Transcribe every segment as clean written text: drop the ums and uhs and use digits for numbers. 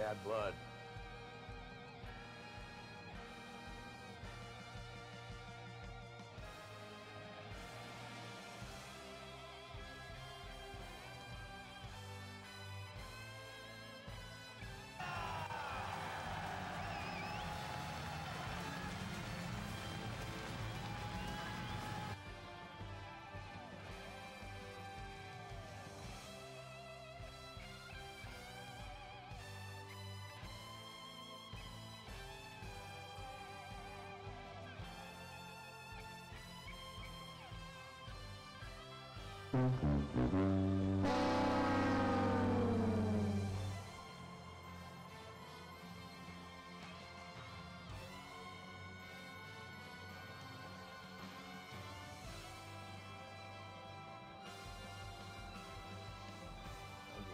bad blood.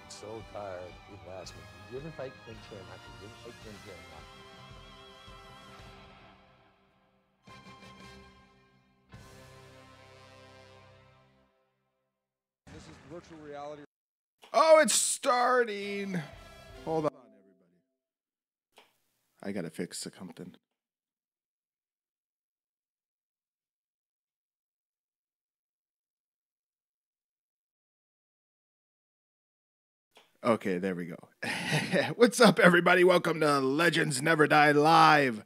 So tired. People ask me, did you ever fight Ken Shamrock? Did you ever fight Ken Shamrock? This is virtual reality. Oh, it's starting. Hold on, everybody. I gotta fix something. Okay, there we go. What's up, everybody? Welcome to Legends Never Die Live,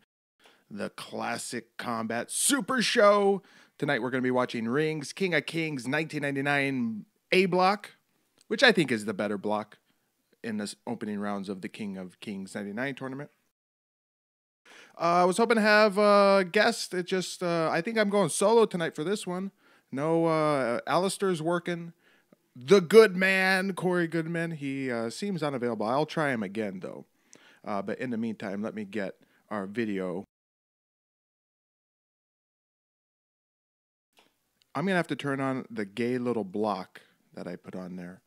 the classic combat super show. Tonight we're going to be watching Rings, King of Kings 1999 A block, which I think is the better block in the opening rounds of the King of Kings 99 tournament. I was hoping to have a guest. It just, I think I'm going solo tonight for this one. No, Alistair's working. The good man, Corey Goodman, he seems unavailable. I'll try him again, though. But in the meantime, let me get our video. I'm going to have to turn on the gay little block that I put on there.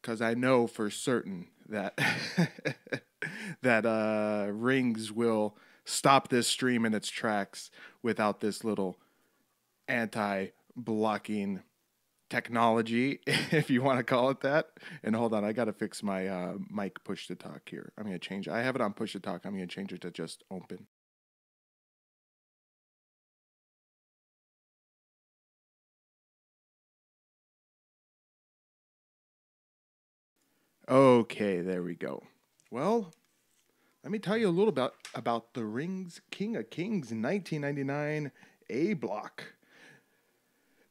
Because I know for certain that, that Rings will stop this stream in its tracks without this little anti-blocking technology, if you want to call it that. And hold on, I got to fix my mic push to talk here. I'm going to change it. I have it on push to talk. I'm going to change it to just open. Okay, there we go. Well, let me tell you a little about the Rings King of Kings 1999 A block.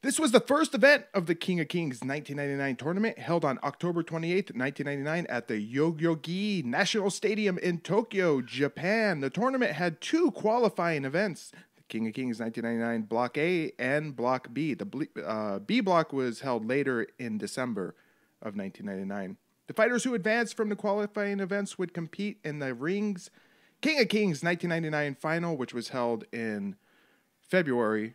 This was the first event of the King of Kings 1999 tournament, held on October 28th, 1999 at the Yoyogi National Stadium in Tokyo, Japan. The tournament had two qualifying events, the King of Kings 1999 Block A and Block B. The B block was held later in December of 1999. The fighters who advanced from the qualifying events would compete in the Rings King of Kings 1999 final, which was held in February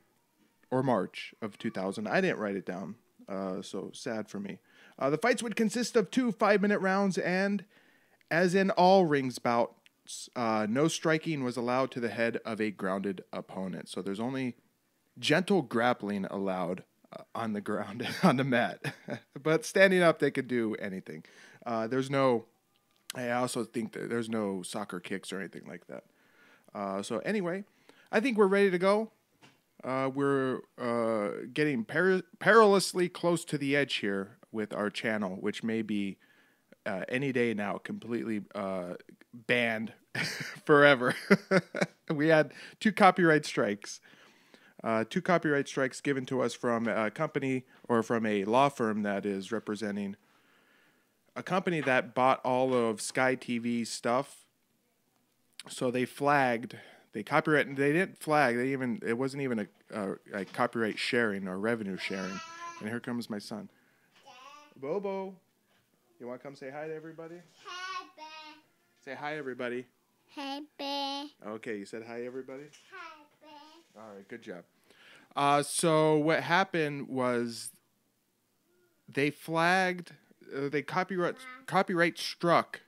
or March of 2000. I didn't write it down, so sad for me. The fights would consist of 2 5-minute rounds, and as in all Rings bouts, no striking was allowed to the head of a grounded opponent. So there's only gentle grappling allowed on the ground, on the mat. But standing up, they could do anything. There's no, I also think that there's no soccer kicks or anything like that. So anyway, I think we're ready to go. We're getting perilously close to the edge here with our channel, which may be any day now completely banned forever. We had 2 copyright strikes. 2 copyright strikes given to us from a company or from a law firm that is representing a company that bought all of Sky TV stuff. So they flagged. They copyright. They didn't flag. It wasn't even a copyright sharing or revenue sharing. And here comes my son, Bobo. You want to come say hi to everybody? Hi, Bear. Say hi, everybody. Hi, Bear. Okay, you said hi, everybody. Hi, Bear. All right, good job. So what happened was they flagged. They copyright struck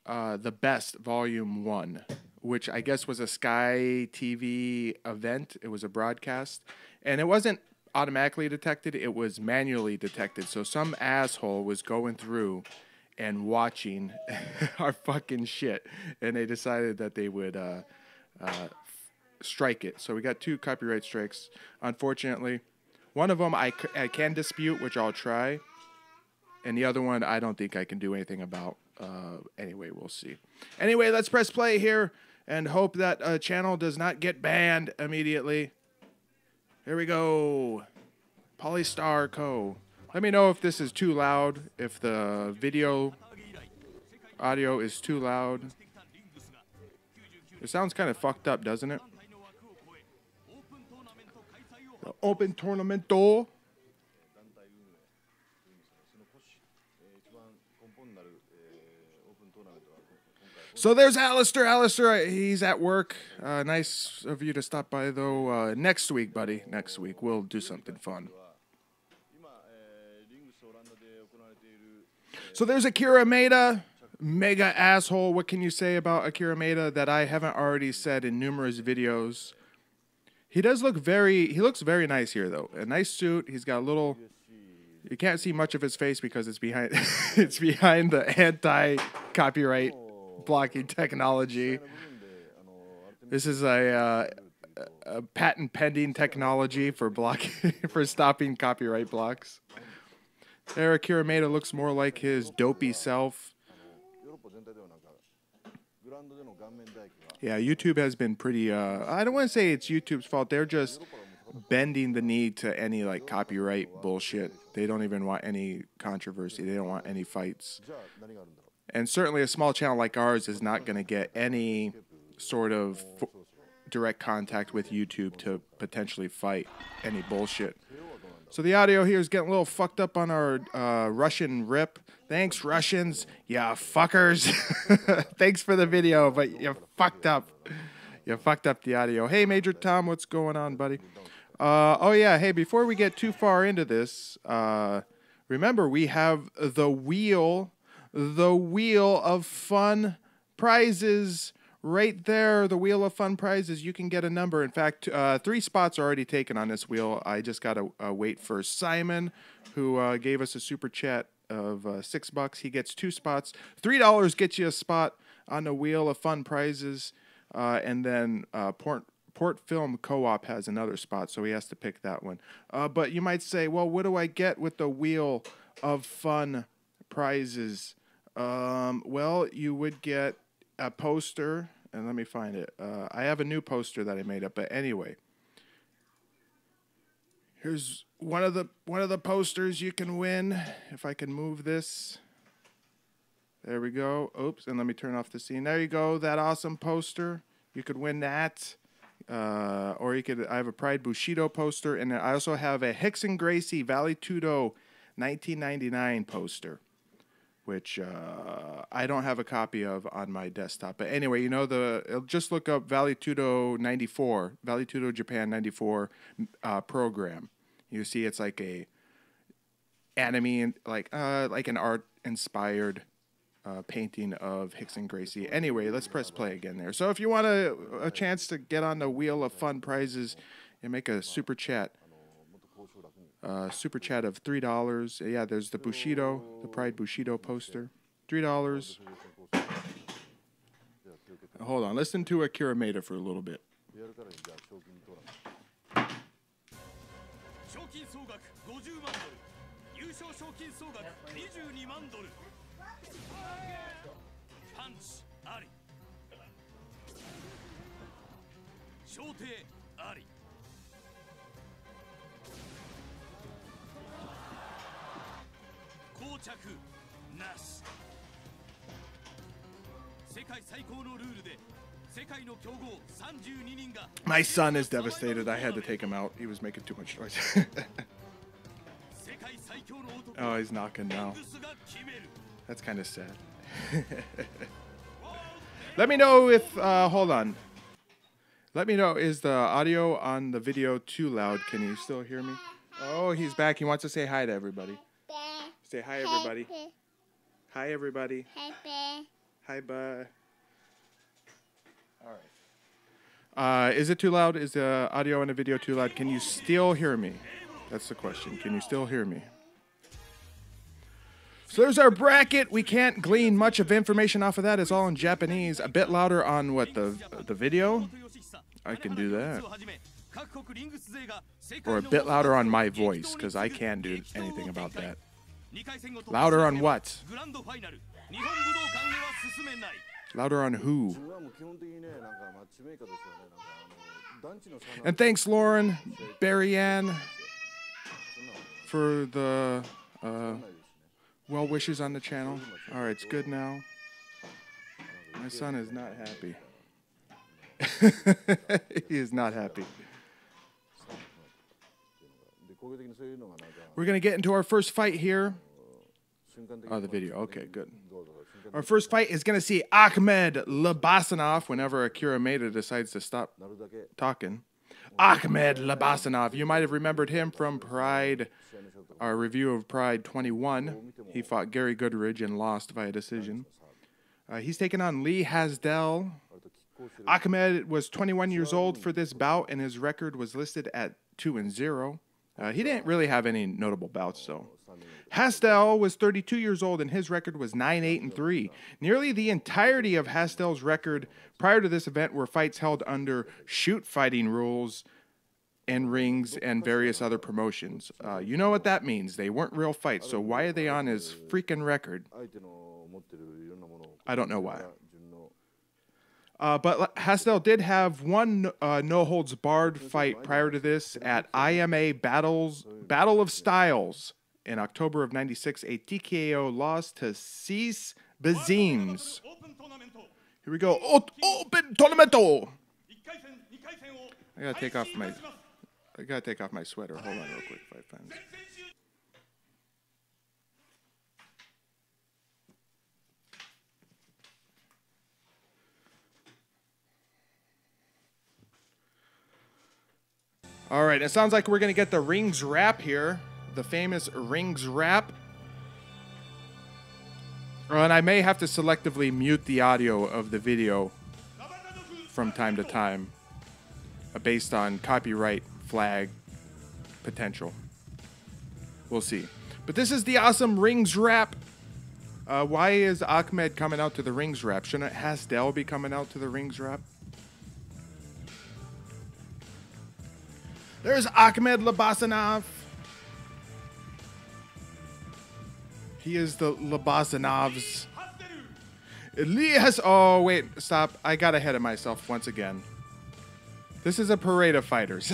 The Best Volume 1. Which I guess was a Sky TV event. It was a broadcast. And it wasn't automatically detected. It was manually detected. So some asshole was going through and watching our fucking shit, and they decided that they would strike it. So we got 2 copyright strikes, unfortunately. One of them I can dispute, which I'll try, and the other one I don't think I can do anything about. Anyway, we'll see. Anyway, let's press play here and hope that channel does not get banned immediately. Here we go. Polystar Co. Let me know if this is too loud, if the video audio is too loud. It sounds kind of fucked up, doesn't it? The Open Tournamento. So there's Alistair. Alistair, he's at work. Nice of you to stop by, though. Next week, buddy. Next week, we'll do something fun. So there's Akira Maeda. Mega asshole. What can you say about Akira Maeda that I haven't already said in numerous videos? He does look he looks very nice here, though. A nice suit. He's got a little... You can't see much of his face because it's behind it's behind the anti-copyright blocking technology. This is a patent pending technology for blocking for stopping copyright blocks. There, Akira Maeda looks more like his dopey self. Yeah, YouTube has been pretty I don't want to say it's YouTube's fault. They're just bending the knee to any like copyright bullshit. They don't even want any controversy. They don't want any fights. And certainly a small channel like ours is not going to get any sort of direct contact with YouTube to potentially fight any bullshit. So the audio here is getting a little fucked up on our Russian rip. Thanks, Russians. Yeah, fuckers. Thanks for the video, but you fucked up. You fucked up the audio. Hey, Major Tom, what's going on, buddy? Oh, yeah. Hey, before we get too far into this, remember, we have the wheel of fun prizes right there. The wheel of fun prizes. You can get a number. In fact, 3 spots are already taken on this wheel. I just got to wait for Simon, who gave us a super chat of $6. He gets 2 spots. $3 gets you a spot on the wheel of fun prizes. And then Port Film Co-op has another spot, so he has to pick that one. But you might say, well, what do I get with the wheel of fun prizes? Well, you would get a poster, and let me find it. I have a new poster that I made up, but anyway. Here's one of the posters you can win. If I can move this. There we go. Oops, and let me turn off the scene. There you go, that awesome poster. You could win that. Or you could, I have a Pride Bushido poster, and I also have a Hickson Gracie Valley Tudo 1999 poster, which I don't have a copy of on my desktop. But anyway, you know, just look up Valley Tudo 94, Valley Tudo Japan 94 program. You see it's like a anime, like an art-inspired painting of Hickson Gracie. Anyway, let's press play again there. So if you want a chance to get on the wheel of fun prizes and make a super chat of $3. Yeah, there's the Bushido, the Pride Bushido poster. $3. Hold on, listen to Akira Maeda for a little bit. My son is devastated. I had to take him out. He was making too much noise. Oh, he's knocking now. That's kind of sad. Let me know if, hold on. Let me know, is the audio on the video too loud? Can you still hear me? Oh, he's back. He wants to say hi to everybody. Say hi, everybody. Hi, everybody. Hi, bye. All right. Is it too loud? Is the audio and the video too loud? Can you still hear me? That's the question. Can you still hear me? So there's our bracket. We can't glean much of information off of that. It's all in Japanese. A bit louder on what, the video? I can do that. Or a bit louder on my voice, because I can't do anything about that. Louder on what? Louder on who? And thanks, Lauren, Barry Ann, for the well wishes on the channel. All right, it's good now. My son is not happy. He is not happy. We're going to get into our first fight here. Oh, the video. Okay, good. Our first fight is going to see Ahmed Labasanov whenever Akira Maeda decides to stop talking. Ahmed Labasanov. You might have remembered him from Pride, our review of Pride 21. He fought Gary Goodridge and lost via decision. He's taken on Lee Hasdell. Ahmed was 21 years old for this bout, and his record was listed at 2-0. He didn't really have any notable bouts, though. Hasdell was 32 years old, and his record was 9-8-3. Nearly the entirety of Hasdell's record prior to this event were fights held under shoot fighting rules and rings and various other promotions. You know what that means. They weren't real fights, so why are they on his freaking record? I don't know why. But Hasdell did have one no-holds-barred fight prior to this at IMA Battle of Styles in October of '96, a TKO loss to Cease Bazimes. Here we go. Open tournament. I gotta take off my sweater. Hold on real quick, fight fans. All right, it sounds like we're going to get the rings wrap here. The famous rings wrap. And I may have to selectively mute the audio of the video from time to time based on copyright flag potential. We'll see. But this is the awesome rings wrap. Why is Ahmed coming out to the rings wrap? Shouldn't Hasdell be coming out to the rings wrap? There's Ahmed Labasanov. He is the Labasanovs. Elias. Oh, wait. Stop. I got ahead of myself once again. This is a parade of fighters.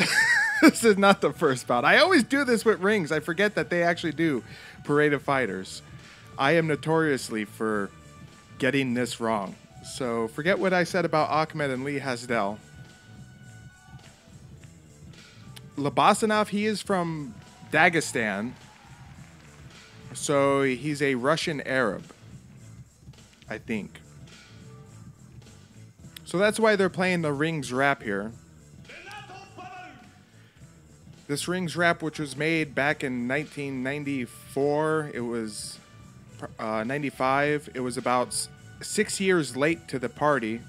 This is not the first bout. I always do this with rings. I forget that they actually do parade of fighters. I am notoriously for getting this wrong. So forget what I said about Ahmed and Lee Hasdell. Labasanov, he is from Dagestan. So he's a Russian Arab, I think. So that's why they're playing the rings wrap here. This rings wrap, which was made back in 1994, it was 95. It was about 6 years late to the party.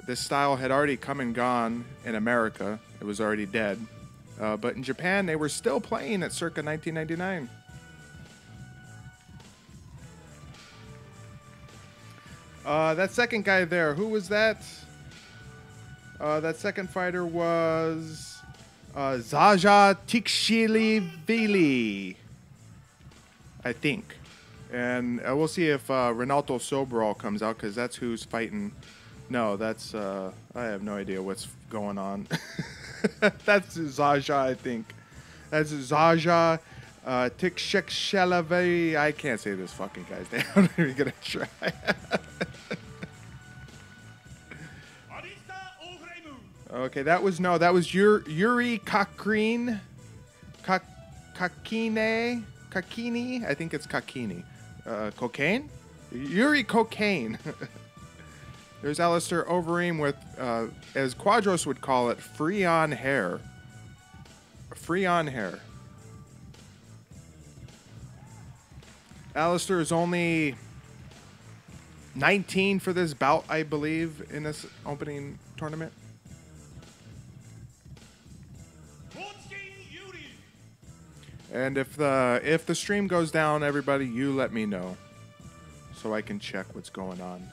This style had already come and gone in America. It was already dead. But in Japan, they were still playing it circa 1999. That second guy there, who was that? That second fighter was Zaja Tikshilivili, I think. And we'll see if Ronaldo Sobral comes out, because that's who's fighting. No, that's... I have no idea what's going on. That's Zaja, I think. That's Zaja Tikshilivili. I can't say this fucking guy's name. I'm not even going to try. Okay, that was Yuri Kakine. Kakini? I think it's Kakini. Cocaine? Yuri Cocaine. There's Alistair Overeem with, as Quadros would call it, free on hair. Free on hair. Alistair is only 19 for this bout, I believe, in this opening tournament. And if the stream goes down, everybody, you let me know so I can check what's going on.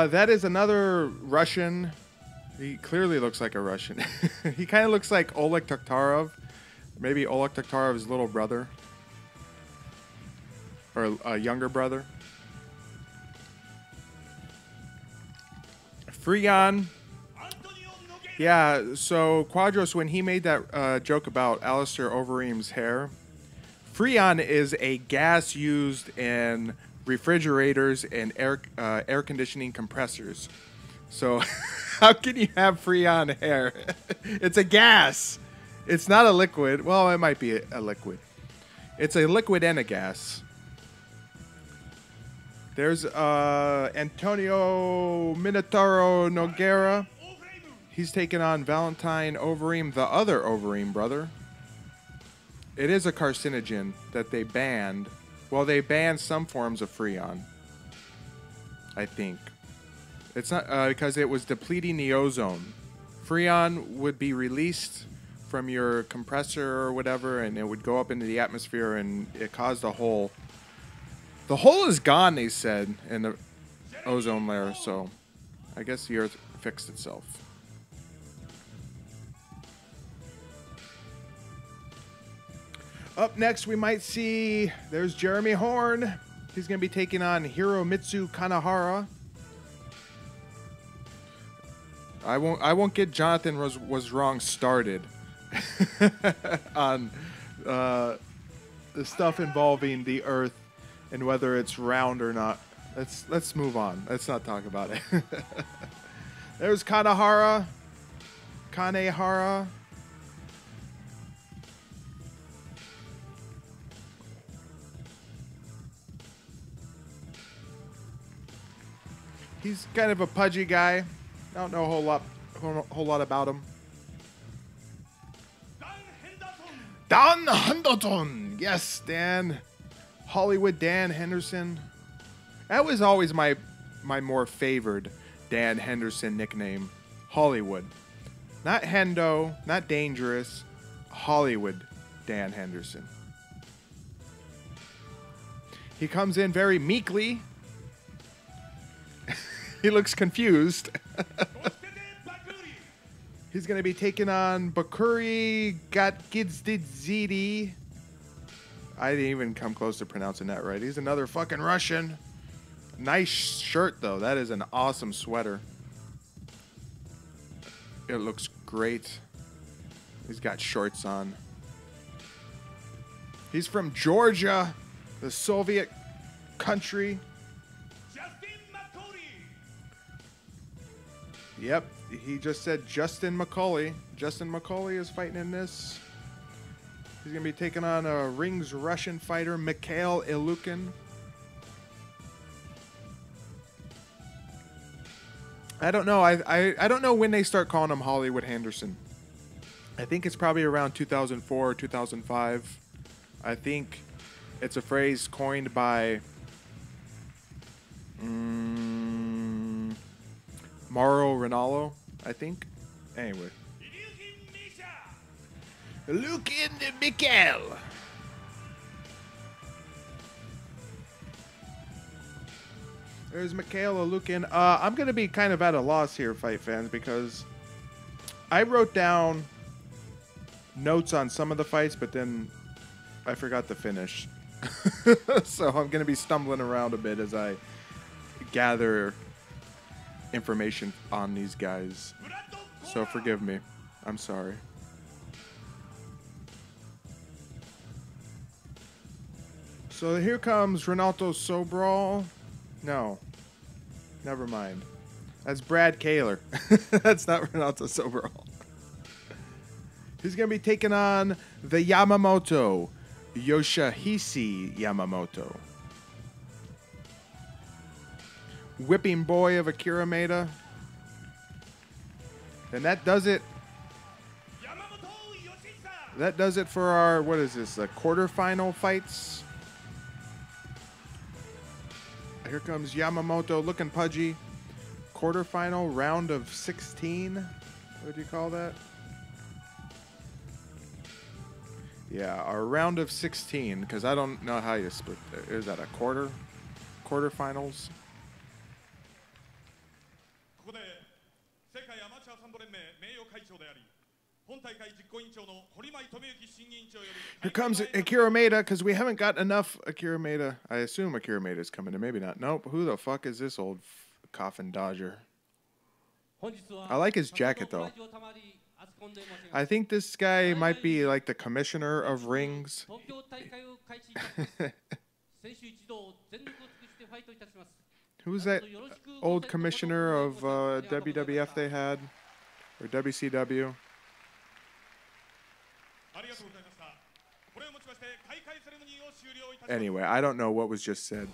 That is another Russian. He clearly looks like a Russian. He kind of looks like Oleg Taktarov. Maybe Oleg Taktarov's little brother. Or a younger brother. Freon. Yeah, so Quadros, when he made that joke about Alistair Overeem's hair, Freon is a gas used in refrigerators and air conditioning compressors. So how can you have Freon hair? It's a gas. It's not a liquid. Well, it might be a liquid. It's a liquid and a gas. There's Antonio Minotauro Nogueira. He's taking on Valentine Overeem, the other Overeem brother. It is a carcinogen that they banned. Well, they banned some forms of Freon, I think. It's not because it was depleting the ozone. Freon would be released from your compressor or whatever, and it would go up into the atmosphere, and it caused a hole. The hole is gone, they said, in the ozone layer, so I guess the Earth fixed itself. Up next, we might see, there's Jeremy Horn. He's going to be taking on Hiromitsu Kanahara. I won't get Jonathan was wrong started on the stuff involving the Earth and whether it's round or not. Let's move on. Let's not talk about it. There's Kanehara. He's kind of a pudgy guy. I don't know a whole lot about him. Dan Henderson. Yes, Dan. Hollywood Dan Henderson. That was always my more favored Dan Henderson nickname. Hollywood. Not Hendo, not Dangerous. Hollywood Dan Henderson. He comes in very meekly. He looks confused. He's going to be taking on Bakuri Gatgidzidi. I didn't even come close to pronouncing that right. He's another fucking Russian. Nice shirt, though. That is an awesome sweater. It looks great. He's got shorts on. He's from Georgia, the Soviet country. Yep, he just said Justin McCauley. Justin McCauley is fighting in this. He's going to be taking on a Rings Russian fighter, Mikhail Ilukin. I don't know. I don't know when they start calling him Hollywood Henderson. I think it's probably around 2004 or 2005. I think it's a phrase coined by Mauro Ranallo, I think. Anyway. Lukin Mikhail. There's Mikhail Lukin. I'm going to be kind of at a loss here, fight fans, because I wrote down notes on some of the fights, but then I forgot to finish. So I'm going to be stumbling around a bit as I gather information on these guys. So forgive me. I'm sorry. So here comes Renato Sobral. No. Never mind. That's Brad Kaler. That's not Renato Sobral. He's going to be taking on the Yamamoto, Yoshihisa Yamamoto. Whipping boy of Akira Maeda. And that does it. That does it for our, what is this, quarterfinal fights. Here comes Yamamoto looking pudgy. quarterfinal round of 16. What would you call that? Yeah, our round of 16, because I don't know how you split. Is that a quarterfinals? Here comes Akira Maeda, because we haven't got enough Akira Maeda. I assume Akira Maeda's coming in. Maybe not. Nope. Who the fuck is this old coffin dodger? I like his jacket, though. I think this guy might be like the commissioner of rings. Who's that old commissioner of WWF they had? Or WCW? Anyway, I don't know what was just said.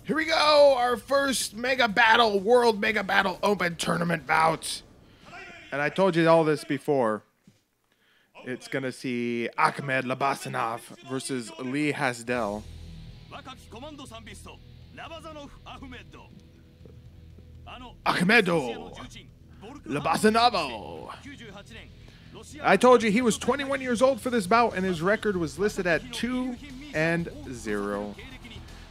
Here we go! Our first Mega Battle, World Mega Battle Open Tournament bout. And I told you all this before. It's going to see Ahmed Labasanov versus Lee Hasdell. Ahmedo Labasanovo. I told you he was 21 years old for this bout, and his record was listed at 2-0.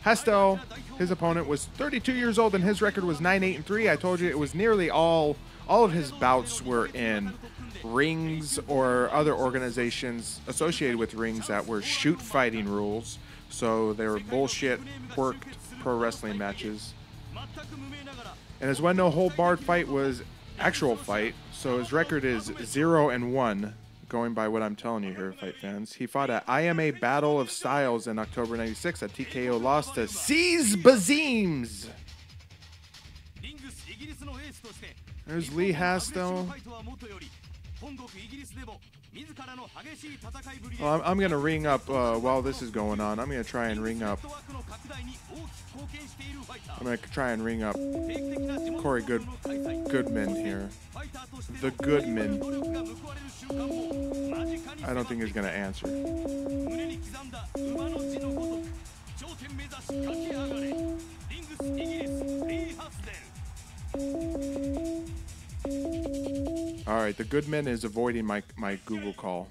Hasdell, his opponent, was 32 years old, and his record was 9-8-3. I told you it was nearly all of his bouts were in rings or other organizations associated with rings that were shoot fighting rules. So they were bullshit, worked pro wrestling matches. And his one no-hold-barred fight was actual fight. So his record is 0-1, going by what I'm telling you here, fight fans. He fought at IMA Battle of Styles in October 96. A TKO loss to Cez Bazims. There's Lee Hasdell. Well, I'm going to ring up while this is going on. I'm going to try and ring up. I'm going to try and ring up Corey Goodman here. The Goodman. I don't think he's going to answer. All right, the Goodman is avoiding my Google call.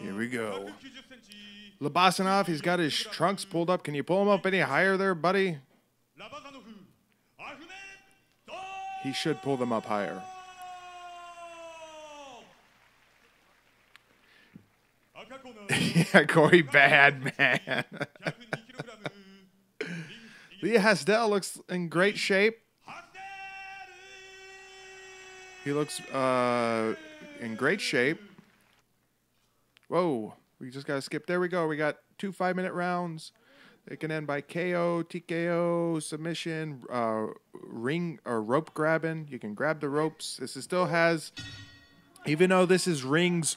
Here we go. Labasanov, he's got his trunks pulled up. Can you pull him up any higher there, buddy? He should pull them up higher. Yeah, Corey, bad, man. Lee Hasdell looks in great shape. He looks in great shape. Whoa, we just got to skip. There we go. We got 2 5-minute rounds. They can end by KO, TKO, submission, ring or rope grabbing. You can grab the ropes. This still has, even though this is rings,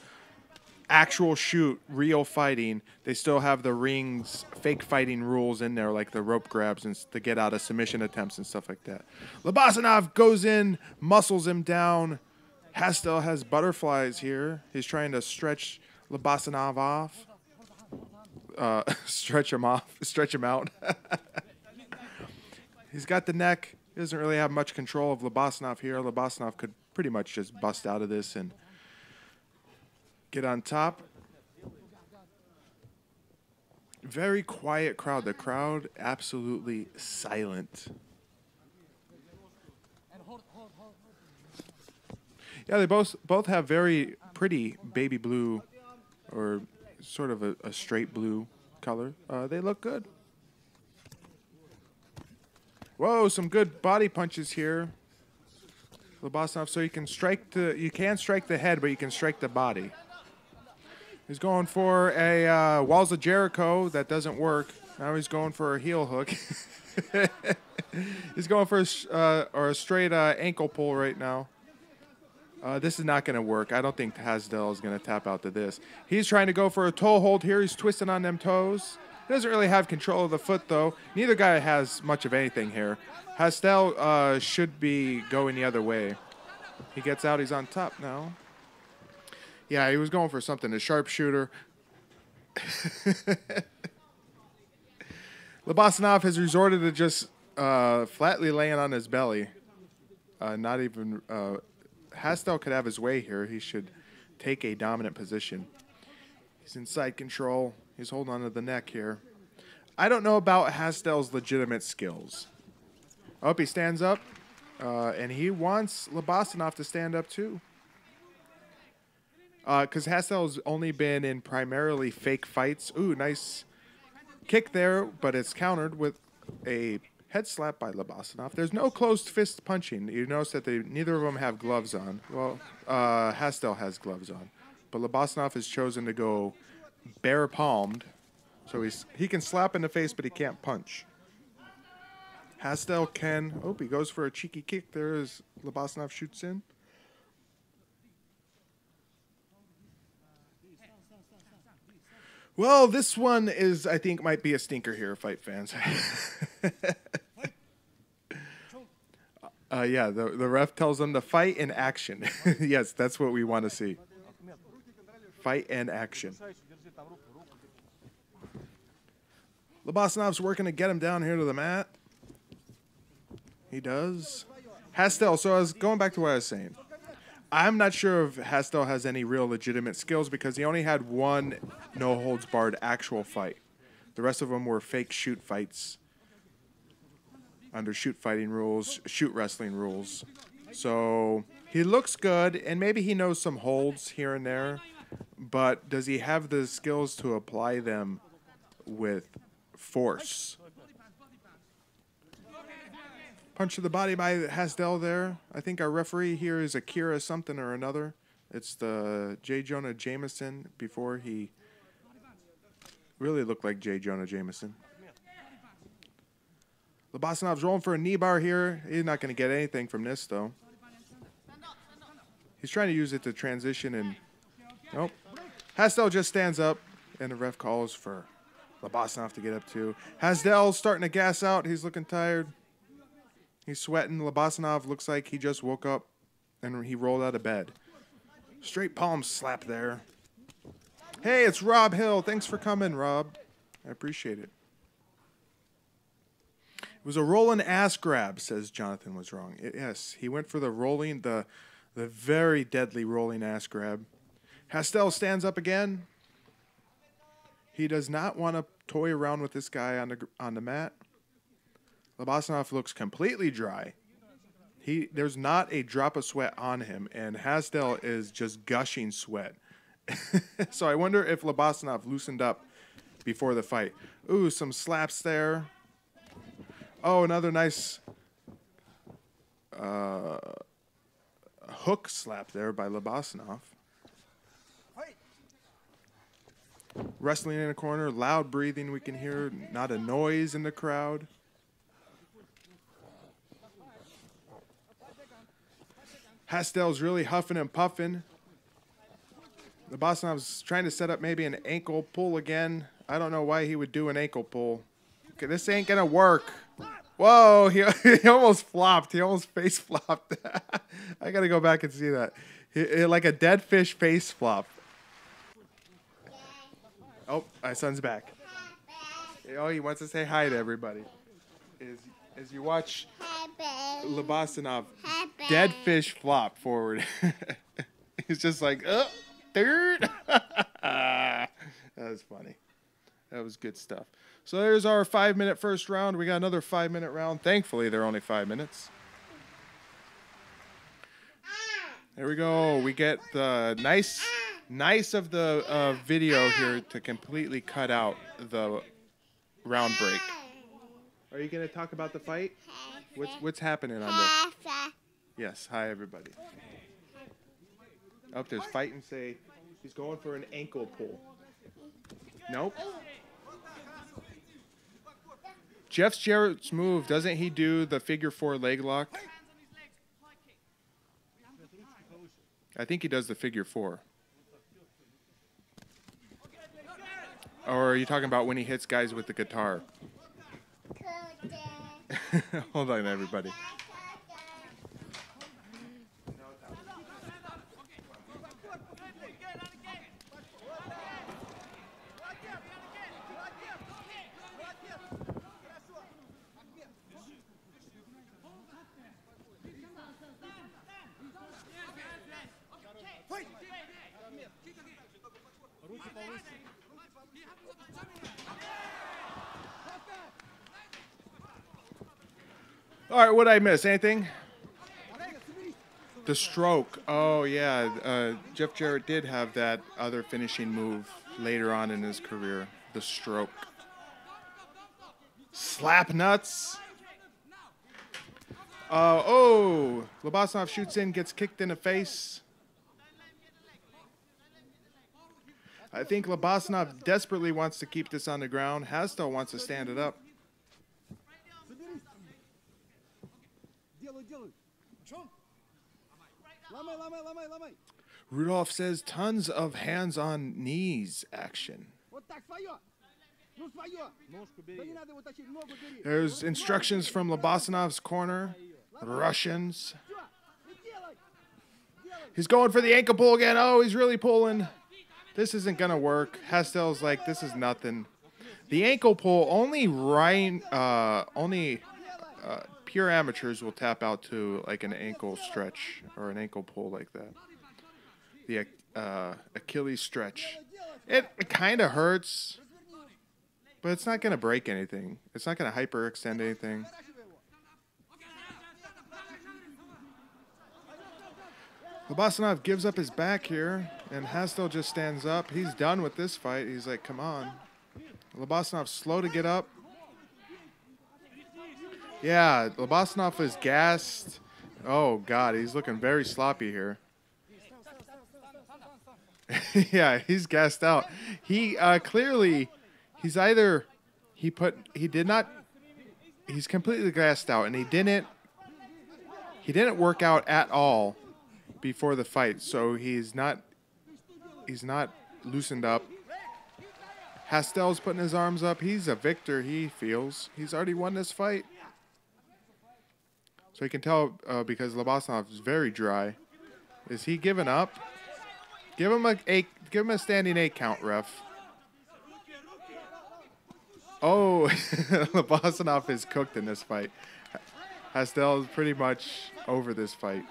actual shoot, real fighting, they still have the rings, fake fighting rules in there, like the rope grabs and to get out of submission attempts and stuff like that. Labasanov goes in, muscles him down. Hasdell has butterflies here. He's trying to stretch Labasanov off. Stretch him out. He's got the neck. He doesn't really have much control of Labasanov here. Labasanov could pretty much just bust out of this and get on top. Very quiet crowd. The crowd absolutely silent. Yeah, they both have very pretty baby blue or sort of a straight blue color. They look good. Whoa, some good body punches here. Labasanov, so you can strike the head, but you can strike the body. He's going for a Walls of Jericho. That doesn't work. Now he's going for a heel hook. He's going for a straight ankle pull right now. This is not going to work. I don't think Hasdell is going to tap out to this. He's trying to go for a toe hold here. He's twisting on them toes. He doesn't really have control of the foot, though. Neither guy has much of anything here. Hasdell should be going the other way. He gets out. He's on top now. Yeah, he was going for something. A sharpshooter. Lobasanov has resorted to just flatly laying on his belly. Not even... Hastel could have his way here. He should take a dominant position. He's in side control. He's holding on to the neck here. I don't know about Hastel's legitimate skills. I hope he stands up. And he wants Lobasanov to stand up too. Because Hastel's only been in primarily fake fights. Ooh, nice kick there, but it's countered with a head slap by Lobasanov. There's no closed fist punching. You notice that neither of them have gloves on. Well, Hastel has gloves on. But Lobasanov has chosen to go bare palmed. So he can slap in the face, but he can't punch. Hastel can... Oh, he goes for a cheeky kick there as Lobasanov shoots in. Well, this one is, I think, might be a stinker here, fight fans. Yeah, the ref tells them to fight in action. Yes, that's what we want to see. Fight in action. Lobasanov's working to get him down here to the mat. He does. Hastel, so I was going back to what I was saying. I'm not sure if Hastel has any real legitimate skills because he only had one no-holds-barred actual fight. The rest of them were fake shoot fights under shoot fighting rules, shoot wrestling rules. So he looks good, and maybe he knows some holds here and there, but does he have the skills to apply them with force? Punch to the body by Hastel there. I think our referee here is Akira something or another. It's the J. Jonah Jameson before he really looked like J. Jonah Jameson. Lobasanov's rolling for a knee bar here. He's not going to get anything from this, though. He's trying to use it to transition, and nope. Hastel just stands up, and the ref calls for Lobasanov to get up, too. Hastel's starting to gas out. He's looking tired. He's sweating. Lobasanov looks like he just woke up and he rolled out of bed. Straight palm slap there. Hey, it's Rob Hill. Thanks for coming, Rob. I appreciate it. It was a rolling ass grab, says Jonathan was wrong. Yes, he went for the rolling, the very deadly rolling ass grab. Hastel stands up again. He does not want to toy around with this guy on the mat. Lobasanov looks completely dry. There's not a drop of sweat on him, and Hastel is just gushing sweat. So I wonder if Lobasanov loosened up before the fight. Ooh, some slaps there. Oh, another nice hook slap there by Lobasanov. Wrestling in a corner, loud breathing we can hear, not a noise in the crowd. Hastel's really huffing and puffing. Lobasanov's trying to set up maybe an ankle pull again. I don't know why he would do an ankle pull. Okay, this ain't gonna work. Whoa, he almost flopped. He almost face flopped. I gotta go back and see that. Like a dead fish face flop. Oh, my son's back. Oh, he wants to say hi to everybody. As you watch Lobasanov dead fish flop forward. He's just like, third. That was funny. That was good stuff. So there's our 5-minute first round. We got another 5-minute round. Thankfully, they're only 5 minutes. There we go. We get the nice of the video here to completely cut out the round break. Are you going to talk about the fight? What's happening on this? Yes. Hi, everybody. Oh, there's fighting. Say he's going for an ankle pull. Nope. Jeff Jarrett's move, doesn't he do the figure 4 leg lock? I think he does the figure 4. Or are you talking about when he hits guys with the guitar? Hold on, everybody. All right, what did I miss? Anything? The stroke. Oh, yeah. Jeff Jarrett did have that other finishing move later on in his career. The stroke. Slap nuts. Lobasov shoots in, gets kicked in the face. I think Lobasov desperately wants to keep this on the ground. Hasdell wants to stand it up. Rudolph says tons of hands on knees action. There's instructions from Lobasanov's corner. Russians. He's going for the ankle pull again. Oh, he's really pulling. This isn't going to work. Hastel's like, this is nothing. The ankle pull, only pure amateurs will tap out to like an ankle stretch or an ankle pull like that. The Achilles stretch. It kind of hurts, but it's not going to break anything. It's not going to hyperextend anything. Lobasanov gives up his back here, and Hastel just stands up. He's done with this fight. He's like, come on. Lobasanov's slow to get up. Yeah, Lobasanov is gassed. Oh, God, he's looking very sloppy here. Yeah, he's gassed out. He clearly, he's completely gassed out, and he didn't work out at all before the fight, so he's not loosened up. Hastel's putting his arms up. He's a victor, he feels. He's already won this fight. So you can tell because Lobasanov is very dry. Is he giving up? Give him a standing 8 count, ref. Oh, Lobasanov is cooked in this fight. Hastel is pretty much over this fight.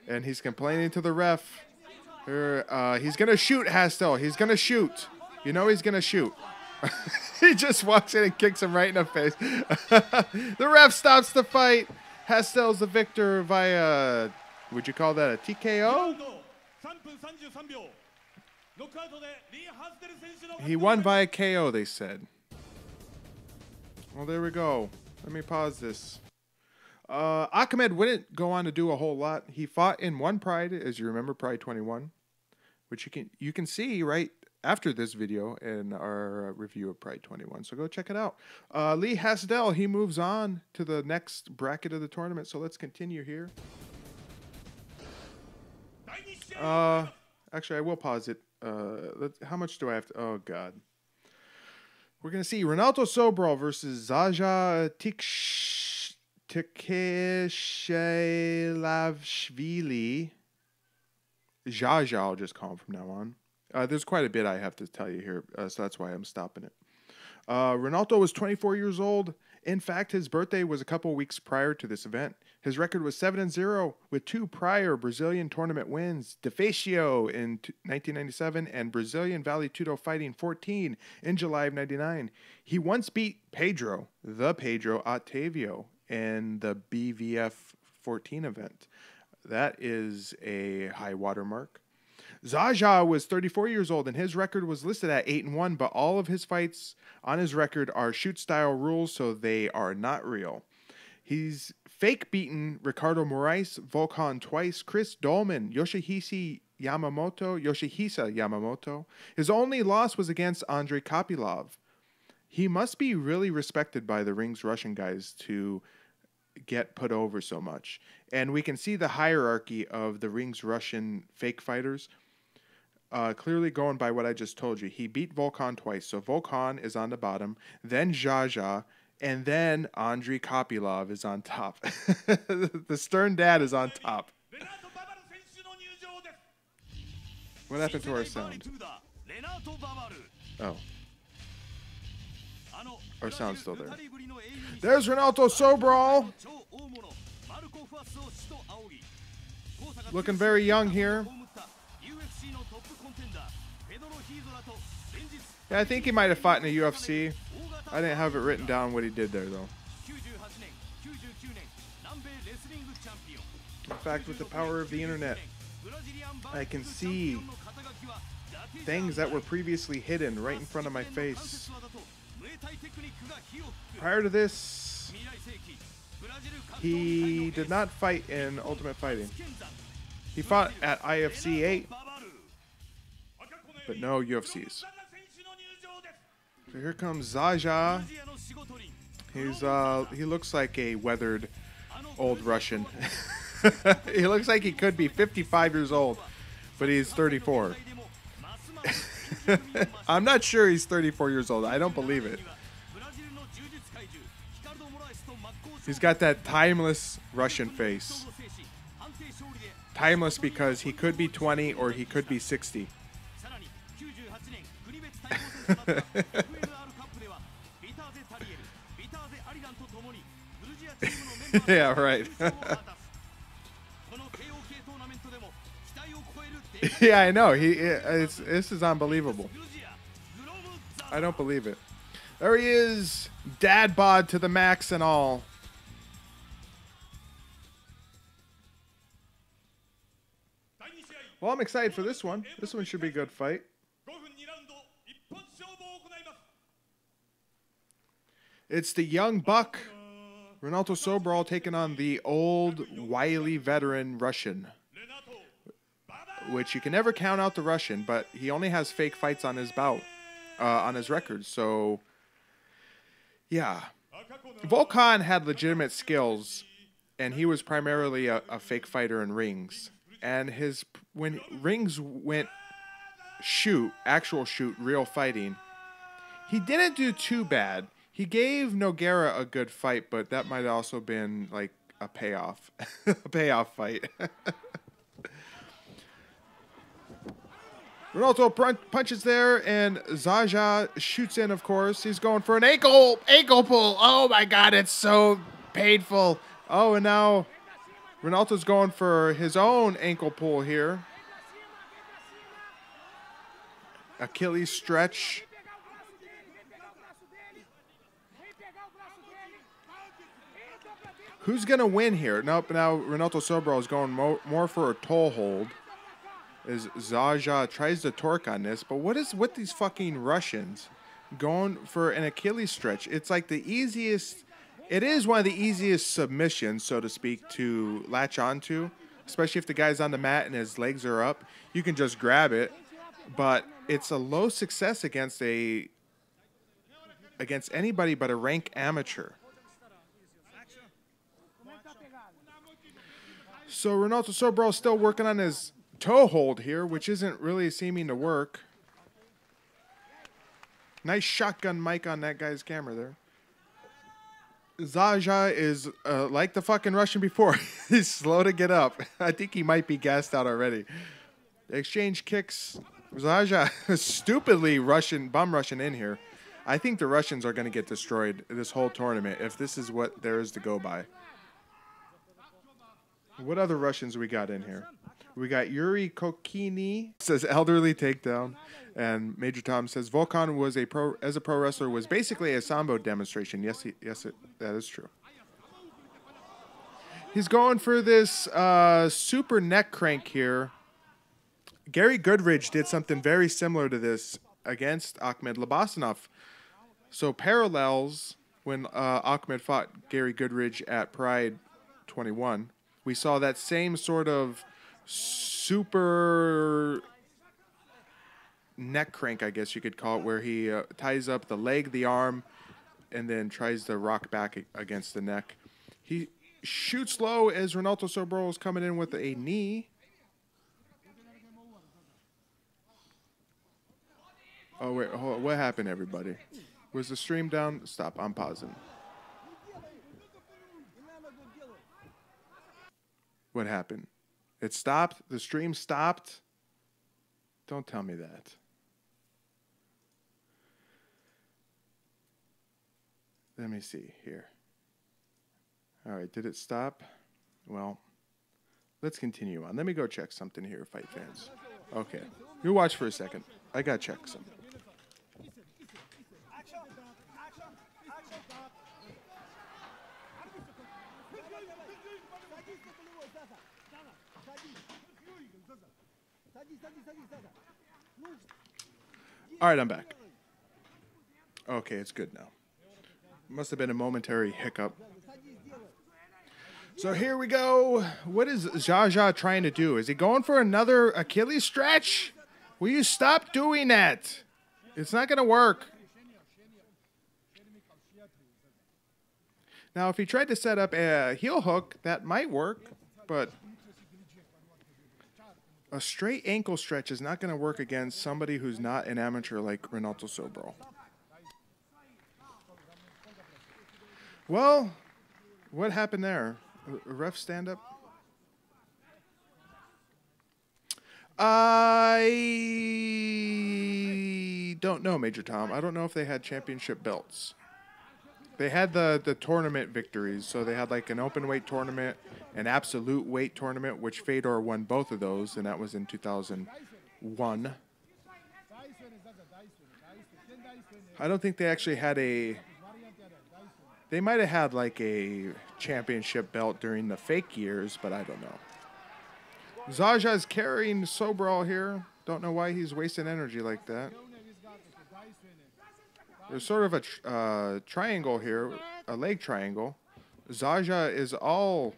And he's complaining to the ref. He's going to shoot Hastel. He's going to shoot. You know he's going to shoot. He just walks in and kicks him right in the face. The ref stops the fight. Hastel's the victor via, would you call that a TKO? He won via KO, they said. Well, there we go. Let me pause this. Akhmed wouldn't go on to do a whole lot. He fought in one Pride, as you remember, Pride 21, which you can see right after this video in our review of Pride 21. So go check it out. Lee Hasdell, he moves on to the next bracket of the tournament. So let's continue here. Actually, I will pause it. How much do I have to? Oh, God. We're going to see Ronaldo Sobral versus Zaja Tikeshelavshvili. Jaja, I'll just call him from now on. There's quite a bit I have to tell you here, so that's why I'm stopping it. Ronaldo was 24 years old. In fact, his birthday was a couple weeks prior to this event. His record was 7-0 with 2 prior Brazilian tournament wins, Defacio in 1997 and Brazilian Vale Tudo Fighting 14 in July of 99. He once beat Pedro Otavio in the BVF 14 event. That is a high watermark. Zaja was 34 years old, and his record was listed at 8-1, but all of his fights on his record are shoot-style rules, so they are not real. He's fake-beaten Ricardo Moraes, Volkan twice, Chris Dolman, Yoshihisa Yamamoto. His only loss was against Andrei Kopylov. He must be really respected by the ring's Russian guys to get put over so much. And we can see the hierarchy of the ring's Russian fake fighters. Clearly going by what I just told you. He beat Volkan twice. So Volkan is on the bottom, then Jaja, and then Andrei Kopylov is on top. The stern dad is on top. What happened to our sound? Oh. Our sound's still there. There's Ronaldo Sobral. Looking very young here. Yeah, I think he might have fought in the UFC. I didn't have it written down what he did there, though. In fact, with the power of the internet, I can see things that were previously hidden right in front of my face. Prior to this, he did not fight in Ultimate Fighting. He fought at IFC 8, but no UFCs. So here comes Zaja. He looks like a weathered old Russian. He looks like he could be 55 years old, but he's 34. I'm not sure he's 34 years old. I don't believe it. He's got that timeless Russian face. Timeless because he could be 20 or he could be 60. Yeah, right. Yeah, I know. This is unbelievable. I don't believe it. There he is, dad bod to the max and all. Well, I'm excited for this one. This one should be a good fight. It's the young buck, Renato Sobral, taking on the old, wily veteran Russian. Which you can never count out the Russian, but he only has fake fights on his bout, on his record. So, yeah. Volkan had legitimate skills, and he was primarily a fake fighter in rings. And when rings went actual shoot, real fighting, he didn't do too bad. He gave Nogueira a good fight, but that might have also been like a payoff, a payoff fight. Ronaldo punches there, and Zaja shoots in, of course. He's going for an ankle pull. Oh, my God, it's so painful. Oh, and now Ronaldo's going for his own ankle pull here. Achilles stretch. Who's going to win here? Nope, now Renato Sobral is going more for a toe hold. As Zaja tries to torque on this, but what is with these fucking Russians going for an Achilles stretch? It's like the easiest, it is one of the easiest submissions, so to speak, to latch onto, especially if the guy's on the mat and his legs are up. You can just grab it, but it's a low success against anybody but a rank amateur. So Renato Sobral is still working on his toe hold here, which isn't really seeming to work. Nice shotgun mic on that guy's camera there. Zaja is like the fucking Russian before. He's slow to get up. I think he might be gassed out already. Exchange kicks. Zaja stupidly bum rushing in here. I think the Russians are going to get destroyed this whole tournament if this is what there is to go by. What other Russians we got in here? We got Yuri Kokini, says elderly takedown, and Major Tom says Volkan was as a pro wrestler was basically a sambo demonstration. Yes, that is true. He's going for this super neck crank here. Gary Goodridge did something very similar to this against Ahmed Labasanov. So parallels when Ahmed fought Gary Goodridge at Pride 21. We saw that same sort of super neck crank, I guess you could call it, where he ties up the leg, the arm, and then tries to rock back against the neck. He shoots low as Renato Sobral is coming in with a knee. Oh, wait, hold on. What happened, everybody? Was the stream down? Stop, I'm pausing. What happened? It stopped? The stream stopped? Don't tell me that. Let me see here. All right, did it stop? Well, let's continue on. Let me go check something here, fight fans. Okay, you watch for a second. I gotta check something. All right, I'm back. Okay, it's good now. Must have been a momentary hiccup. So here we go. What is Jaja trying to do? Is he going for another Achilles stretch? Will you stop doing that? It's not going to work. Now, if he tried to set up a heel hook, that might work, but a straight ankle stretch is not going to work against somebody who's not an amateur like Renato Sobral. Well, what happened there? A ref stand up? I don't know, Major Tom. I don't know if they had championship belts. They had the tournament victories. So they had like an open weight tournament, an absolute weight tournament, which Fedor won both of those, and that was in 2001. I don't think they actually had a... They might have had like a championship belt during the fake years, but I don't know. Zaja's carrying Sobral here. Don't know why he's wasting energy like that. There's sort of a triangle here, a leg triangle. Zaja is all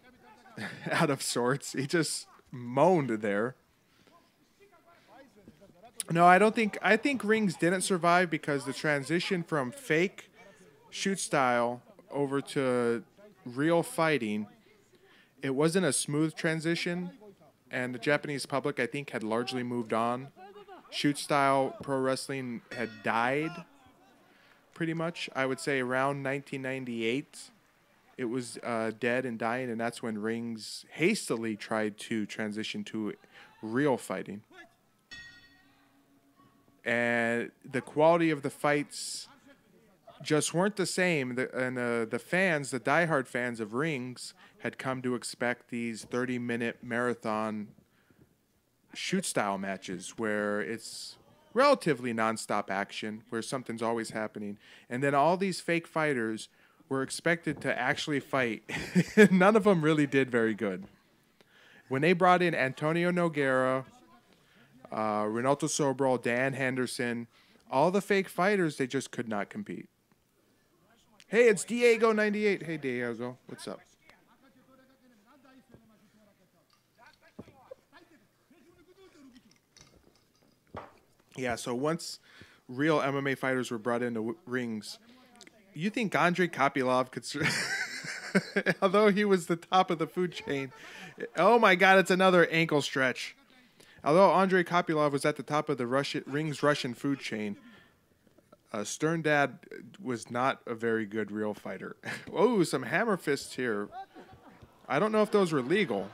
out of sorts. He just moaned there. No, I think Rings didn't survive because the transition from fake shoot style over to real fighting, it wasn't a smooth transition, and the Japanese public, I think, had largely moved on. Shoot style pro wrestling had died, pretty much. I would say around 1998, it was dead and dying, and that's when Rings hastily tried to transition to real fighting. And the quality of the fights just weren't the same. The fans, the diehard fans of Rings, had come to expect these 30-minute marathon shoot-style matches where it's relatively nonstop action, where something's always happening. And then all these fake fighters were expected to actually fight. None of them really did very good. When they brought in Antonio Nogueira, Renato Sobral, Dan Henderson, all the fake fighters, they just could not compete. Hey, it's Diego98. Hey, Diego. What's up? Yeah, so once real MMA fighters were brought into Rings, you think Andrei Kopylov could... although he was the top of the food chain. Oh, my God, it's another ankle stretch. Although Andrei Kopylov was at the top of the Rings Russian food chain, Stern Dad was not a very good real fighter. Oh, some hammer fists here. I don't know if those were legal.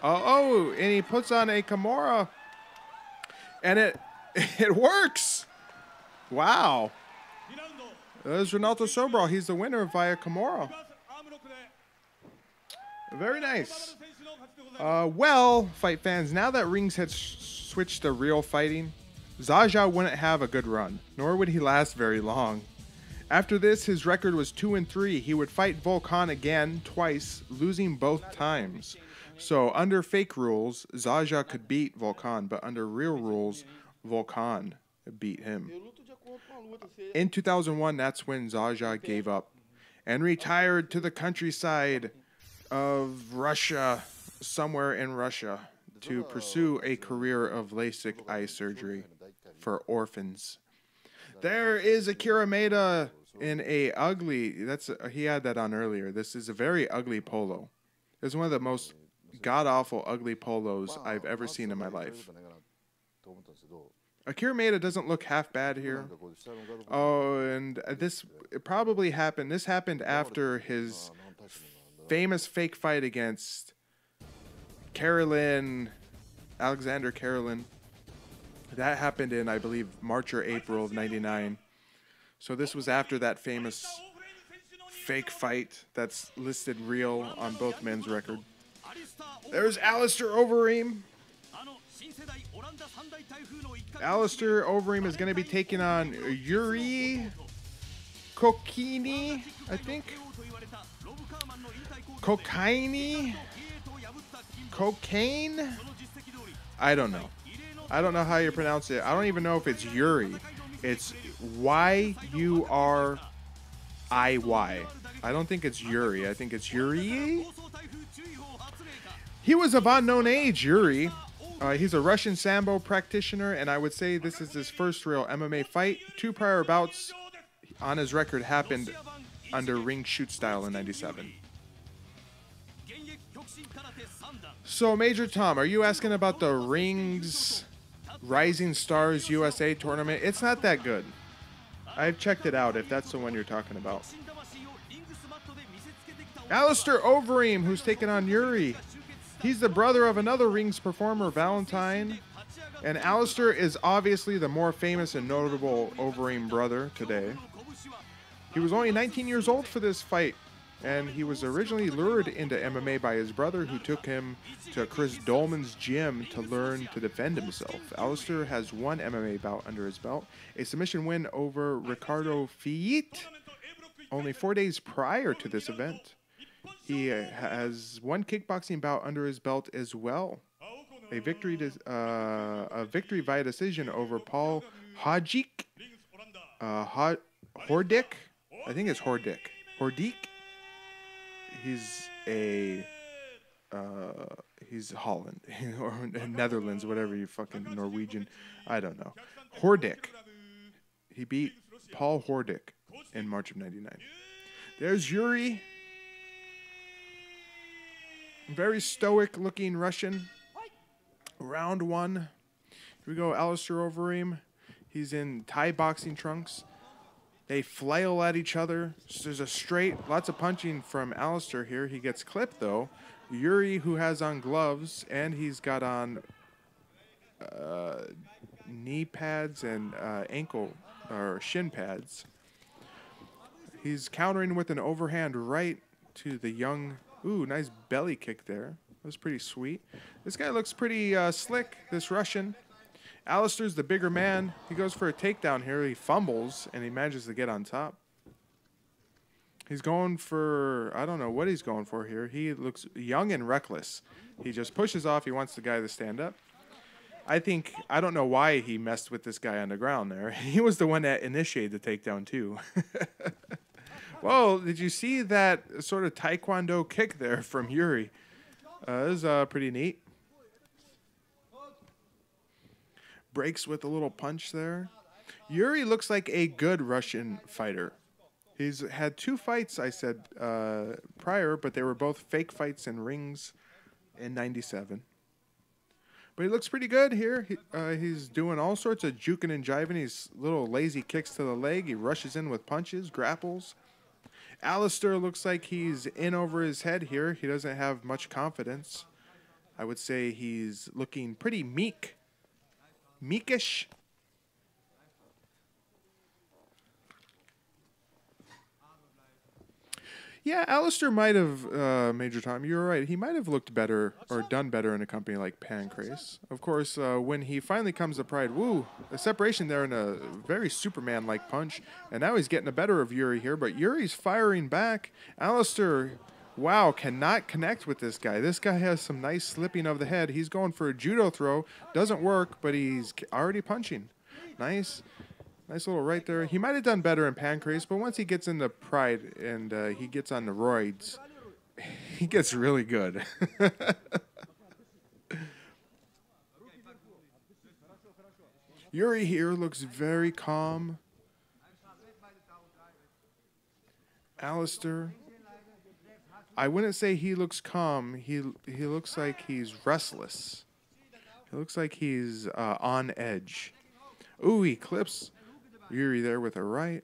Oh, and he puts on a Kimura. And it works. Wow. There's Renato Sobral. He's the winner via Kimura. Very nice. Well, fight fans, now that Rings had switched to real fighting, Zaja wouldn't have a good run, nor would he last very long. After this, his record was 2-3. He would fight Volkan again twice, losing both times. So under fake rules, Zaja could beat Volkan, but under real rules, Volkan beat him. In 2001, that's when Zaja gave up and retired to the countryside of Russia, somewhere in Russia, to pursue a career of LASIK eye surgery for orphans. There is Akira Maeda in a ugly, he had that on earlier. This is a very ugly polo. It's one of the most god-awful ugly polos I've ever seen in my life. Akira Maeda doesn't look half bad here. Oh, and this probably happened. This happened after his famous fake fight against Alexander Karelin. That happened in, I believe, March or April of '99. So this was after that famous fake fight that's listed real on both men's record. There's Alistair Overeem. Alistair Overeem is going to be taking on Yuri Kokini, I think. Cocaine? Cocaine? I don't know. I don't know how you pronounce it. I don't even know if it's Yuri. It's Yuriy. I don't think it's Yuri. I think it's Yuri. He was of unknown age, Yuri. He's a Russian Sambo practitioner, and I would say this is his first real MMA fight. 2 prior bouts on his record happened under ring shoot style in '97. So, Major Tom, are you asking about the Rings Rising Stars USA tournament? It's not that good. I've checked it out, if that's the one you're talking about. Alistair Overeem, who's taking on Yuri. He's the brother of another Rings performer, Valentine. And Alistair is obviously the more famous and notable Overeem brother today. He was only 19 years old for this fight. And he was originally lured into MMA by his brother, who took him to Chris Dolman's gym to learn to defend himself. Alistair has 1 MMA bout under his belt, a submission win over Ricardo Fiit only 4 days prior to this event. He has 1 kickboxing bout under his belt as well, a victory via decision over Paul Hodzik, Hordik. I think it's Hordik. He's Holland or Netherlands, whatever you fucking Norwegian. I don't know. Hordik. He beat Paul Hordik in March of '99. There's Yuri. Very stoic looking Russian. Round 1. Here we go. Alistair Overeem. He's in Thai boxing trunks. They flail at each other. There's a straight, lots of punching from Alistair here. He gets clipped, though. Yuri, who has on gloves, and he's got on knee pads and ankle or shin pads. He's countering with an overhand right to the young. Ooh, nice belly kick there. That was pretty sweet. This guy looks pretty slick, this Russian. Alistair's the bigger man. He goes for a takedown here. He fumbles, and he manages to get on top. He's going for, I don't know what he's going for here. He looks young and reckless. He just pushes off. He wants the guy to stand up. I don't know why he messed with this guy on the ground there. He was the one that initiated the takedown, too. Whoa, did you see that sort of taekwondo kick there from Yuri? It was pretty neat. Breaks with a little punch there. Yuri looks like a good Russian fighter. He's had 2 fights, I said, prior, but they were both fake fights in rings in '97. But he looks pretty good here. He's doing all sorts of juking and jiving. He's little lazy kicks to the leg. He rushes in with punches, grapples. Alistair looks like he's in over his head here. He doesn't have much confidence. I would say he's looking pretty meek. Meekish. Yeah, Alistair might have, Major Tom, you're right. He might have looked better or done better in a company like Pancrase. Of course, when he finally comes to Pride, woo, a separation there in a very Superman-like punch. And now he's getting the better of Yuri here, but Yuri's firing back. Alistair, wow, cannot connect with this guy. This guy has some nice slipping of the head. He's going for a judo throw. Doesn't work, but he's already punching. Nice. Nice little right there. He might have done better in Pancrase, but once he gets into Pride and he gets on the roids, he gets really good. Yuri here looks very calm. Alistair, I wouldn't say he looks calm. He looks like he's restless. He looks like he's on edge. Ooh, he clips Yuri there with a right.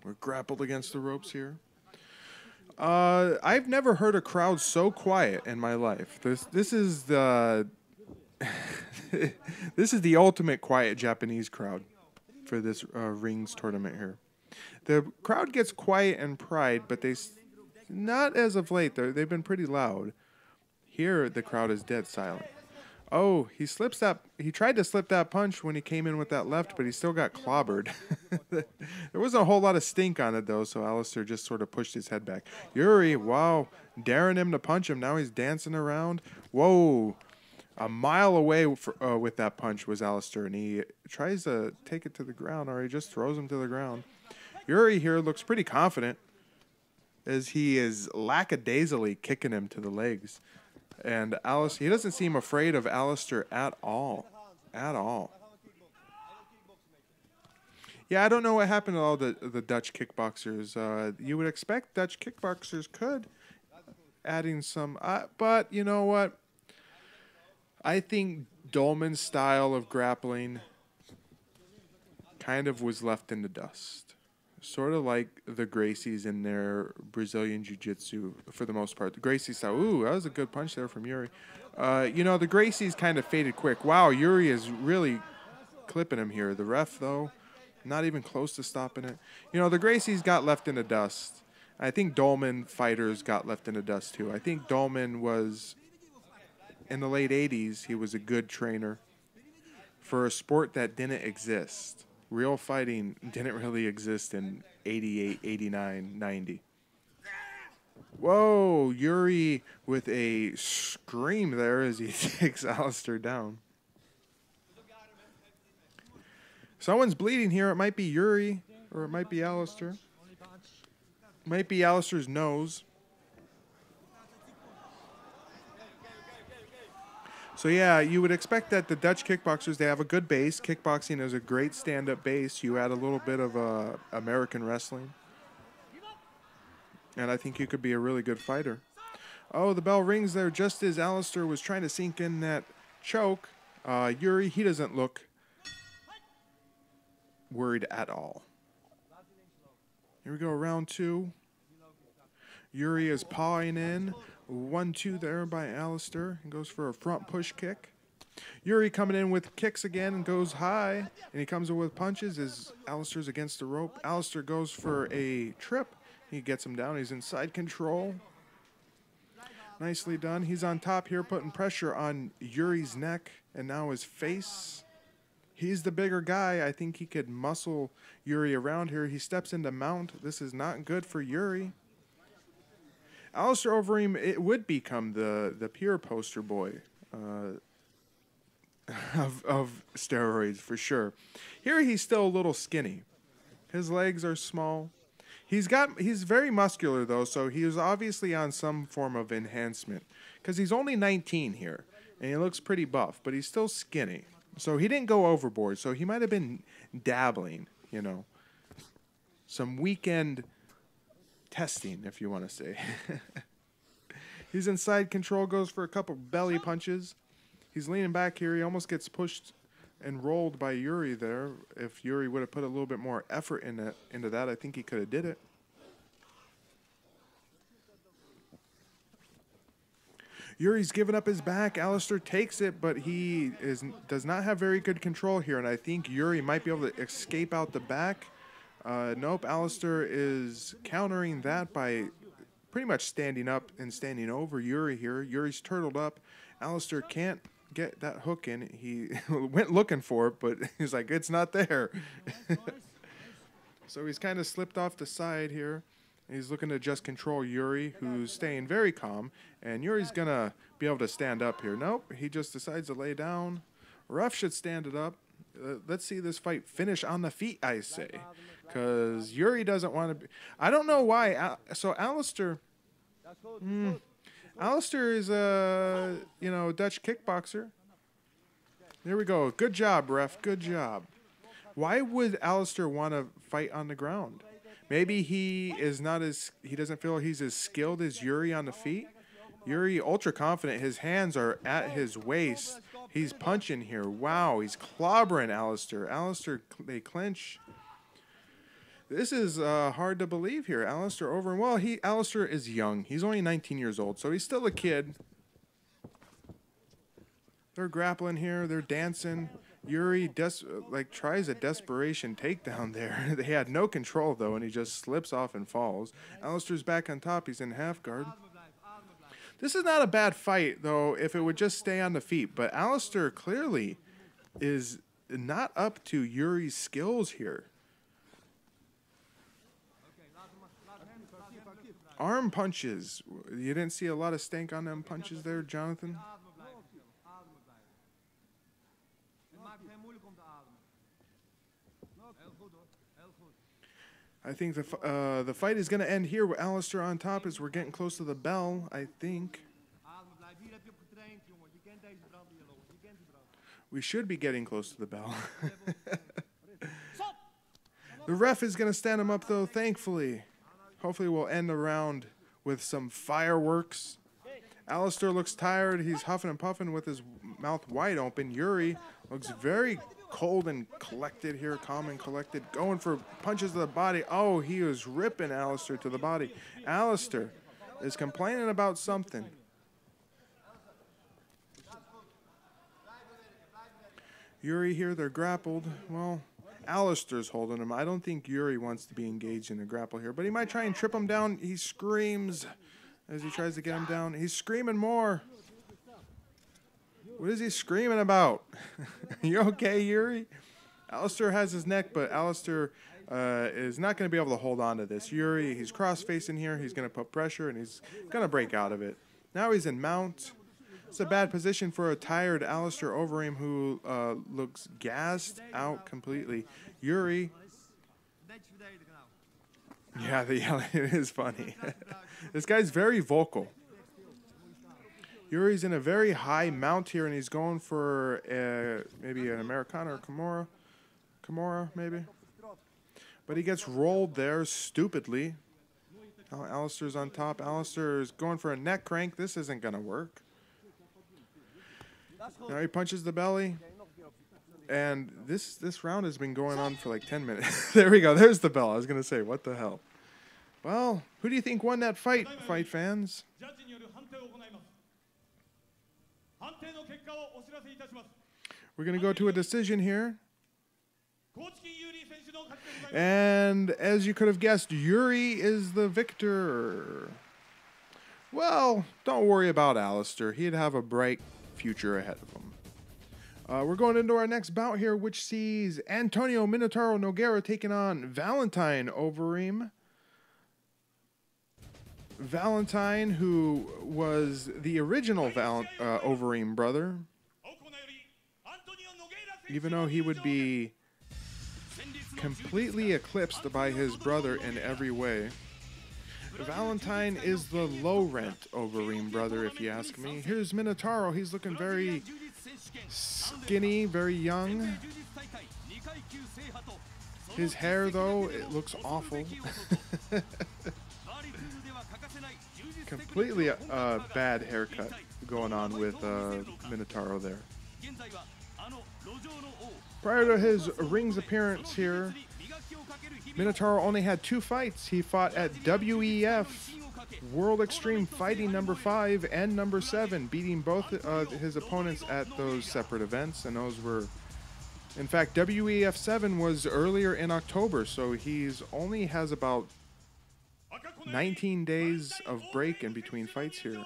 We're grappled against the ropes here. I've never heard a crowd so quiet in my life. This is the this is the ultimate quiet Japanese crowd for this rings tournament here. The crowd gets quiet in Pride, but not as of late. They've been pretty loud. Here, the crowd is dead silent. Oh, he slips that. He tried to slip that punch when he came in with that left, but he still got clobbered. There wasn't a whole lot of stink on it, though, so Alistair just sort of pushed his head back. Yuri, wow, daring him to punch him. Now he's dancing around. Whoa. A mile away with that punch was Alistair, and he tries to take it to the ground, or he just throws him to the ground. Yuri here looks pretty confident, as he is lackadaisically kicking him to the legs. And Alice, he doesn't seem afraid of Alistair at all. At all. Yeah, I don't know what happened to all the Dutch kickboxers. You would expect Dutch kickboxers could, adding some... but you know what? I think Dolman's style of grappling kind of was left in the dust. Sort of like the Gracies in their Brazilian Jiu-Jitsu for the most part. The Gracies style, ooh, that was a good punch there from Yuri. You know, the Gracies kind of faded quick. Wow, Yuri is really clipping him here. The ref, though, not even close to stopping it. You know, the Gracies got left in the dust. I think Dolman fighters got left in the dust, too. I think Dolman was, in the late 80s, he was a good trainer for a sport that didn't exist. Real fighting didn't really exist in 88, 89, 90. Whoa, Yuri with a scream there as he takes Alistair down. Someone's bleeding here. It might be Yuri or it might be Alistair. Might be Alistair's nose. So yeah, you would expect that the Dutch kickboxers, they have a good base. Kickboxing is a great stand-up base. You add a little bit of American wrestling. And I think you could be a really good fighter. Oh, the bell rings there just as Alistair was trying to sink in that choke. Yuri, he doesn't look worried at all. Here we go, round two. Yuri is pawing in. 1-2 there by Alistair. He goes for a front push kick. Yuri coming in with kicks again and goes high. And he comes in with punches as Alistair's against the rope. Alistair goes for a trip. He gets him down. He's in side control. Nicely done. He's on top here, putting pressure on Yuri's neck and now his face. He's the bigger guy. I think he could muscle Yuri around here. He steps into mount. This is not good for Yuri. Alistair Overeem, it would become the pure poster boy of steroids for sure. Here he's still a little skinny. His legs are small. He's very muscular though, so he was obviously on some form of enhancement because he's only 19 here and he looks pretty buff, but he's still skinny. So he didn't go overboard. So he might have been dabbling, you know, some weekend testing, if you want to say. He's in side control, goes for a couple belly punches. He's leaning back here. He almost gets pushed and rolled by Yuri there. If Yuri would have put a little bit more effort into that, I think he could have did it. Yuri's giving up his back. Alistair takes it, but he does not have very good control here, and I think Yuri might be able to escape out the back. Nope, Alistair is countering that by pretty much standing up and standing over Yuri here. Yuri's turtled up. Alistair can't get that hook in. He went looking for it, but he's like, it's not there. So he's kind of slipped off the side here. He's looking to just control Yuri, who's staying very calm. And Yuri's going to be able to stand up here. Nope, he just decides to lay down. Ref should stand it up. Let's see this fight finish on the feet, I say. Because Yuri doesn't want to be... I don't know why. So Alistair... Alistair is a, Dutch kickboxer. There we go. Good job, ref. Good job. Why would Alistair want to fight on the ground? Maybe he doesn't feel he's as skilled as Yuri on the feet. Yuri, ultra confident. His hands are at his waist. He's punching here. Wow, he's clobbering Alistair. Alistair, they clinch. This is hard to believe here. Alistair over. Well, Alistair is young. He's only 19 years old, so he's still a kid. They're grappling here. They're dancing. Yuri tries a desperation takedown there. They had no control, though, and he just slips off and falls. Alistair's back on top. He's in half guard. This is not a bad fight, though, if it would just stay on the feet. But Alistair clearly is not up to Yuri's skills here. Arm punches. You didn't see a lot of stank on them punches there, Jonathan? I think the fight is going to end here with Alistair on top as we're getting close to the bell, I think. We should be getting close to the bell. The ref is going to stand him up, though, thankfully. Hopefully we'll end the round with some fireworks. Alistair looks tired. He's huffing and puffing with his mouth wide open. Yuri looks very cold and collected here, calm and collected, going for punches to the body. Oh, he was ripping Alistair to the body. Alistair is complaining about something. Yuri here, they're grappled. Well, Alistair's holding him. I don't think Yuri wants to be engaged in a grapple here, but he might try and trip him down. He screams as he tries to get him down. He's screaming more. What is he screaming about? You okay, Yuri? Alistair has his neck, but Alistair is not going to be able to hold on to this. Yuri, he's cross-facing here. He's going to put pressure, and he's going to break out of it. Now he's in mount. It's a bad position for a tired Alistair Overeem who looks gassed out completely. Yuri. Yeah, the yelling is funny. This guy's very vocal. Yuri's in a very high mount here, and he's going for maybe an Americana or Kimura, maybe. But he gets rolled there stupidly. Alistair's on top. Alistair's going for a neck crank. This isn't going to work. Now he punches the belly. And this round has been going on for like 10 minutes. There we go. There's the bell. I was going to say, what the hell? Well, who do you think won that fight, fight fans? We're going to go to a decision here. And as you could have guessed, Yuri is the victor. Well, don't worry about Alistair. He'd have a bright future ahead of him. We're going into our next bout here, which sees Antonio Minotauro Nogueira taking on Valentine Overeem. Valentine, who was the original Overeem brother, even though he would be completely eclipsed by his brother in every way. Valentine is the low-rent Overeem brother, if you ask me. Here's Minotauro. He's looking very skinny, very young. His hair, though, it looks awful. Completely a bad haircut going on with Minotauro there. Prior to his rings appearance here, Minotauro only had 2 fights. He fought at WEF World Extreme Fighting number 5 and number 7, beating both his opponents at those separate events. And those were, in fact, WEF 7 was earlier in October, so he's only has about 19 days of break in between fights here.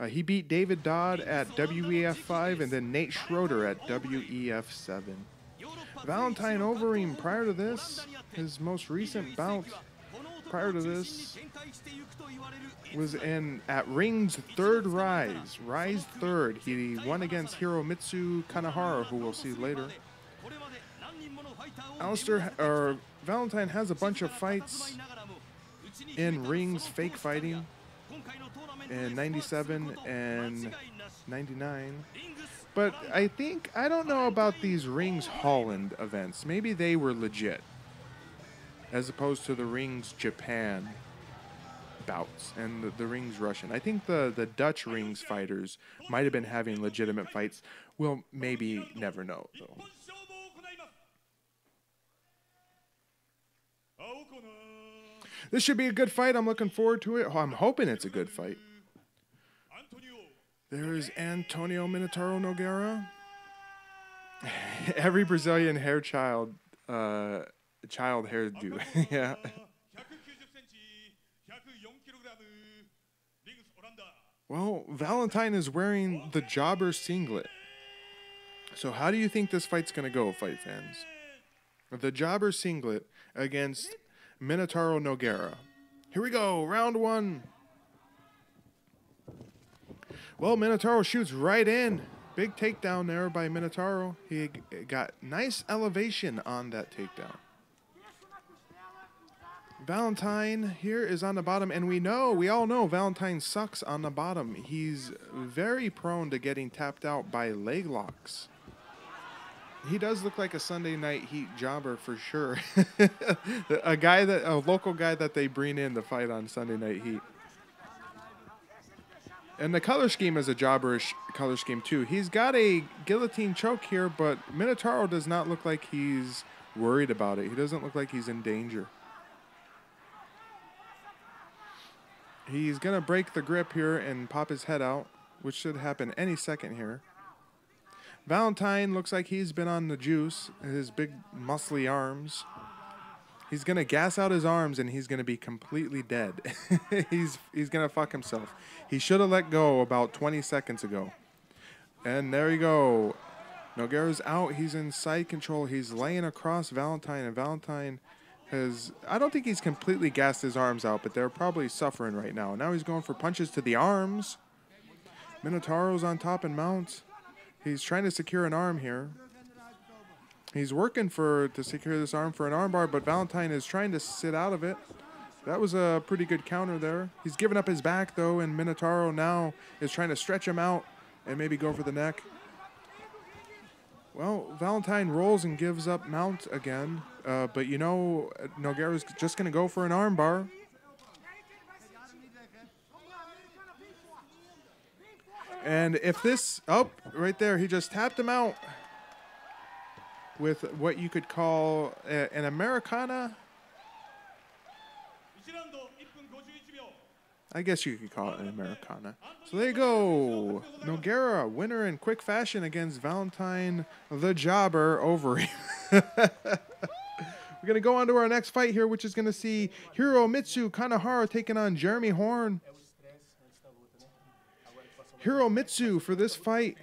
He beat David Dodd at WEF 5 and then Nate Schroeder at WEF 7. Valentine Overeem, prior to this, his most recent bout prior to this was at Ring's third Rise 3rd. He won against Hiromitsu Kanehara, who we'll see later. Valentine has a bunch of fights in Ring's fake fighting in 97 and 99. But I don't know about these Rings Holland events. Maybe they were legit, as opposed to the Rings Japan bouts and the Rings Russian. I think the Dutch Rings fighters might have been having legitimate fights. We'll maybe never know, though. This should be a good fight. I'm looking forward to it. I'm hoping it's a good fight. There is Antonio Minotauro Nogueira. Every Brazilian child hairdo. Yeah. Well, Valentine is wearing the Jobber singlet. So how do you think this fight's going to go, fight fans? The Jobber singlet against Minotauro Nogueira. Here we go, round one. Well, Minotauro shoots right in. Big takedown there by Minotauro. He got nice elevation on that takedown. Valentine here is on the bottom, and we all know Valentine sucks on the bottom. He's very prone to getting tapped out by leg locks. He does look like a Sunday Night Heat jobber for sure. a local guy that they bring in to fight on Sunday Night Heat. And the color scheme is a jobberish color scheme too. He's got a guillotine choke here, but Minotauro does not look like he's worried about it. He doesn't look like he's in danger. He's going to break the grip here and pop his head out, which should happen any second here. Valentine looks like he's been on the juice, his big muscly arms. He's going to gas out his arms and he's going to be completely dead. He's going to fuck himself. He should have let go about 20 seconds ago. And there you go. Nogueira's out. He's in side control. He's laying across Valentine, and Valentine has, I don't think he's completely gassed his arms out, but they're probably suffering right now. Now he's going for punches to the arms. Minotauro's on top and mount. He's trying to secure an arm here. He's working to secure this arm for an armbar, but Valentine is trying to sit out of it. That was a pretty good counter there. He's giving up his back, though, and Minotauro now is trying to stretch him out and maybe go for the neck. Well, Valentine rolls and gives up mount again, but you know Nogueira's just going to go for an armbar. And if this, oh, right there, he just tapped him out with what you could call an Americana. I guess you could call it an Americana. So there you go. Nogueira, winner in quick fashion against Valentine the Jobber Ovary. We're going to go on to our next fight here, which is going to see Hiromitsu Kanehara taking on Jeremy Horn. Hiromitsu for this fight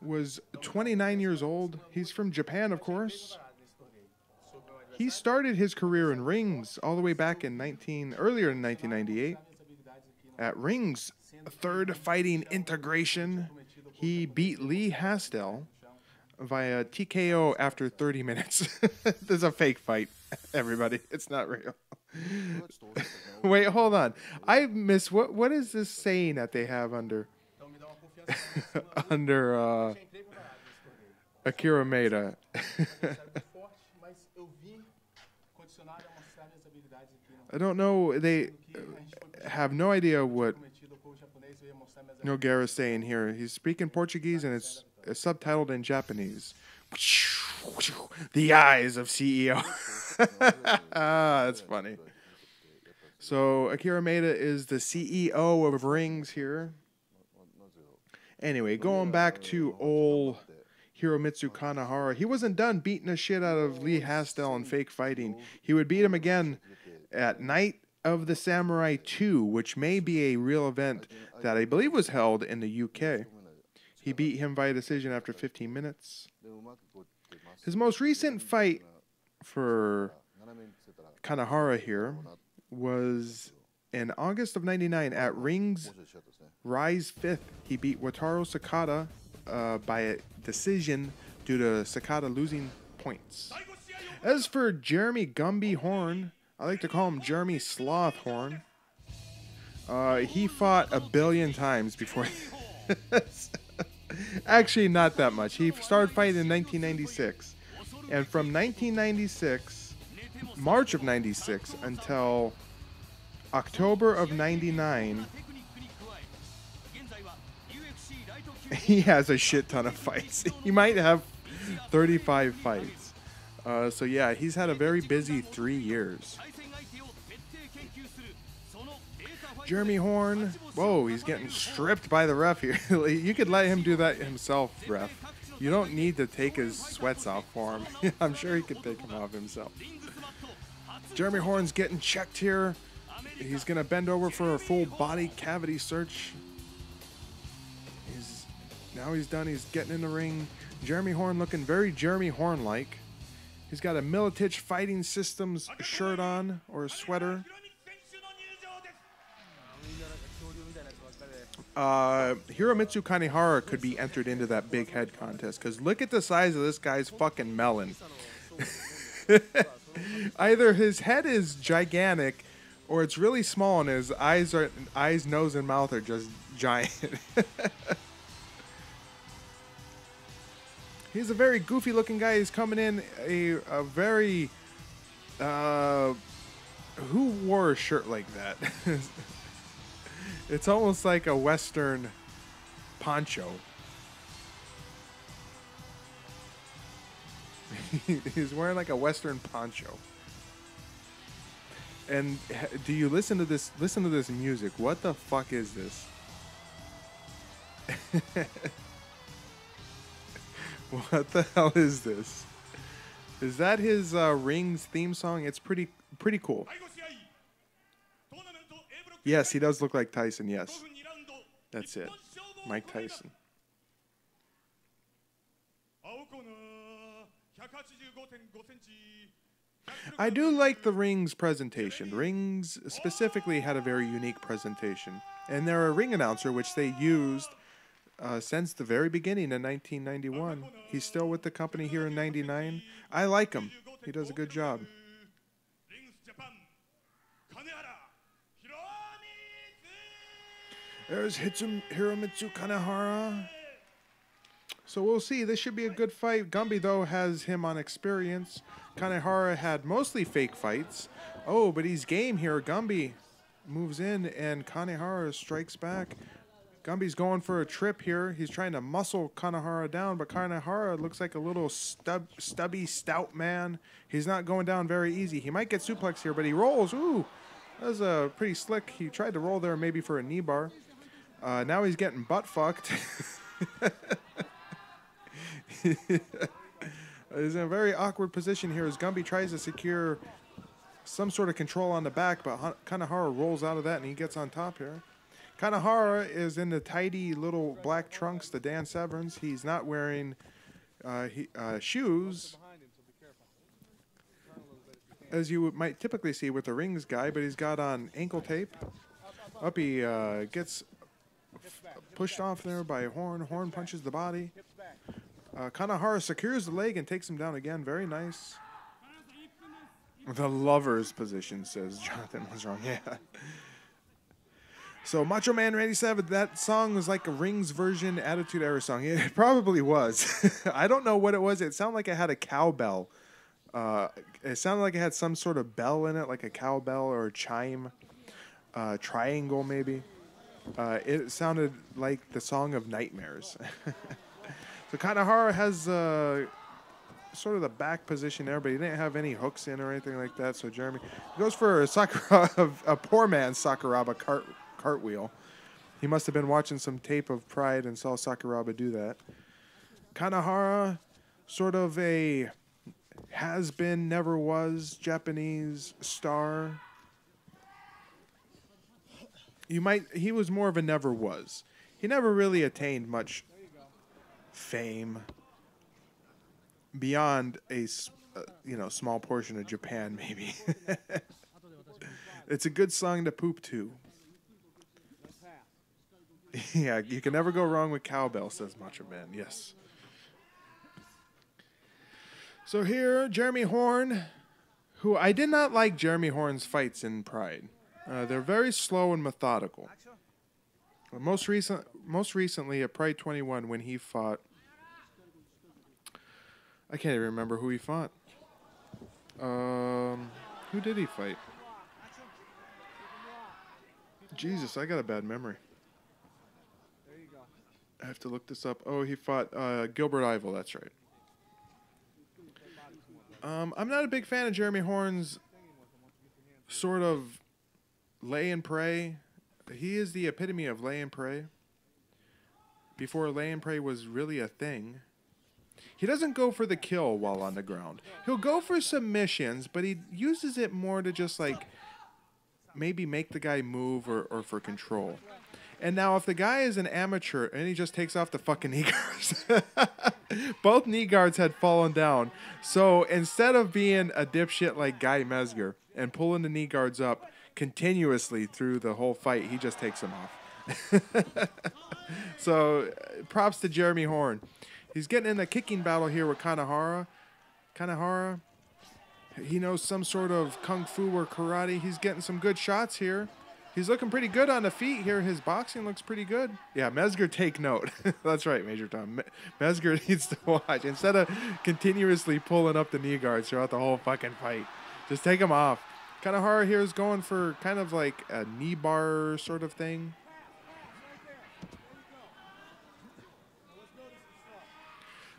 was 29 years old. He's from Japan, of course. He started his career in rings all the way back in earlier in 1998. At Ring's third fighting integration, he beat Lee Hastel via TKO after 30 minutes. This is a fake fight, everybody. It's not real. Wait, hold on. I miss what is this saying that they have under Akira Maeda? I don't know. They have no idea what Nogueira is saying here. He's speaking Portuguese and it's subtitled in Japanese. The eyes of CEO. That's funny. So Akira Maeda is the CEO of Rings here. Anyway, going back to old Hiromitsu Kanehara, he wasn't done beating the shit out of Lee Hastel in fake fighting. He would beat him again at Night of the Samurai 2, which may be a real event that I believe was held in the UK. He beat him via decision after 15 minutes. His most recent fight for Kanehara here was in August of '99 at Rings Rise 5th. He beat Wataru Sakata by a decision due to Sakata losing points. As for Jeremy Gumby Horn, I like to call him Jeremy Sloth Horn. He fought a billion times before this. Actually, not that much. He started fighting in 1996. And from 1996, March of 96, until October of 99, he has a shit ton of fights. He might have 35 fights. So yeah, he's had a very busy 3 years. Jeremy Horn, whoa, he's getting stripped by the ref here. You could let him do that himself, ref. You don't need to take his sweats off for him. I'm sure he could take them off himself. Jeremy Horn's getting checked here. He's going to bend over for a full body cavity search. Now he's done. He's getting in the ring. Jeremy Horn looking very Jeremy Horn-like. He's got a Militich Fighting Systems shirt on, or a sweater. Hiromitsu Kanehara could be entered into that big head contest, because look at the size of this guy's fucking melon. Either his head is gigantic, or it's really small, and his eyes, nose, and mouth are just giant. He's a very goofy-looking guy. He's coming in a very... who wore a shirt like that? It's almost like a Western poncho. He's wearing like a Western poncho. And do you listen to this? Listen to this music. What the fuck is this? What the hell is this? Is that his Rings theme song? It's pretty cool. Yes, he does look like Tyson, yes. That's it. Mike Tyson. I do like the Rings presentation. Rings specifically had a very unique presentation. And they're a ring announcer, which they used since the very beginning in 1991. He's still with the company here in 99. I like him. He does a good job. There's Hiromitsu Kanehara. So we'll see. This should be a good fight. Gumby, though, has him on experience. Kanehara had mostly fake fights. Oh, but he's game here. Gumby moves in, and Kanehara strikes back. Gumby's going for a trip here. He's trying to muscle Kanehara down, but Kanehara looks like a little stubby, stout man. He's not going down very easy. He might get suplex here, but he rolls. Ooh, that was pretty slick. He tried to roll there maybe for a knee bar. Now he's getting butt fucked. He's in a very awkward position here as Gumby tries to secure some sort of control on the back, but Kanehara rolls out of that and he gets on top here. Kanehara is in the tidy little black trunks, the Dan Severns. He's not wearing shoes, as you might typically see with a Rings guy, but he's got on ankle tape. Up he gets pushed off there by Horn. Horn punches the body. Kanehara secures the leg and takes him down again. Very nice. The lover's position, says Jonathan was wrong. Yeah. So Macho Man Randy Savage, that song was like a Rings version Attitude Era song. It probably was. I don't know what it was. It sounded like it had a cowbell. It sounded like it had some sort of bell in it, like a cowbell or a chime. Triangle, maybe. It sounded like the Song of Nightmares. So Kanehara has sort of the back position there, but he didn't have any hooks in or anything like that. So Jeremy goes for a poor man's Sakuraba cartwheel. He must have been watching some tape of Pride and saw Sakuraba do that. Kanehara, sort of a has-been, never was Japanese star. He was more of a never was. He never really attained much fame beyond a small portion of Japan, maybe. It's a good song to poop to. Yeah, you can never go wrong with cowbell, says Macho Man. Yes. So here, Jeremy Horn, who I did not like Jeremy Horn's fights in Pride. They're very slow and methodical. Most recently at Pride 21 when he fought, I can't even remember who he fought. Who did he fight? Jesus, I got a bad memory. I have to look this up. Oh, he fought Gilbert Ivel, that's right. I'm not a big fan of Jeremy Horn's sort of lay and pray. He is the epitome of lay and pray. Before lay and pray was really a thing. He doesn't go for the kill while on the ground. He'll go for submissions, but he uses it more to just like maybe make the guy move or for control. And now if the guy is an amateur and he just takes off the fucking knee guards, both knee guards had fallen down. So instead of being a dipshit like Guy Mesger and pulling the knee guards up continuously through the whole fight, he just takes them off. So props to Jeremy Horn. He's getting in the kicking battle here with Kanehara. Kanehara, he knows some sort of kung fu or karate. He's getting some good shots here. He's looking pretty good on the feet here. His boxing looks pretty good. Yeah, Mesger, take note. That's right, Major Tom. Mesger needs to watch. Instead of continuously pulling up the knee guards throughout the whole fucking fight, just take them off. Kanehara here is going for kind of like a knee bar sort of thing.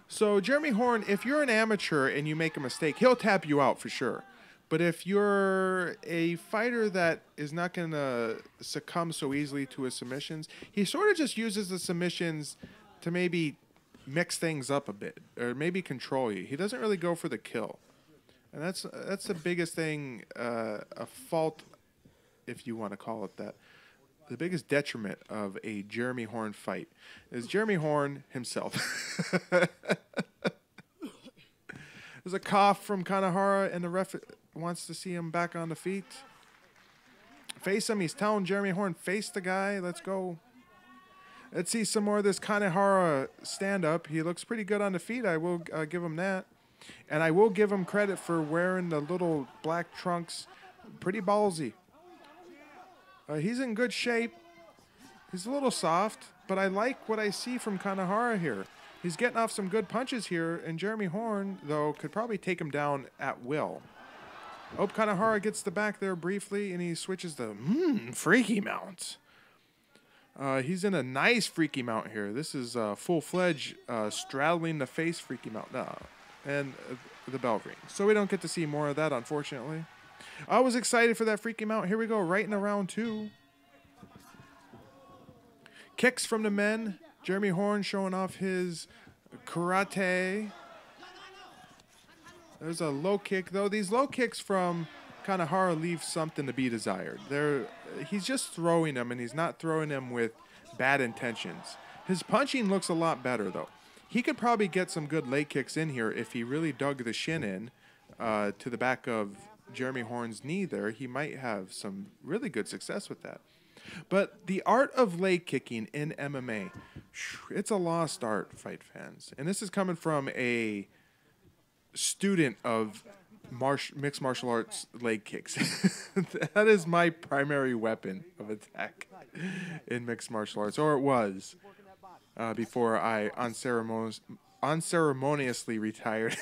So Jeremy Horn, if you're an amateur and you make a mistake, he'll tap you out for sure. But if you're a fighter that is not going to succumb so easily to his submissions, he sort of just uses the submissions to maybe mix things up a bit or maybe control you. He doesn't really go for the kill. And that's the biggest thing, a fault, if you want to call it that. The biggest detriment of a Jeremy Horn fight is Jeremy Horn himself. There's a cough from Kanehara, and the ref wants to see him back on the feet. Face him. He's telling Jeremy Horn, face the guy. Let's go. Let's see some more of this Kanehara stand-up. He looks pretty good on the feet. I will give him that. And I will give him credit for wearing the little black trunks. Pretty ballsy. He's in good shape. He's a little soft, but I like what I see from Kanehara here. He's getting off some good punches here, and Jeremy Horn, though, could probably take him down at will. Oh, Kanehara gets the back there briefly, and he switches the freaky mount. He's in a nice freaky mount here. This is full-fledged straddling the face freaky mount. And the bell ring. So we don't get to see more of that, unfortunately. I was excited for that freaky mount. Here we go, right in the round 2. Kicks from the men. Jeremy Horn showing off his karate. There's a low kick, though. These low kicks from Kanehara leave something to be desired. He's just throwing them, and he's not throwing them with bad intentions. His punching looks a lot better, though. He could probably get some good leg kicks in here if he really dug the shin in to the back of Jeremy Horn's knee there. He might have some really good success with that. But the art of leg kicking in MMA, it's a lost art, fight fans. And this is coming from a student of mixed martial arts leg kicks. That is my primary weapon of attack in mixed martial arts, or it was before I unceremoniously retired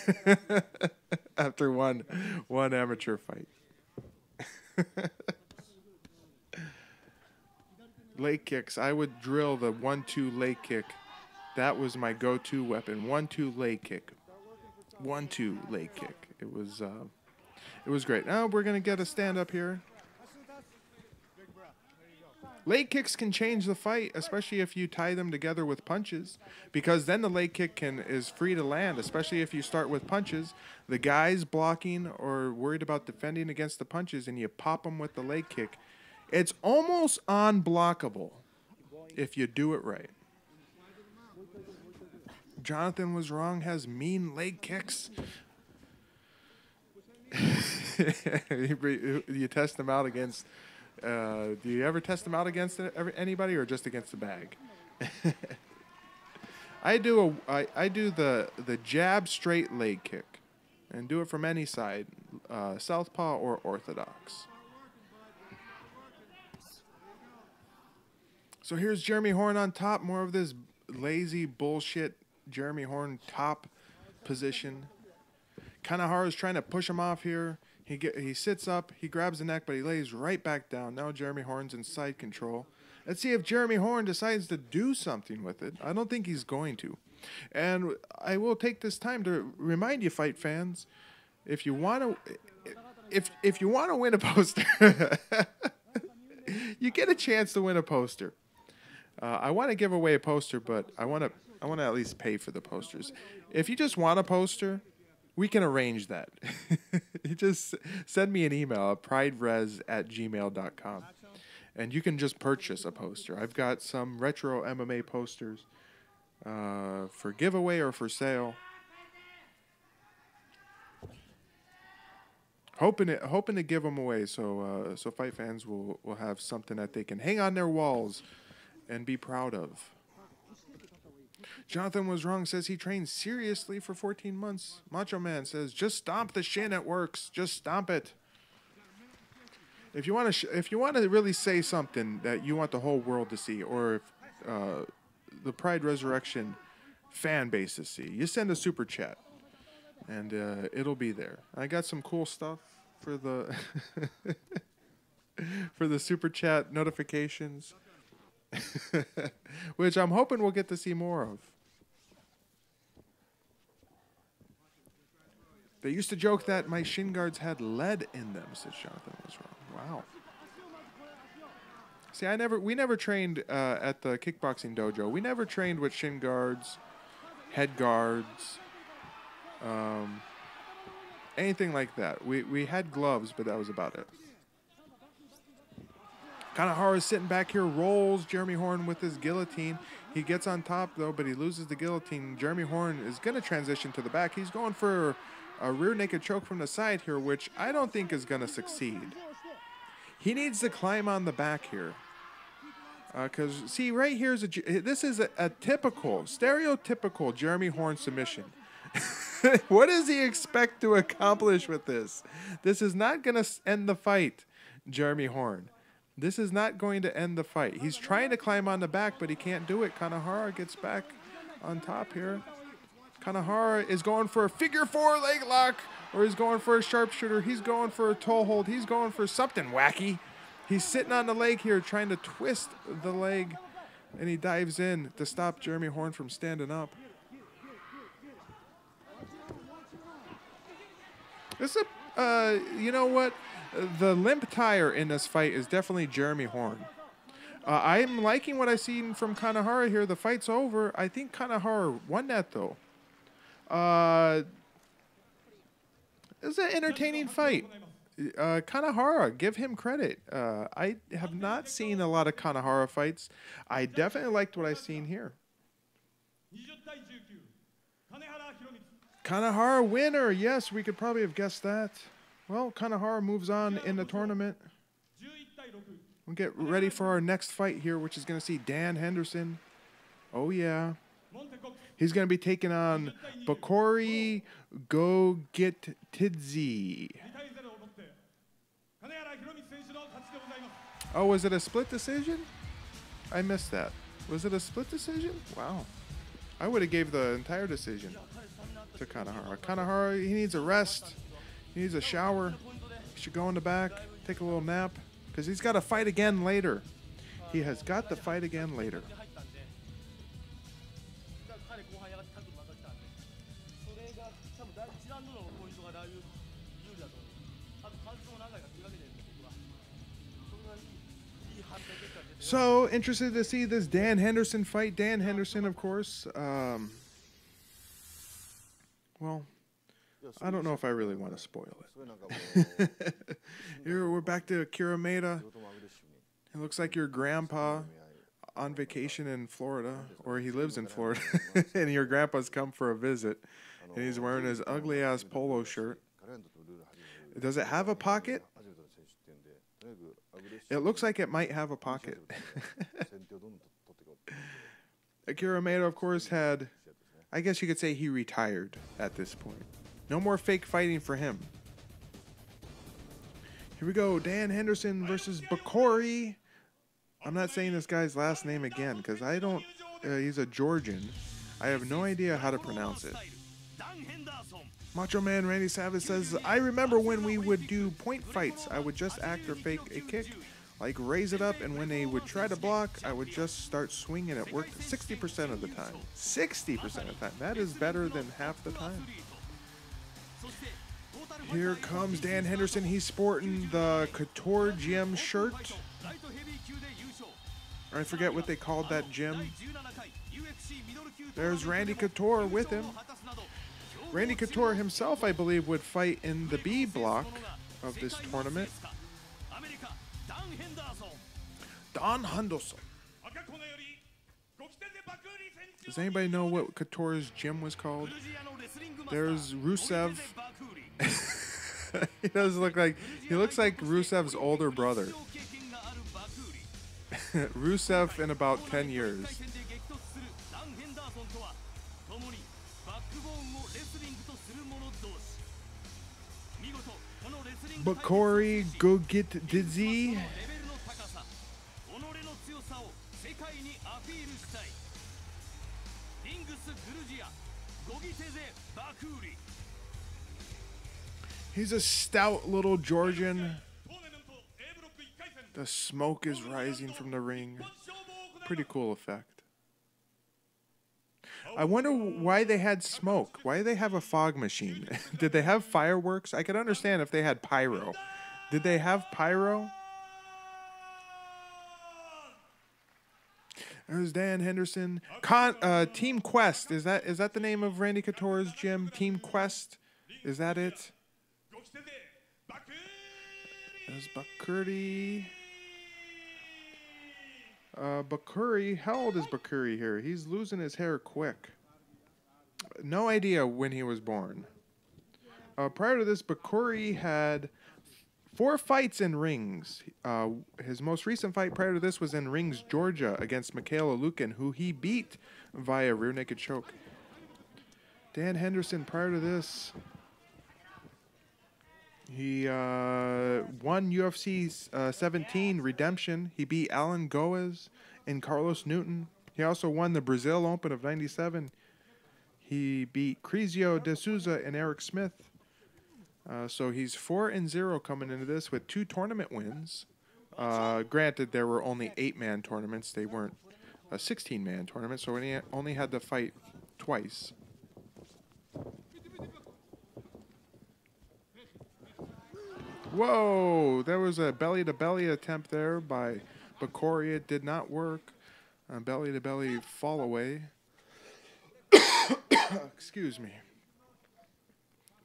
after one amateur fight. Leg kicks. I would drill the 1-2 leg kick. That was my go-to weapon. 1-2 leg kick. 1-2 leg kick. It was great. Now we're gonna get a stand up here. Leg kicks can change the fight, especially if you tie them together with punches, because then the leg kick is free to land, especially if you start with punches. The guy's blocking or worried about defending against the punches, and you pop them with the leg kick. It's almost unblockable if you do it right. Jonathan was wrong, has mean leg kicks. You test them out against... do you ever test them out against anybody or just against the bag? I do the jab straight leg kick and do it from any side, southpaw or orthodox. So here's Jeremy Horn on top, more of this lazy bullshit Jeremy Horn top position. Kanehara is trying to push him off here. He sits up, he grabs the neck, but he lays right back down. Now Jeremy Horn's in side control. Let's see if Jeremy Horn decides to do something with it. I don't think he's going to. And I will take this time to remind you, fight fans, if you want to win a poster, you get a chance to win a poster. I want to give away a poster, but I want to at least pay for the posters. If you just want a poster, we can arrange that. You just send me an email at priderez@gmail.com. And you can just purchase a poster. I've got some Retro MMA posters for giveaway or for sale. Hoping to give them away so fight fans will have something that they can hang on their walls and be proud of. Jonathan was wrong, says he trained seriously for 14 months. Macho Man says, just stomp the shin, it works. Just stomp it. If you want to really say something that you want the whole world to see, or if the Pride Resurrection fan base to see, you send a super chat, and it'll be there. I got some cool stuff for the for the super chat notifications, which I'm hoping we'll get to see more of. They used to joke that my shin guards had lead in them, says Jonathan was wrong. Wow. See, we never trained at the kickboxing dojo. We never trained with shin guards, head guards, anything like that. We had gloves, but that was about it. Kanahara is sitting back here, rolls Jeremy Horn with his guillotine. He gets on top, though, but he loses the guillotine. Jeremy Horn is going to transition to the back. He's going for a rear naked choke from the side here, which I don't think is going to succeed. He needs to climb on the back here. Because, see, right here this is a typical, stereotypical Jeremy Horn submission. What does he expect to accomplish with this? This is not going to end the fight, Jeremy Horn. This is not going to end the fight. He's trying to climb on the back, but he can't do it. Kanahara gets back on top here. Kanahara is going for a figure four leg lock, or he's going for a sharpshooter. He's going for a toe hold. He's going for something wacky. He's sitting on the leg here trying to twist the leg, and he dives in to stop Jeremy Horn from standing up. This is you know what? The limp tire in this fight is definitely Jeremy Horn. I'm liking what I've seen from Kanahara here. The fight's over. I think Kanahara won that, though. It's an entertaining fight. Kanahara, give him credit. I have not seen a lot of Kanahara fights. I definitely liked what I've seen here. Kanahara winner. Yes, we could probably have guessed that. Well, Kanahara moves on in the tournament. We'll get ready for our next fight here, which is going to see Dan Henderson. Oh, yeah. He's going to be taking on Bakori Gogitidze. Oh, was it a split decision? I missed that. Was it a split decision? Wow. I would have gave the entire decision to Kanahara. Kanahara, he needs a rest. He needs a shower. He should go in the back, take a little nap, because he's got to fight again later. He has got to fight again later. So, interested to see this Dan Henderson fight. Dan Henderson, of course. Well, I don't know if I really want to spoil it. Here, we're back to Akira Maeda. It looks like your grandpa on vacation in Florida, or he lives in Florida, and your grandpa's come for a visit, and he's wearing his ugly-ass polo shirt. Does it have a pocket? It looks like it might have a pocket. Akira Maeda, of course, had, I guess you could say he retired at this point. No more fake fighting for him. Here we go. Dan Henderson versus Bakori. I'm not saying this guy's last name again because I don't, he's a Georgian. I have no idea how to pronounce it. Macho Man Randy Savage says, I remember when we would do point fights, I would just act or fake a kick, like raise it up, and when they would try to block, I would just start swinging. It worked 60% of the time. 60% of the time. That is better than half the time. Here comes Dan Henderson. He's sporting the Couture Gym shirt. I forget what they called that gym. There's Randy Couture with him. Randy Couture himself, I believe, would fight in the B block of this tournament. Don Hundelson. Does anybody know what Couture's gym was called? There's Rusev. He looks like Rusev's older brother. Rusev in about 10 years. Bakori, go get dizzy. He's a stout little Georgian. The smoke is rising from the ring. Pretty cool effect. I wonder why they had smoke. Why do they have a fog machine? Did they have fireworks? I could understand if they had pyro. Did they have pyro? There's Dan Henderson. Team Quest. Is that the name of Randy Couture's gym? Team Quest. Is that it? There's Bakuri. Bakuri. How old is Bakuri here? He's losing his hair quick. No idea when he was born. Prior to this, Bakuri had 4 fights in rings. His most recent fight prior to this was in Rings, Georgia, against Mikhail Alukin, who he beat via rear naked choke. Dan Henderson, prior to this, he won UFC 17 Redemption. He beat Alan Goes and Carlos Newton. He also won the Brazil Open of '97. He beat Crisio de Souza and Eric Smith. So he's 4-0 coming into this with 2 tournament wins. Granted, there were only 8-man tournaments. They weren't a 16-man tournament, so he only had to fight twice. Whoa, there was a belly-to-belly attempt there by Bakori. It did not work. Belly-to-belly fall away. Excuse me.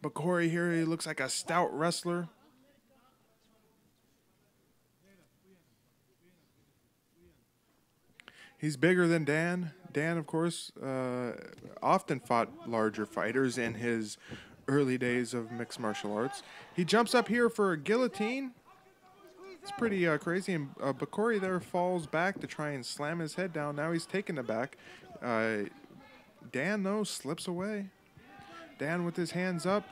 Bakori here, he looks like a stout wrestler. He's bigger than Dan. Dan, of course, often fought larger fighters in his early days of mixed martial arts. He jumps up here for a guillotine. It's pretty crazy. And Bakori there falls back to try and slam his head down. Now he's taken aback. Dan, though, slips away. Dan with his hands up.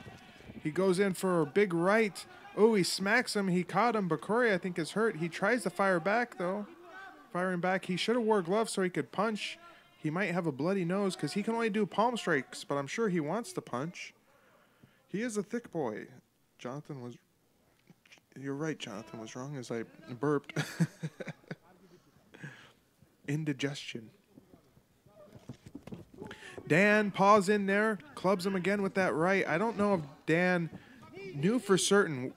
He goes in for a big right. Oh, he smacks him. He caught him. Bakori, I think, is hurt. He tries to fire back, though. Firing back. He should have wore gloves so he could punch. He might have a bloody nose because he can only do palm strikes, but I'm sure he wants to punch. He is a thick boy. Jonathan was... You're right, Jonathan was wrong as I burped. Indigestion. Dan paws in there, clubs him again with that right. I don't know if Dan knew for certain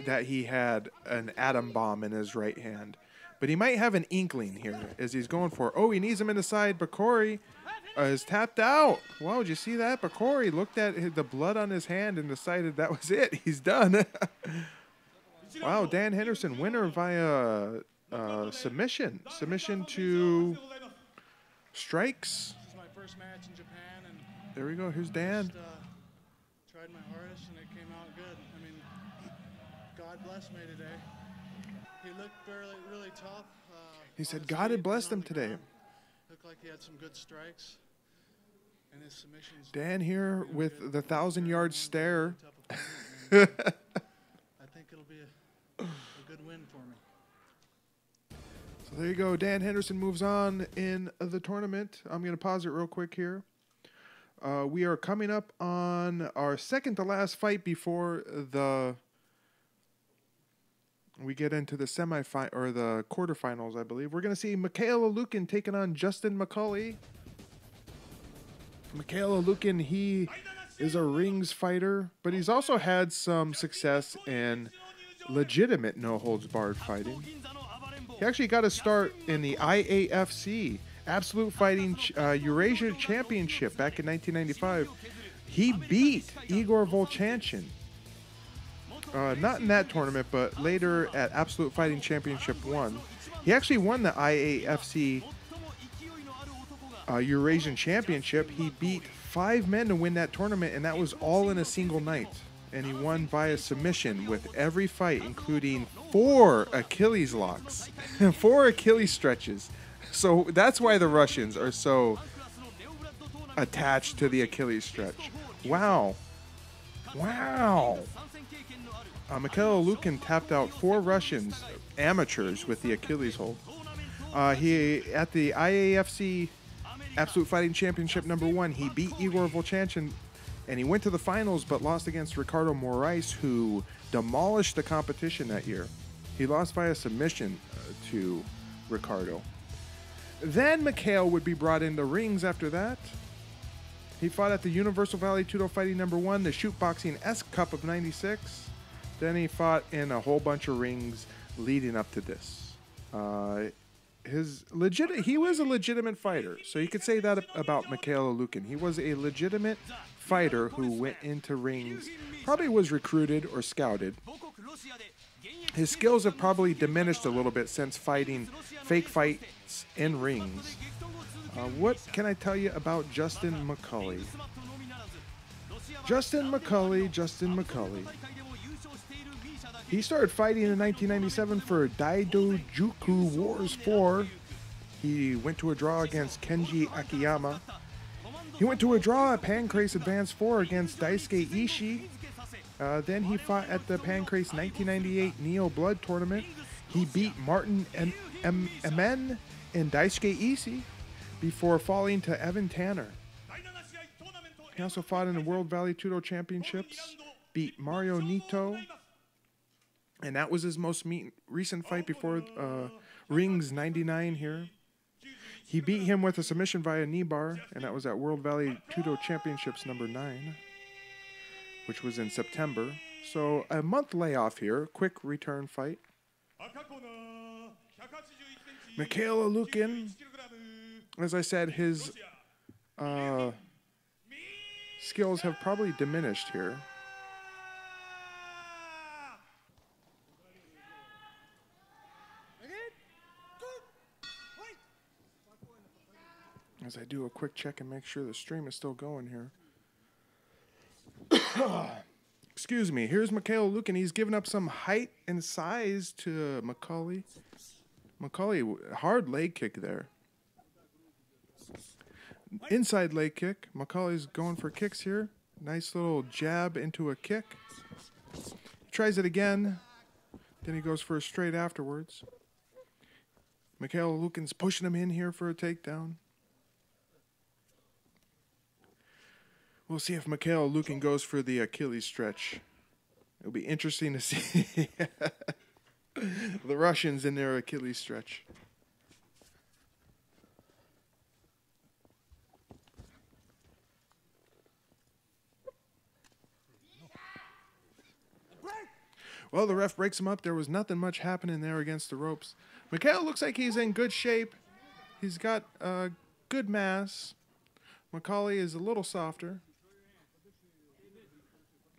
that he had an atom bomb in his right hand, but he might have an inkling here as he's going for it. Oh, he knees him in the side. Bakori is tapped out. Wow, did you see that? Bakori looked at the blood on his hand and decided that was it. He's done. Wow, Dan Henderson, winner via submission. Submission to strikes. This is my first match in Japan, and there we go. Here's Dan. Tried my hardest, and it came out good. I mean, God blessed me today. He looked really tough. He said God had blessed him today. Looked like he had some good strikes. And his submissions. Dan here with the 1,000-yard stare. I think it'll be a good win for me. So there you go. Dan Henderson moves on in the tournament. I'm going to pause it real quick here. We are coming up on our second to last fight before we get into the semifinal or the quarterfinals, I believe. We're going to see Mikhail Alukin taking on Justin McCauley. Mikhail Alukin, he is a rings fighter, but he's also had some success in legitimate no-holds-barred fighting. He actually got a start in the IAFC, Absolute Fighting Eurasia Championship back in 1995. He beat Igor Volchanchin. Not in that tournament, but later at Absolute Fighting Championship 1. He actually won the IAFC Eurasian Championship. He beat 5 men to win that tournament, and that was all in a single night. And he won via submission with every fight, including 4 Achilles locks, 4 Achilles stretches. So that's why the Russians are so attached to the Achilles stretch. Wow. Wow. Mikhail Lukin tapped out 4 Russians, amateurs, with the Achilles hold. He at the IAFC Absolute Fighting Championship #1, he beat Igor Volchanchin, and he went to the finals but lost against Ricardo Moraes, who demolished the competition that year. He lost via submission to Ricardo. Then Mikhail would be brought into rings after that. He fought at the Universal Valley Tudo Fighting #1, the Shoot Boxing S Cup of '96. Then he fought in a whole bunch of rings leading up to this. He was a legitimate fighter, so you could say that about Mikhail Lukin. He was a legitimate fighter who went into rings, probably was recruited or scouted. His skills have probably diminished a little bit since fighting fake fights in rings. What can I tell you about Justin McCulley? Justin McCulley. He started fighting in 1997 for Daidojuku Wars 4. He went to a draw against Kenji Akiyama. He went to a draw at Pancrase Advance 4 against Daisuke Ishii. Then he fought at the Pancrase 1998 Neo Blood Tournament. He beat Martin Emen and Daisuke Ishii before falling to Evan Tanner. He also fought in the World Valley Tudo Championships, beat Mario Nito, and that was his most recent fight before Rings 99 here. He beat him with a submission via knee bar, and that was at World Valley Tudo Championships #9, which was in September. So a month layoff here, quick return fight. Mikhail Lukin, as I said, his skills have probably diminished here. As I do a quick check and make sure the stream is still going here. Excuse me. Here's Mikhail Lukin. He's given up some height and size to McCulley. McCulley, hard leg kick there. Inside leg kick. McCulley's going for kicks here. Nice little jab into a kick. Tries it again. Then he goes for a straight afterwards. Mikhail Lukin's pushing him in here for a takedown. We'll see if Mikhail Lukin goes for the Achilles stretch. It'll be interesting to see the Russians in their Achilles stretch. Well, the ref breaks him up. There was nothing much happening there against the ropes. Mikhail looks like he's in good shape. He's got good mass. McCulley is a little softer.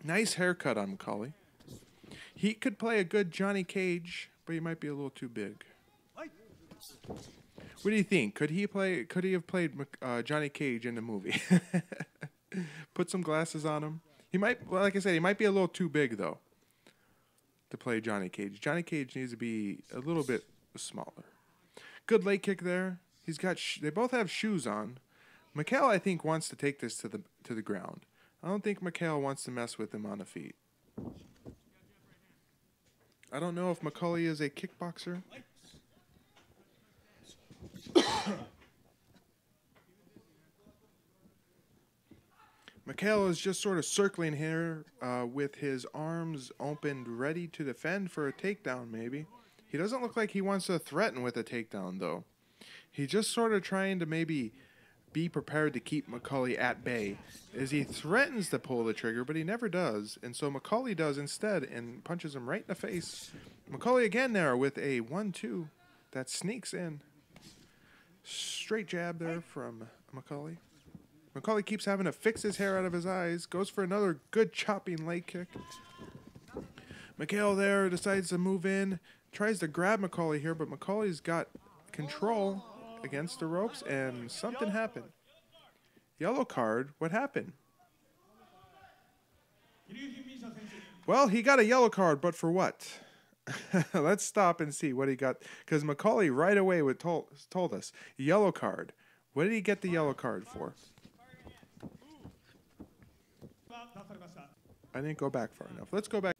Nice haircut on McCulley. He could play a good Johnny Cage, but he might be a little too big. What do you think? Could he have played Johnny Cage in the movie? Put some glasses on him. He might, well, like I said, he might be a little too big though to play Johnny Cage. Johnny Cage needs to be a little bit smaller. Good leg kick there. He's got. They both have shoes on. Mikhail, I think, wants to take this to the ground. I don't think Mikhail wants to mess with him on the feet. I don't know if McCulley is a kickboxer. Mikhail is just sort of circling here with his arms opened, ready to defend for a takedown, maybe. He doesn't look like he wants to threaten with a takedown, though. He's just sort of trying to maybe be prepared to keep McCulley at bay, as he threatens to pull the trigger, but he never does. And so McCulley does instead and punches him right in the face. McCulley again there with a 1-2 that sneaks in. Straight jab there from McCulley. McCulley keeps having to fix his hair out of his eyes. Goes for another good chopping leg kick. Mikhail there decides to move in. tries to grab Macaulay here, but Macaulay's got control against the ropes, and something happened. Yellow card. What happened? Well, he got a yellow card, but for what? Let's stop and see what he got, because Macaulay right away told us yellow card. What did he get the yellow card for? I didn't go back far enough. Let's go back.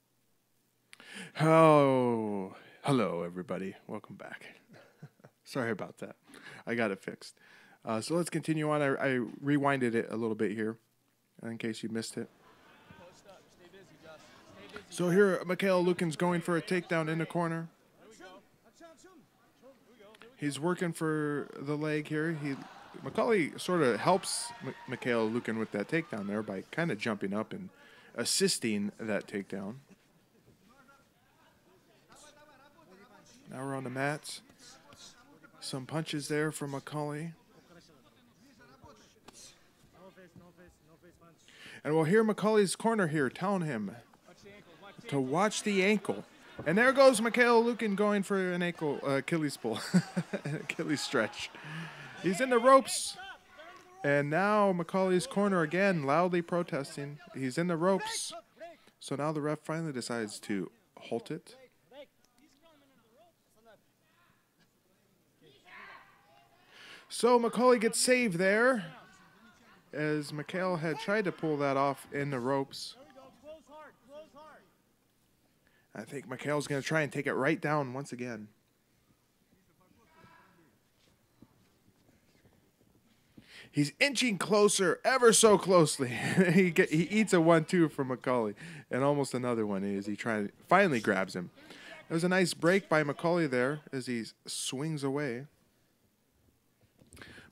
Oh, hello everybody. Welcome back. Sorry about that. I got it fixed. So let's continue on. I rewinded it a little bit here, in case you missed it. So here, Mikhail Lukin's going for a takedown in the corner. He's working for the leg here. Macaulay sort of helps Mikhail Lukin with that takedown there by kind of jumping up and assisting that takedown. Now we're on the mats. Some punches there from Macaulay. And we'll hear Macaulay's corner here telling him to watch the ankle. And there goes Mikhail Lukin going for an ankle Achilles pull. Achilles stretch. He's in the ropes. And now Macaulay's corner again, loudly protesting. He's in the ropes. So now the ref finally decides to halt it. So Macaulay gets saved there, as Mikhail had tried to pull that off in the ropes. I think Mikhail's going to try and take it right down once again. He's inching closer, ever so closely. he eats a 1-2 from Macaulay, and almost another one as he finally grabs him. There's a nice break by Macaulay there as he swings away.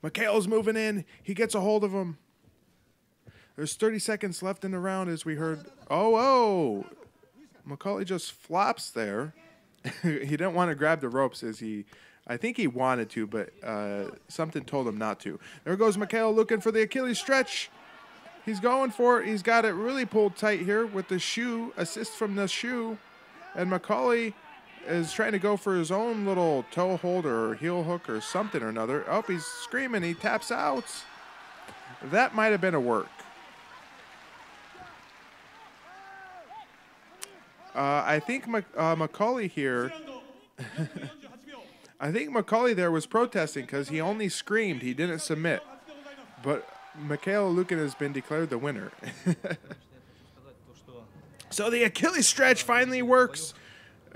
Mikhail's moving in. He gets a hold of him. There's 30 seconds left in the round as we heard. Oh! Macaulay just flops there. He didn't want to grab the ropes I think he wanted to, but something told him not to. There goes Mikhail looking for the Achilles stretch. He's going for it. He's got it really pulled tight here with the shoe, assist from the shoe. And Macaulay is trying to go for his own little toe hold or heel hook or something or another. Oh, he's screaming. He taps out. That might have been a work. I think Macaulay here... I think Macaulay there was protesting because he only screamed. He didn't submit. But Mikhail Lukin has been declared the winner. So the Achilles stretch finally works.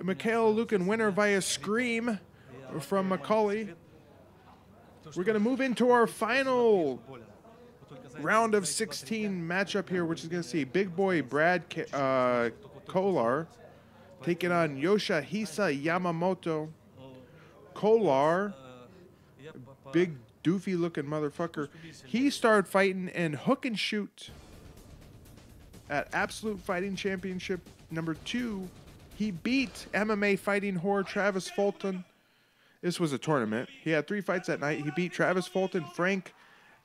Mikhail Lukin winner via scream from Macaulay. We're going to move into our final round of 16 matchup here, which is going to see big boy Brad Kolar taking on Yoshihisa Yamamoto. Kolar, big doofy looking motherfucker. He started fighting in hook and shoot at Absolute Fighting Championship #2. He beat MMA fighting whore Travis Fulton. This was a tournament. He had 3 fights that night. He beat Travis Fulton, Frank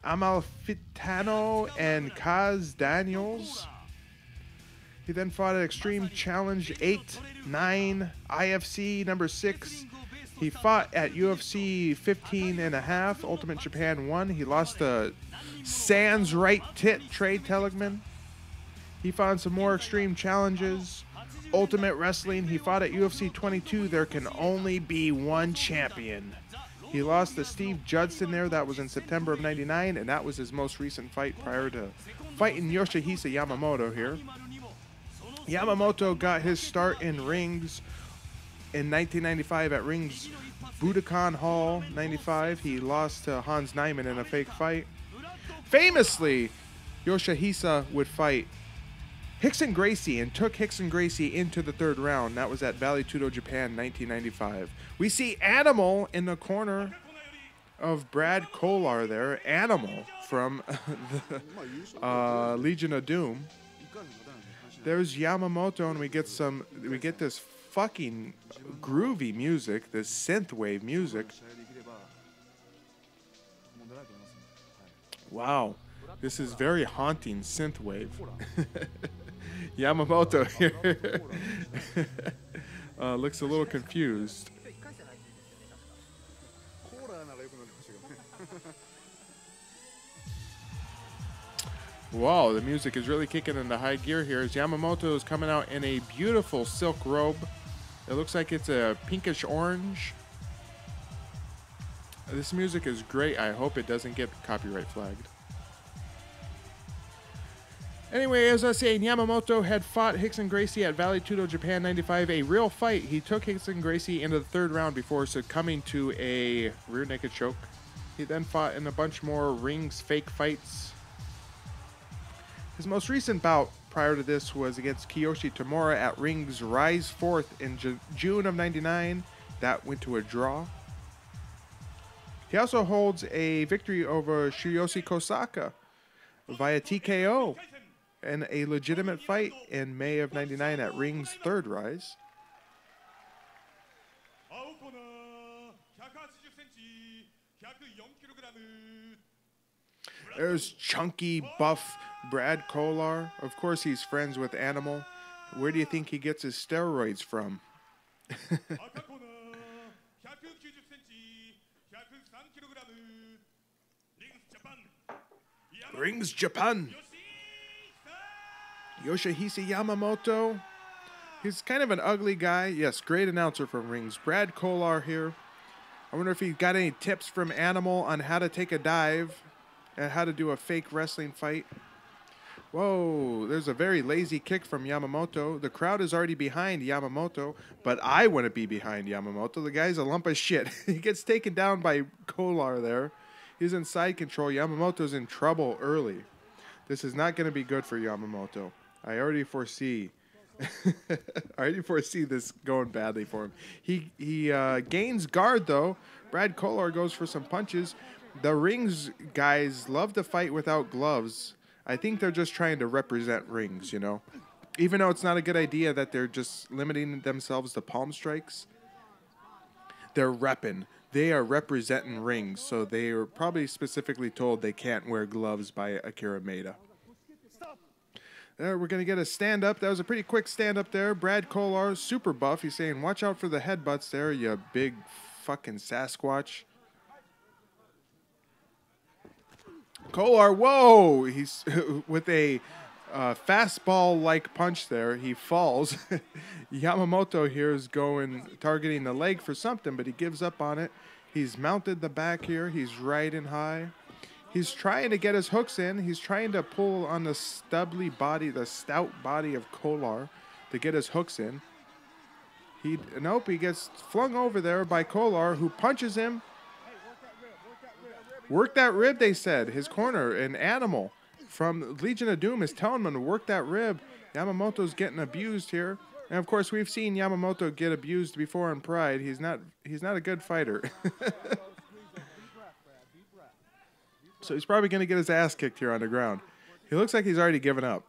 Amalfitano, and Kaz Daniels. He then fought at Extreme Challenge 8-9, IFC #6. He fought at UFC 15.5, Ultimate Japan 1. He lost to Sans Right Tit, Trey Teligman. He fought in some more extreme challenges. Ultimate Wrestling, he fought at UFC 22. There can only be one champion. He lost to Steve Judson there. That was in September of '99, and that was his most recent fight prior to fighting Yoshihisa Yamamoto here. Yamamoto got his start in rings in 1995 at Rings Budokan Hall 95. He lost to Hans Nyman in a fake fight. Famously, Yoshihisa would fight Rickson Gracie and took Rickson Gracie into the 3rd round. That was at Valley Tudo, Japan, 1995. We see Animal in the corner of Brad Kolar there. Animal from the Legion of Doom. There's Yamamoto, and we get this fucking groovy music, this synthwave music. Wow, this is very haunting synthwave. Yamamoto here. looks a little confused. Wow, the music is really kicking into high gear here as Yamamoto is coming out in a beautiful silk robe. It looks like it's a pinkish orange. This music is great. I hope it doesn't get copyright flagged. Anyway, as I was saying, Yamamoto had fought Rickson Gracie at Vale Tudo Japan 95, a real fight. He took Rickson Gracie into the third round before succumbing to a rear naked choke. He then fought in a bunch more rings fake fights. His most recent bout prior to this was against Kiyoshi Tamura at Rings Rise 4th in June of 99. That went to a draw. He also holds a victory over Shiyoshi Kosaka via TKO in a legitimate fight in May of 99 at Rings 3rd Rise. There's chunky, buff Brad Kolar. Of course, he's friends with Animal. Where do you think he gets his steroids from? Rings Japan. Yoshihisa Yamamoto. He's kind of an ugly guy. Yes, great announcer from Rings. Brad Kolar here. I wonder if he got any tips from Animal on how to take a dive and how to do a fake wrestling fight. Whoa, there's a very lazy kick from Yamamoto. The crowd is already behind Yamamoto, but I want to be behind Yamamoto. The guy's a lump of shit. He gets taken down by Kolar there. He's in side control. Yamamoto's in trouble early. This is not going to be good for Yamamoto. I already foresee this going badly for him. He gains guard, though. Brad Kolar goes for some punches. The Rings guys love to fight without gloves. I think they're just trying to represent Rings, you know. Even though it's not a good idea that they're just limiting themselves to palm strikes. They're repping. They are representing Rings, so they are probably specifically told they can't wear gloves by Akira Maeda. There, we're going to get a stand-up. That was a pretty quick stand-up there. Brad Kolar, super buff. He's saying, watch out for the headbutts there, you big fucking Sasquatch. Kolar, whoa! He's with a fastball-like punch there. He falls. Yamamoto here is targeting the leg for something, but he gives up on it. He's mounted the back here. He's riding high. He's trying to get his hooks in. He's trying to pull on the stubbly body, the stout body of Kolar to get his hooks in. Nope, he gets flung over there by Kolar, who punches him. Work that rib, they said. His corner, an Animal from Legion of Doom is telling him to work that rib. Yamamoto's getting abused here. And of course, we've seen Yamamoto get abused before in Pride. He's not a good fighter. So he's probably going to get his ass kicked here on the ground. He looks like he's already given up.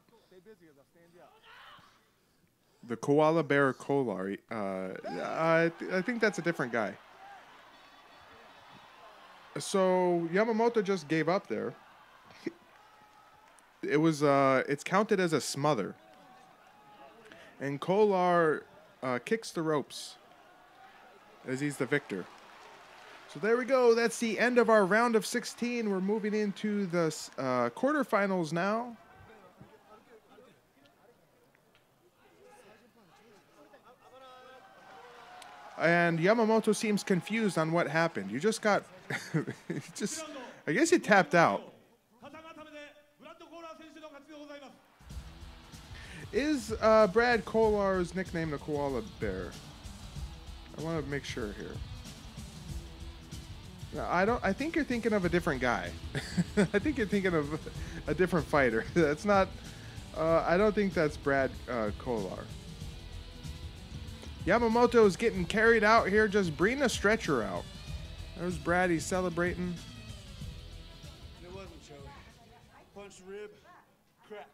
The Koala Bear Kolar. I think that's a different guy. So Yamamoto just gave up there. It's counted as a smother. And Kolar kicks the ropes as he's the victor. So there we go. That's the end of our round of 16. We're moving into the quarterfinals now. And Yamamoto seems confused on what happened. You just got... I guess he tapped out. Is Brad Kolar's nickname the Koala Bear? I want to make sure here. No, I think you're thinking of a different guy. I think you're thinking of a different fighter. That's not. I don't think that's Brad Kolar. Yamamoto is getting carried out here. Just bring the stretcher out. There's Brad. He's celebrating. It wasn't Joey. Punch rib, crack.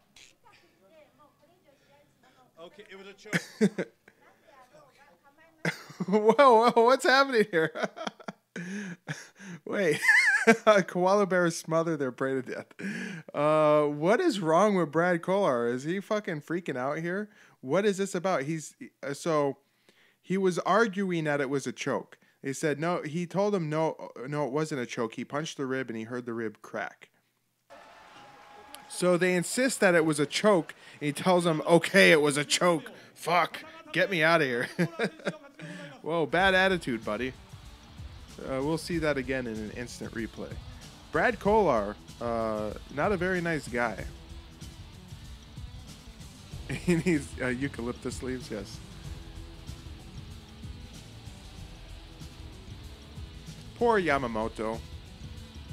Okay, it was a choke. Whoa, what's happening here? Wait. Koala bears smother their prey to death. What is wrong with Brad Kolar? Is he fucking freaking out here? What is this about? He He was arguing that it was a choke. They said no. He told him no, it wasn't a choke. He punched the rib and he heard the rib crack. So they insist that it was a choke. And he tells him, okay, it was a choke. Fuck, get me out of here. Whoa, bad attitude, buddy. We'll see that again in an instant replay. Brad Kolar, not a very nice guy. He needs eucalyptus leaves, yes. Poor Yamamoto.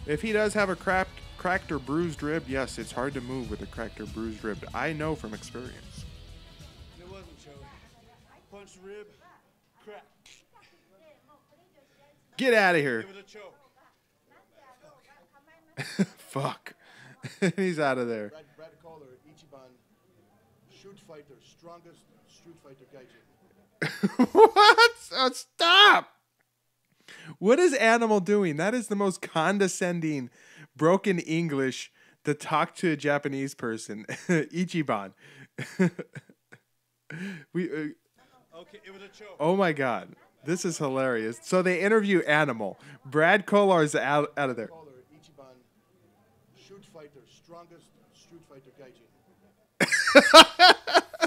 If he does have a cracked or bruised rib, yes, it's hard to move with a cracked or bruised rib. I know from experience. It wasn't Joey. Punched rib, crack. Get out of here. It was a choke. Fuck. He's out of there. Brad Kohler, Ichiban, shoot fighter, strongest shoot fighter gaijin. What? Oh, stop. What is Animal doing? That is the most condescending, broken English to talk to a Japanese person. Ichiban. Okay, it was a choke. Oh my God. This is hilarious. So they interview Animal. Brad Kolar's out of there. Kohler, Ichiban, shoot fighter, strongest shoot fighter gaijin.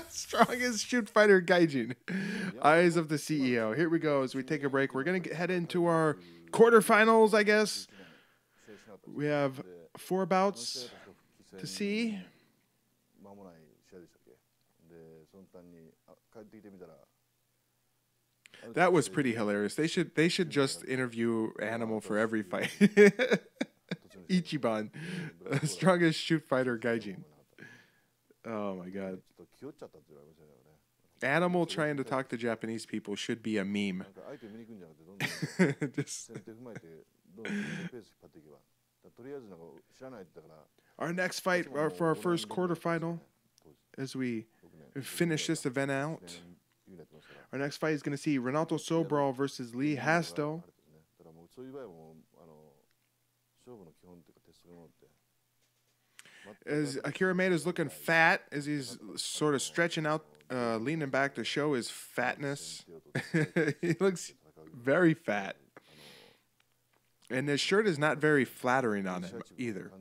Strongest shoot fighter gaijin. Eyes of the CEO. Here we go as we take a break. We're going to head into our quarterfinals, I guess. We have 4 bouts to see. That was pretty hilarious. They should just interview Animal for every fight. Ichiban, strongest shoot fighter gaijin. Oh my God. Animal trying to talk to Japanese people should be a meme. Our next fight for our first quarterfinal, as we finish this event out, our next fight is going to see Renato Sobral versus Lee Hasdell. As Akira Maeda is looking fat, as he's sort of stretching out, leaning back to show his fatness. He looks very fat. And his shirt is not very flattering on him either.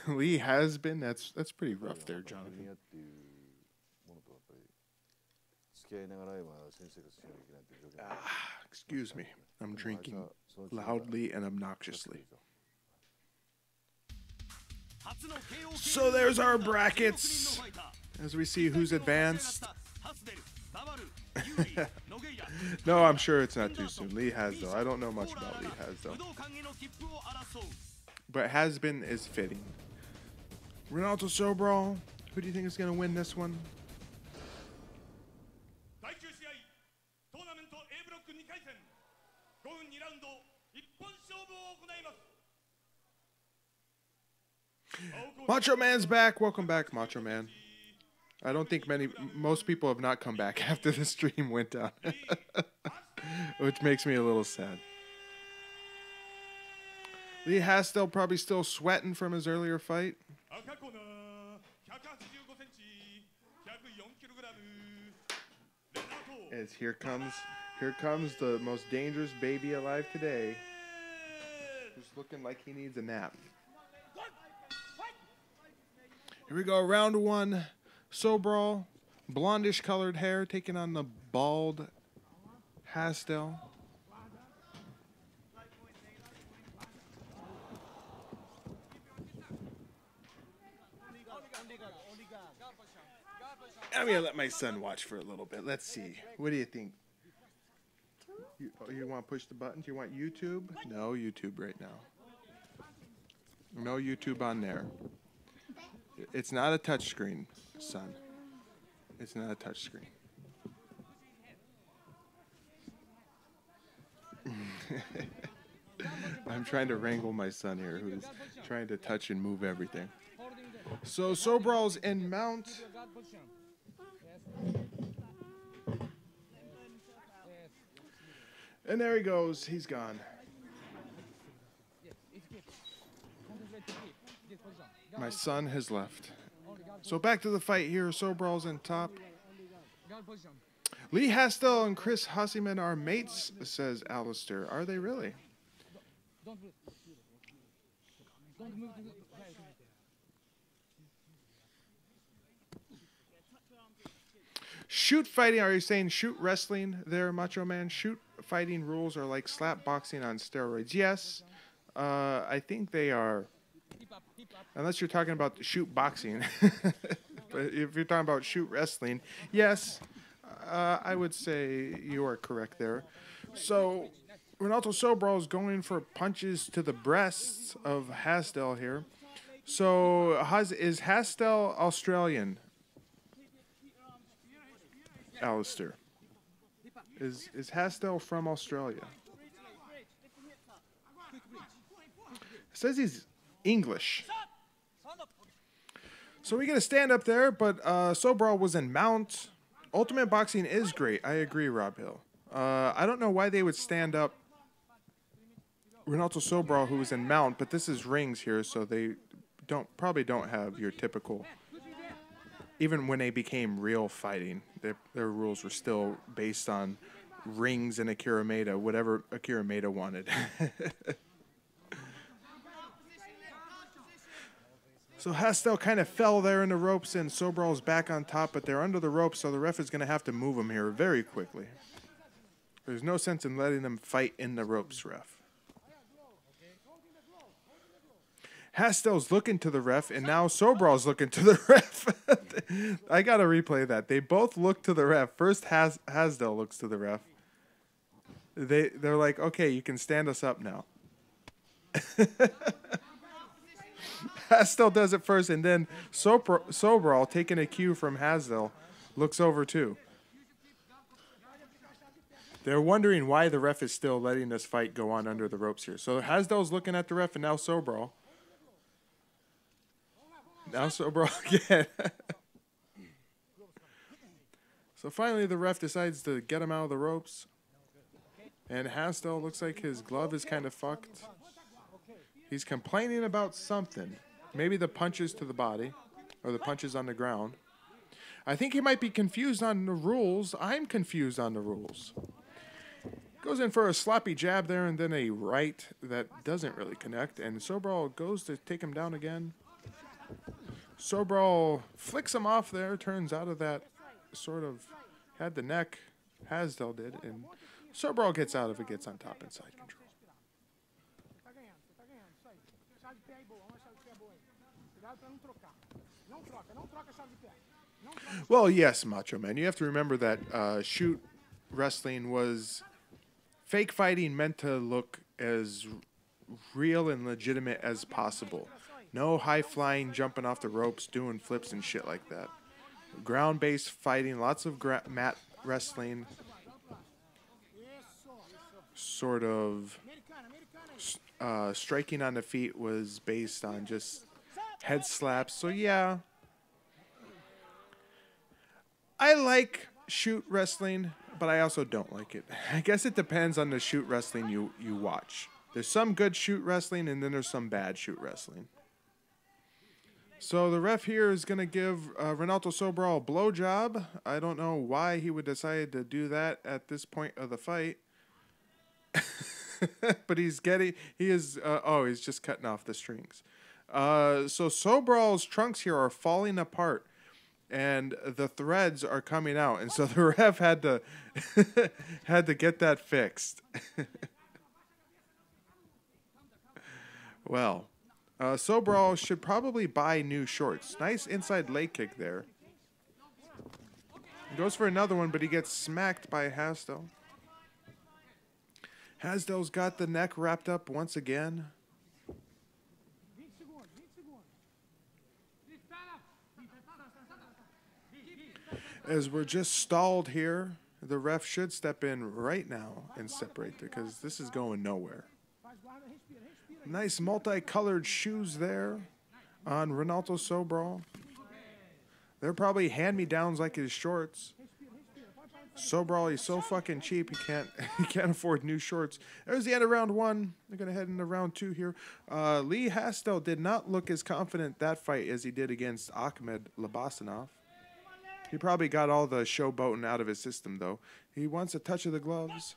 Lee has been. That's pretty rough there, Jonathan. Excuse me. I'm drinking loudly and obnoxiously. So there's our brackets. As we see who's advanced. No, I'm sure it's not too soon. Lee Hasdell. I don't know much about Lee Hasdell. But has been is fitting. Renato Sobral. Who do you think is going to win this one? Macho Man's back. Welcome back, Macho Man. I don't think most people have not come back after the stream went down. Which makes me a little sad. Lee Hasdell probably still sweating from his earlier fight. As here comes the most dangerous baby alive today. Who's looking like he needs a nap. Here we go, round 1. Sobral, blondish colored hair, taking on the bald Hasdell. I'm going to let my son watch for a little bit. Let's see. What do you think? You want to push the buttons? You want YouTube? No YouTube right now. No YouTube on there. It's not a touchscreen, son. It's not a touchscreen. I'm trying to wrangle my son here, who's trying to touch and move everything. So Sobral's in mount. And there he goes. He's gone. My son has left. So back to the fight here. Sobral's in top. Lee Hastel and Chris Hosseman are mates, says Alistair. Are they really? Shoot fighting, are you saying shoot wrestling there, Macho Man? Shoot fighting rules are like slap boxing on steroids. Yes, I think they are. Unless you're talking about shoot boxing. But if you're talking about shoot wrestling, yes, I would say you are correct there. So, Renato Sobral is going for punches to the breasts of Hastel here. So, is Hastel Australian? Alistair. Is Hastel from Australia? It says he's English. So we get a stand up there, but Sobral was in mount. Ultimate Boxing is great. I agree, Rob Hill. I don't know why they would stand up Renato Sobral, who was in mount, but this is rings here, so they probably don't have your typical. Even when they became real fighting, their rules were still based on rings and Akira Maeda, whatever Akira Maeda wanted. So Hastel kind of fell there in the ropes, and Sobral's back on top, but they're under the ropes, so the ref is going to have to move him here very quickly. There's no sense in letting them fight in the ropes, ref. Hastel's looking to the ref, and now Sobral's looking to the ref. I got to replay that. They both look to the ref. First, Hastel looks to the ref. They're like, okay, you can stand us up now. Hastel does it first, and then Sobral, taking a cue from Hastel, looks over too. They're wondering why the ref is still letting this fight go on under the ropes here. So Hasdel's looking at the ref, and now Sobral. Now Sobral again. So finally the ref decides to get him out of the ropes. And Hastel looks like his glove is kind of fucked. He's complaining about something. Maybe the punches to the body, or the punches on the ground. I think he might be confused on the rules. I'm confused on the rules. Goes in for a sloppy jab there, and then a right that doesn't really connect. And Sobral goes to take him down again. Sobral flicks him off there, turns out of that, sort of had the neck, Hastel did, and Sobral gets out of it, gets on top and side control. Well, yes, Macho Man. You have to remember that shoot wrestling was fake fighting meant to look as real and legitimate as possible. No high-flying, jumping off the ropes, doing flips and shit like that. Ground-based fighting, lots of mat wrestling. Sort of striking on the feet was based on just head slaps. So, yeah. I like shoot wrestling, but I also don't like it. I guess it depends on the shoot wrestling you watch. There's some good shoot wrestling, and then there's some bad shoot wrestling. So the ref here is going to give Renato Sobral a blowjob. I don't know why he would decide to do that at this point of the fight. But he's just cutting off the strings. So Sobral's trunks here are falling apart, and the threads are coming out, and so the ref had to get that fixed. Well, Sobral should probably buy new shorts. Nice inside leg kick there. He goes for another one, but he gets smacked by Hastel. Hastel's got the neck wrapped up once again. As we're just stalled here, the ref should step in right now and separate because this is going nowhere. Nice multicolored shoes there on Renato Sobral. They're probably hand-me-downs like his shorts. Sobral, he's so fucking cheap he can't afford new shorts. There's the end of round 1. We're gonna head into round 2 here. Lee Hastel did not look as confident that fight as he did against Ahmed Labasanov. He probably got all the showboating out of his system though. He wants a touch of the gloves.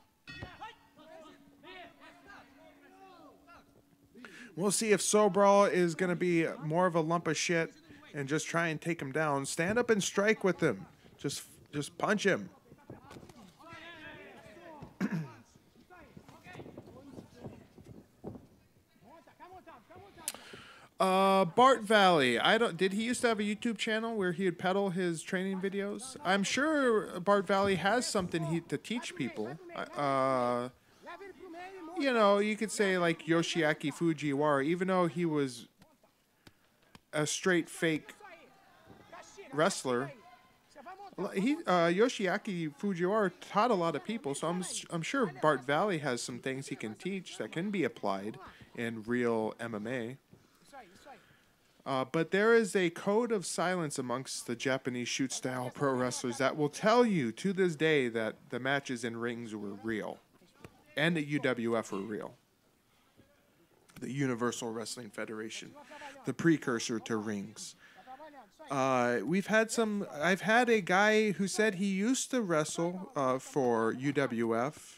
We'll see if Sobral is gonna be more of a lump of shit and just try and take him down. Stand up and strike with him. Just punch him. Bart Valley. Did he used to have a YouTube channel where he would peddle his training videos? I'm sure Bart Valley has something to teach people. You know, you could say like Yoshiaki Fujiwara, even though he was a straight fake wrestler. Yoshiaki Fujiwara taught a lot of people, so I'm sure Bart Valley has some things he can teach that can be applied in real MMA. But there is a code of silence amongst the Japanese shoot-style pro wrestlers that will tell you to this day that the matches in rings were real. And the UWF were real. The Universal Wrestling Federation. The precursor to rings. I've had a guy who said he used to wrestle for UWF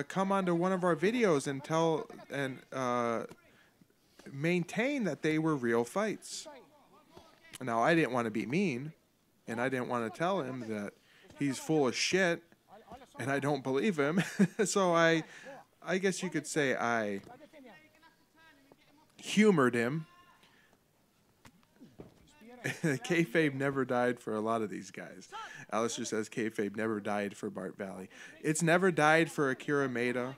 come onto one of our videos and maintain that they were real fights. Now, I didn't want to be mean, and I didn't want to tell him that he's full of shit, and I don't believe him. So I guess you could say I humored him. Kayfabe never died for a lot of these guys. Alistair says kayfabe never died for Bart Valley. It's never died for Akira Maeda.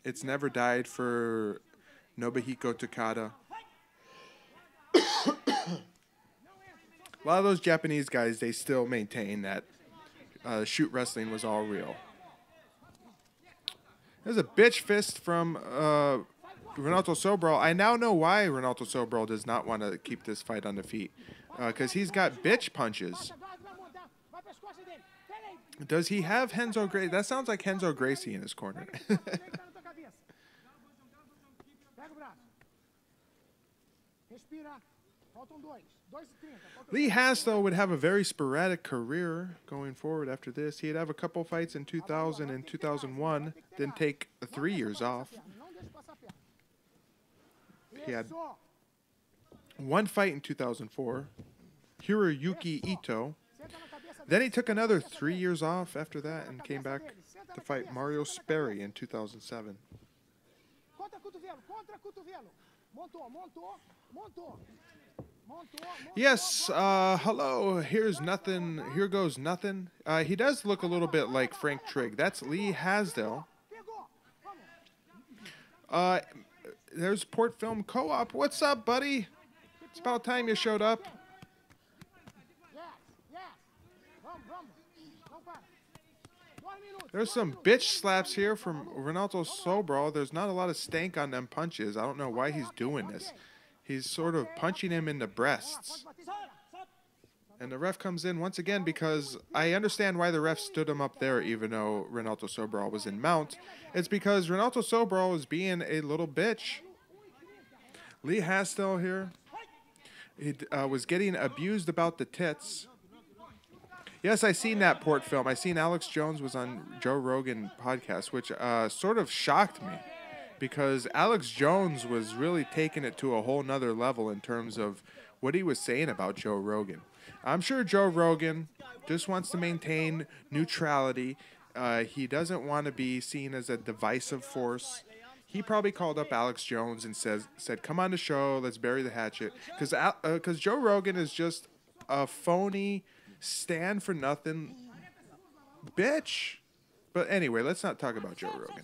It's never died for Nobuhiko Takada. A lot of those Japanese guys, they still maintain that shoot wrestling was all real. There's a bitch fist from Renato Sobral. I now know why Renato Sobral does not want to keep this fight on the feet. Because he's got bitch punches. Does he have Renzo Gracie? That sounds like Renzo Gracie in his corner. Lee Hastel would have a very sporadic career going forward after this. He'd have a couple fights in 2000 and 2001, then take 3 years off. He had one fight in 2004, Hiroyuki Ito. Then he took another 3 years off after that and came back to fight Mario Sperry in 2007. Yes, hello, here's nothing, here goes nothing. He does look a little bit like Frank Trigg. That's Lee Hasdell. There's Port Film Co-op. What's up, buddy? It's about time you showed up. There's some bitch slaps here from Renato Sobral. There's not a lot of stank on them punches. I don't know why he's doing this. He's sort of punching him in the breasts. And the ref comes in once again because I understand why the ref stood him up there even though Renato Sobral was in mount. It's because Renato Sobral was being a little bitch. Lee Hastel here. He was getting abused about the tits. Yes, I seen that Port Film. I seen Alex Jones was on Joe Rogan podcast, which sort of shocked me. Because Alex Jones was really taking it to a whole nother level in terms of what he was saying about Joe Rogan. I'm sure Joe Rogan just wants to maintain neutrality. He doesn't want to be seen as a divisive force. He probably called up Alex Jones and said, come on the show, let's bury the hatchet. Because Joe Rogan is just a phony, stand-for-nothing bitch. But anyway, let's not talk about Joe Rogan.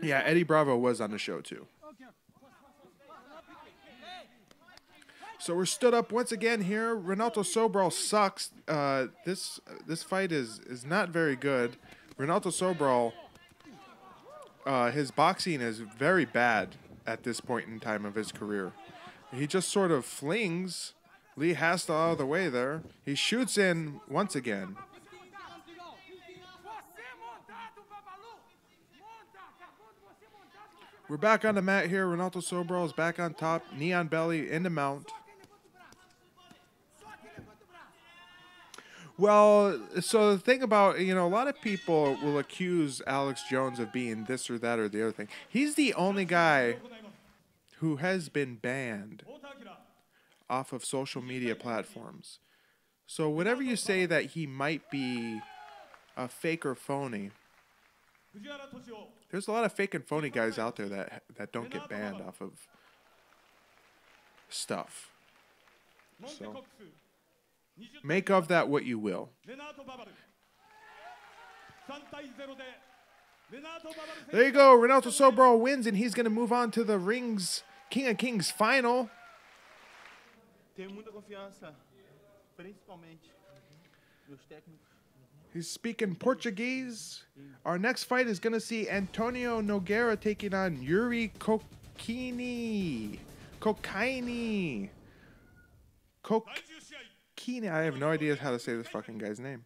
Yeah, Eddie Bravo was on the show too. So we're stood up once again here. Renato Sobral sucks. This fight is not very good. Renato Sobral, his boxing is very bad at this point in time of his career. He just sort of flings Lee Hasta out of the way there. He shoots in once again. We're back on the mat here. Renato Sobral is back on top. Knee on belly in the mount. Well, so the thing about, a lot of people will accuse Alex Jones of being this or that or the other thing. He's the only guy who has been banned off of social media platforms. So whatever you say that he might be a fake or phony, there's a lot of fake and phony guys out there that don't get banned off of stuff. So make of that what you will. There you go. Renato Sobral wins, and he's going to move on to the Rings King of Kings final. He's speaking Portuguese. Our next fight is going to see Antonio Nogueira taking on Yuri Kokini. Kokini. I have no idea how to say this fucking guy's name.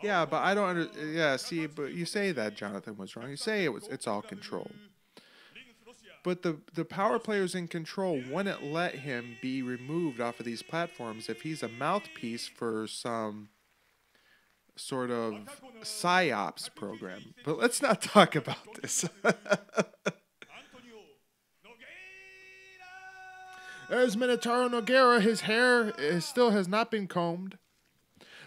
Yeah, but I don't yeah, see, but you say that Jonathan was wrong. You say it's all control. But the power players in control wouldn't let him be removed off of these platforms if he's a mouthpiece for some sort of psyops program. But let's not talk about this. There's Minotauro Nogueira. His hair still has not been combed.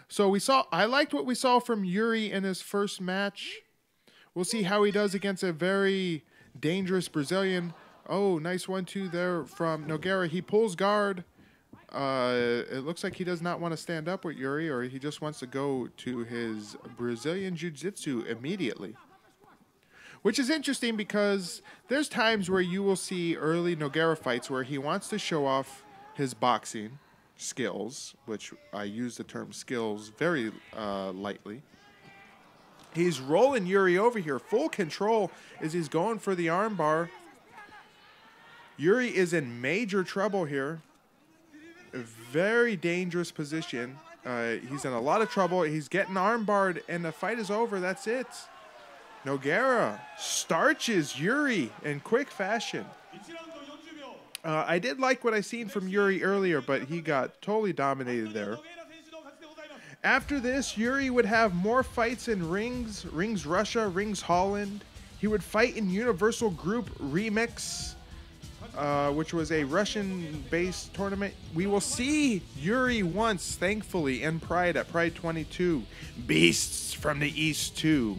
So I liked what we saw from Yuri in his first match. We'll see how he does against a very dangerous Brazilian. Oh, nice 1-2 there from Nogueira. He pulls guard. It looks like he does not want to stand up with Yuri, or he just wants to go to his Brazilian Jiu-Jitsu immediately. Which is interesting because there's times where you will see early Nogueira fights where he wants to show off his boxing skills, which I use the term skills very lightly. He's rolling Yuri over here. Full control as he's going for the armbar. Yuri is in major trouble here. A very dangerous position. He's in a lot of trouble. He's getting armbarred, and the fight is over. That's it. Nogueira starches Yuri in quick fashion. I did like what I seen from Yuri earlier, but he got totally dominated there. After this, Yuri would have more fights in Rings Russia, Rings Holland. He would fight in Universal Group Remix, which was a Russian-based tournament. We will see Yuri once, thankfully, in Pride at Pride 22. Beasts from the East 2.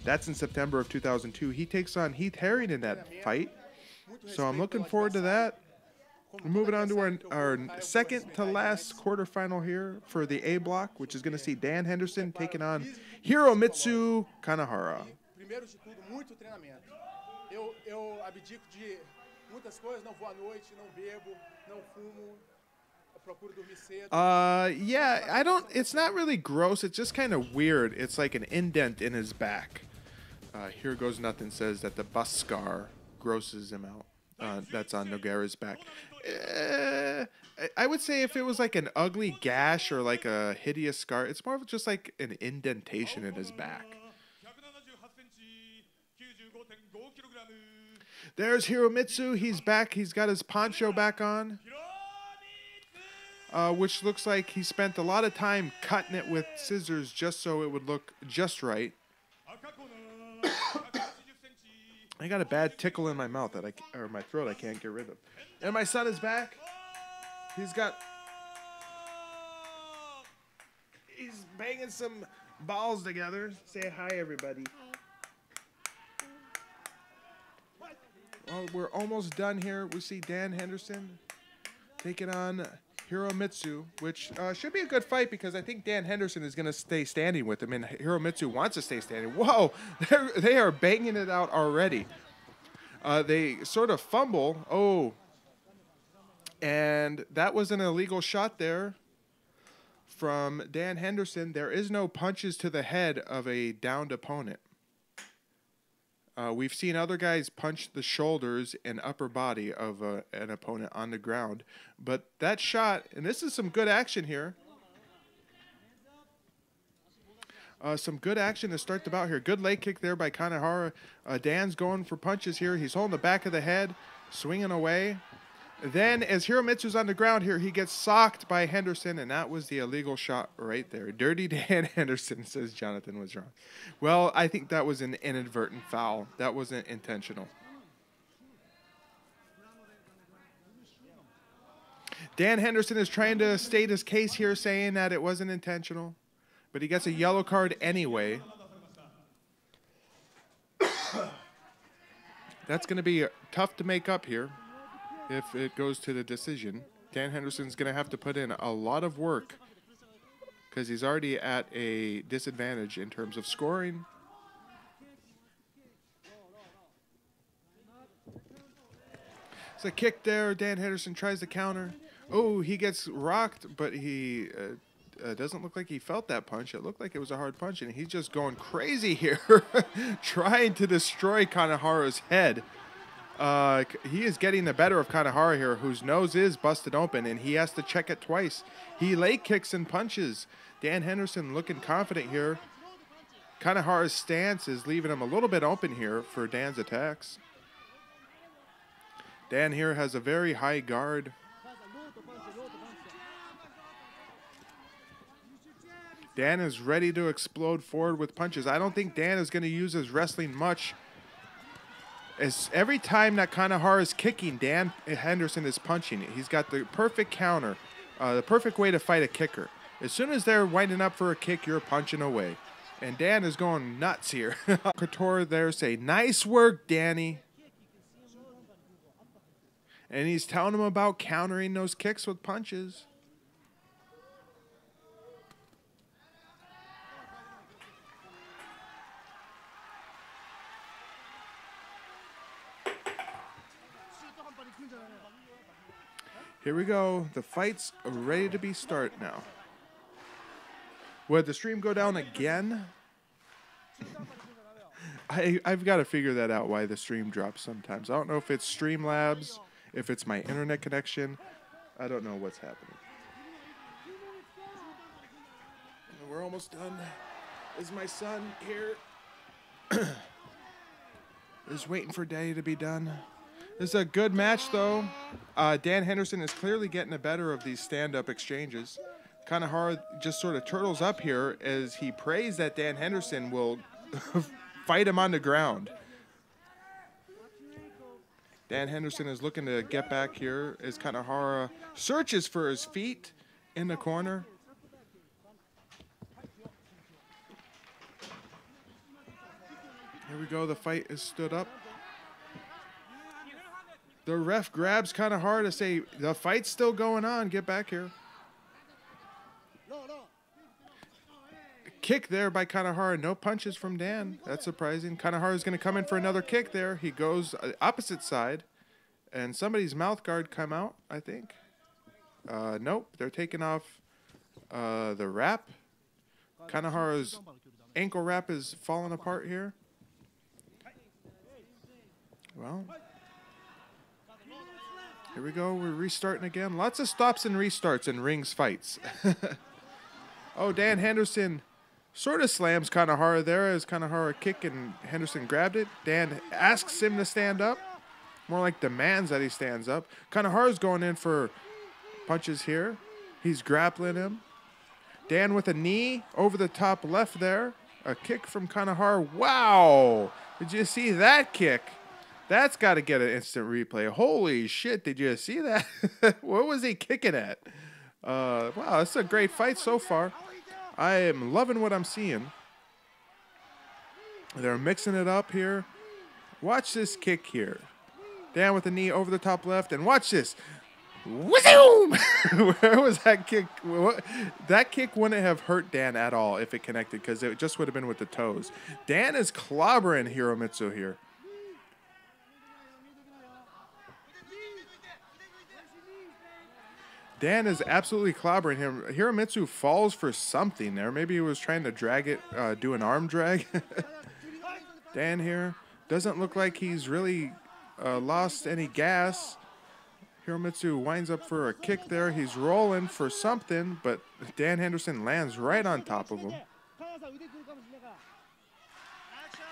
That's in September of 2002. He takes on Heath Herring in that fight. So I'm looking forward to that. We're moving on to our second to last quarterfinal here for the A block, which is going to see Dan Henderson taking on Hiromitsu Kanahara. Primeiro de tudo, muito treinamento. Eu abdico de muitas coisas, não vou à noite, não bebo, não fumo. Procuro dormir cedo. Yeah, it's not really gross. It's just kind of weird. It's like an indent in his back. Here Goes Nothing says that the bus scar grosses him out. That's on Nogueira's back. I would say if it was like an ugly gash or like a hideous scar, it's more of just like an indentation in his back. There's Hiromitsu. He's back. He's got his poncho back on, which looks like he spent a lot of time cutting it with scissors just so it would look just right. I got a bad tickle in my mouth or my throat I can't get rid of. And my son is back. He's banging some balls together. Say hi, everybody. Well, we're almost done here. We see Dan Henderson taking on Hiromitsu, which should be a good fight because I think Dan Henderson is going to stay standing with him, and Hiromitsu wants to stay standing. Whoa, they are banging it out already. They sort of fumble. Oh, and that was an illegal shot there from Dan Henderson. There is no punches to the head of a downed opponent. We've seen other guys punch the shoulders and upper body of an opponent on the ground. But that shot, and this is some good action here. Some good action to start the bout here. Good leg kick there by Kanehara. Dan's going for punches here. He's holding the back of the head, swinging away. Then, as Hiromitsu's on the ground here, he gets socked by Henderson, and that was the illegal shot right there. Dirty Dan Henderson, says Jonathan was wrong. Well, I think that was an inadvertent foul. That wasn't intentional. Dan Henderson is trying to state his case here, saying that it wasn't intentional, but he gets a yellow card anyway. That's going to be tough to make up here. If it goes to the decision, Dan Henderson's going to have to put in a lot of work because he's already at a disadvantage in terms of scoring. It's a kick there. Dan Henderson tries to counter. Oh, he gets rocked, but he doesn't look like he felt that punch. It looked like it was a hard punch, and he's just going crazy here, trying to destroy Kanehara's head. He is getting the better of Kanehara here, whose nose is busted open, and he has to check it twice. He leg kicks and punches. Dan Henderson looking confident here. Kanehara's stance is leaving him a little bit open here for Dan's attacks. Dan here has a very high guard. Dan is ready to explode forward with punches. I don't think Dan is going to use his wrestling much. As every time that Kanehara is kicking, Dan Henderson is punching it. He's got the perfect counter, the perfect way to fight a kicker. As soon as they're winding up for a kick, you're punching away. And Dan is going nuts here. Couture there say, nice work, Danny. And he's telling him about countering those kicks with punches. Here we go. The fight's ready to be start now. Would the stream go down again? I've got to figure that out, why the stream drops sometimes. I don't know if it's Streamlabs, if it's my internet connection. I don't know what's happening. We're almost done. Is my son here? Is waiting for Daddy to be done. This is a good match, though. Dan Henderson is clearly getting the better of these stand-up exchanges. Kanehara just sort of turtles up here as he prays that Dan Henderson will fight him on the ground. Dan Henderson is looking to get back here as Kanehara searches for his feet in the corner. Here we go. The fight is stood up. The ref grabs Kanehara to say, the fight's still going on. Get back here. Kick there by Kanehara. No punches from Dan. That's surprising. Kanehara is going to come in for another kick there. He goes opposite side. And somebody's mouth guard come out, I think. Nope. They're taking off the wrap. Kanehara's ankle wrap is falling apart here. Well, here we go. We're restarting again. Lots of stops and restarts in rings fights. Oh, Dan Henderson sort of slams Kanehara there as Kanehara kicked and Henderson grabbed it. Dan asks him to stand up. More like demands that he stands up. Kanehara's going in for punches here. He's grappling him. Dan with a knee over the top left there. A kick from Kanehara. Wow! Did you see that kick? That's got to get an instant replay. Holy shit, did you see that? What was he kicking at? Wow, it's a great fight so far. I am loving what I'm seeing. They're mixing it up here. Watch this kick here. Dan with the knee over the top left. And watch this. Wzoom! Where was that kick? That kick wouldn't have hurt Dan at all if it connected because it just would have been with the toes. Dan is clobbering Hiromitsu here. Dan is absolutely clobbering him. Hiromitsu falls for something there. Maybe he was trying to drag it, do an arm drag. Dan here Doesn't look like he's really lost any gas. Hiromitsu winds up for a kick there. He's rolling for something, but Dan Henderson lands right on top of him.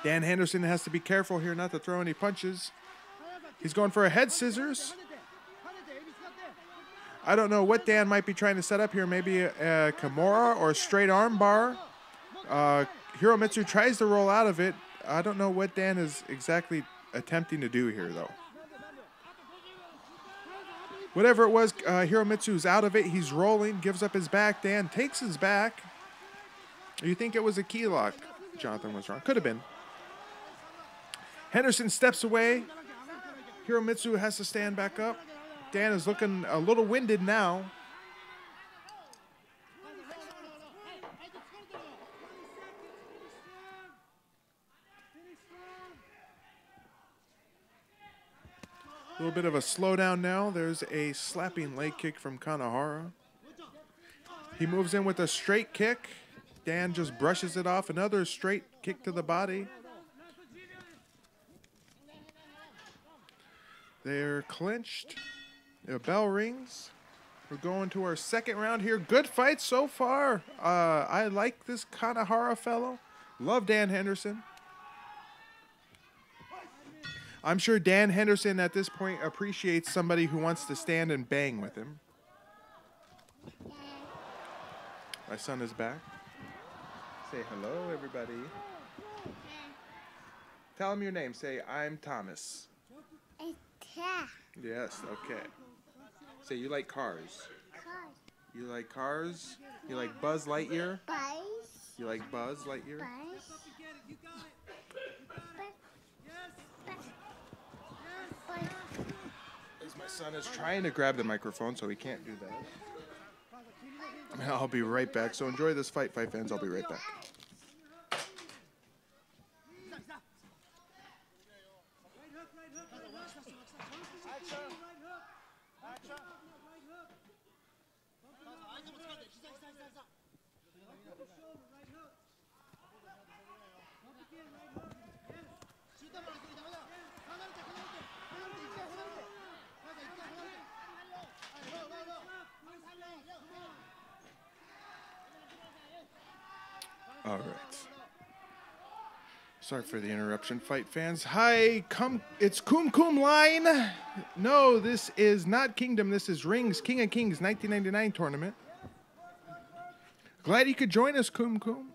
Dan Henderson has to be careful here not to throw any punches. He's going for a head scissors. I don't know what Dan might be trying to set up here. Maybe a Kimura or a straight arm bar. Hiromitsu tries to roll out of it. I don't know what Dan is exactly attempting to do here, though. Whatever it was, Hiromitsu's out of it. He's rolling, gives up his back. Dan takes his back. You think it was a key lock? Jonathan was wrong. Could have been. Henderson steps away. Hiromitsu has to stand back up. Dan is looking a little winded now. A little bit of a slowdown now. There's a slapping leg kick from Kanahara. He moves in with a straight kick. Dan just brushes it off. Another straight kick to the body. They're clinched. The bell rings. We're going to our second round here. Good fight so far. I like this Kanahara fellow. Love Dan Henderson. I'm sure Dan Henderson at this point appreciates somebody who wants to stand and bang with him. My son is back. Say hello, everybody. Tell him your name. Say, I'm Thomas. Yes, okay. Say, you like cars. You like cars? You like Buzz Lightyear? You like Buzz Lightyear? My son is trying to grab the microphone, so he can't do that. I'll be right back. So enjoy this fight, fight fans. I'll be right back. All right. Sorry for the interruption, fight fans. Hi, it's Kum Kum Line. No, this is not Kingdom. This is Rings, King of Kings 1999 tournament. Glad you could join us, Kum Kum.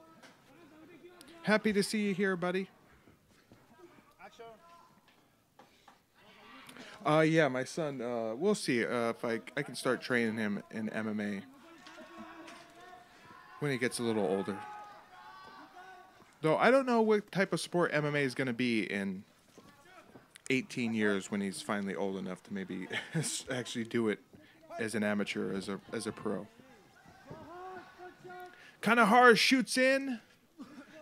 Happy to see you here, buddy. Yeah, my son, we'll see if I can start training him in MMA when he gets a little older. Though I don't know what type of sport MMA is going to be in 18 years when he's finally old enough to maybe actually do it as an amateur, as a pro. Kanahara shoots in.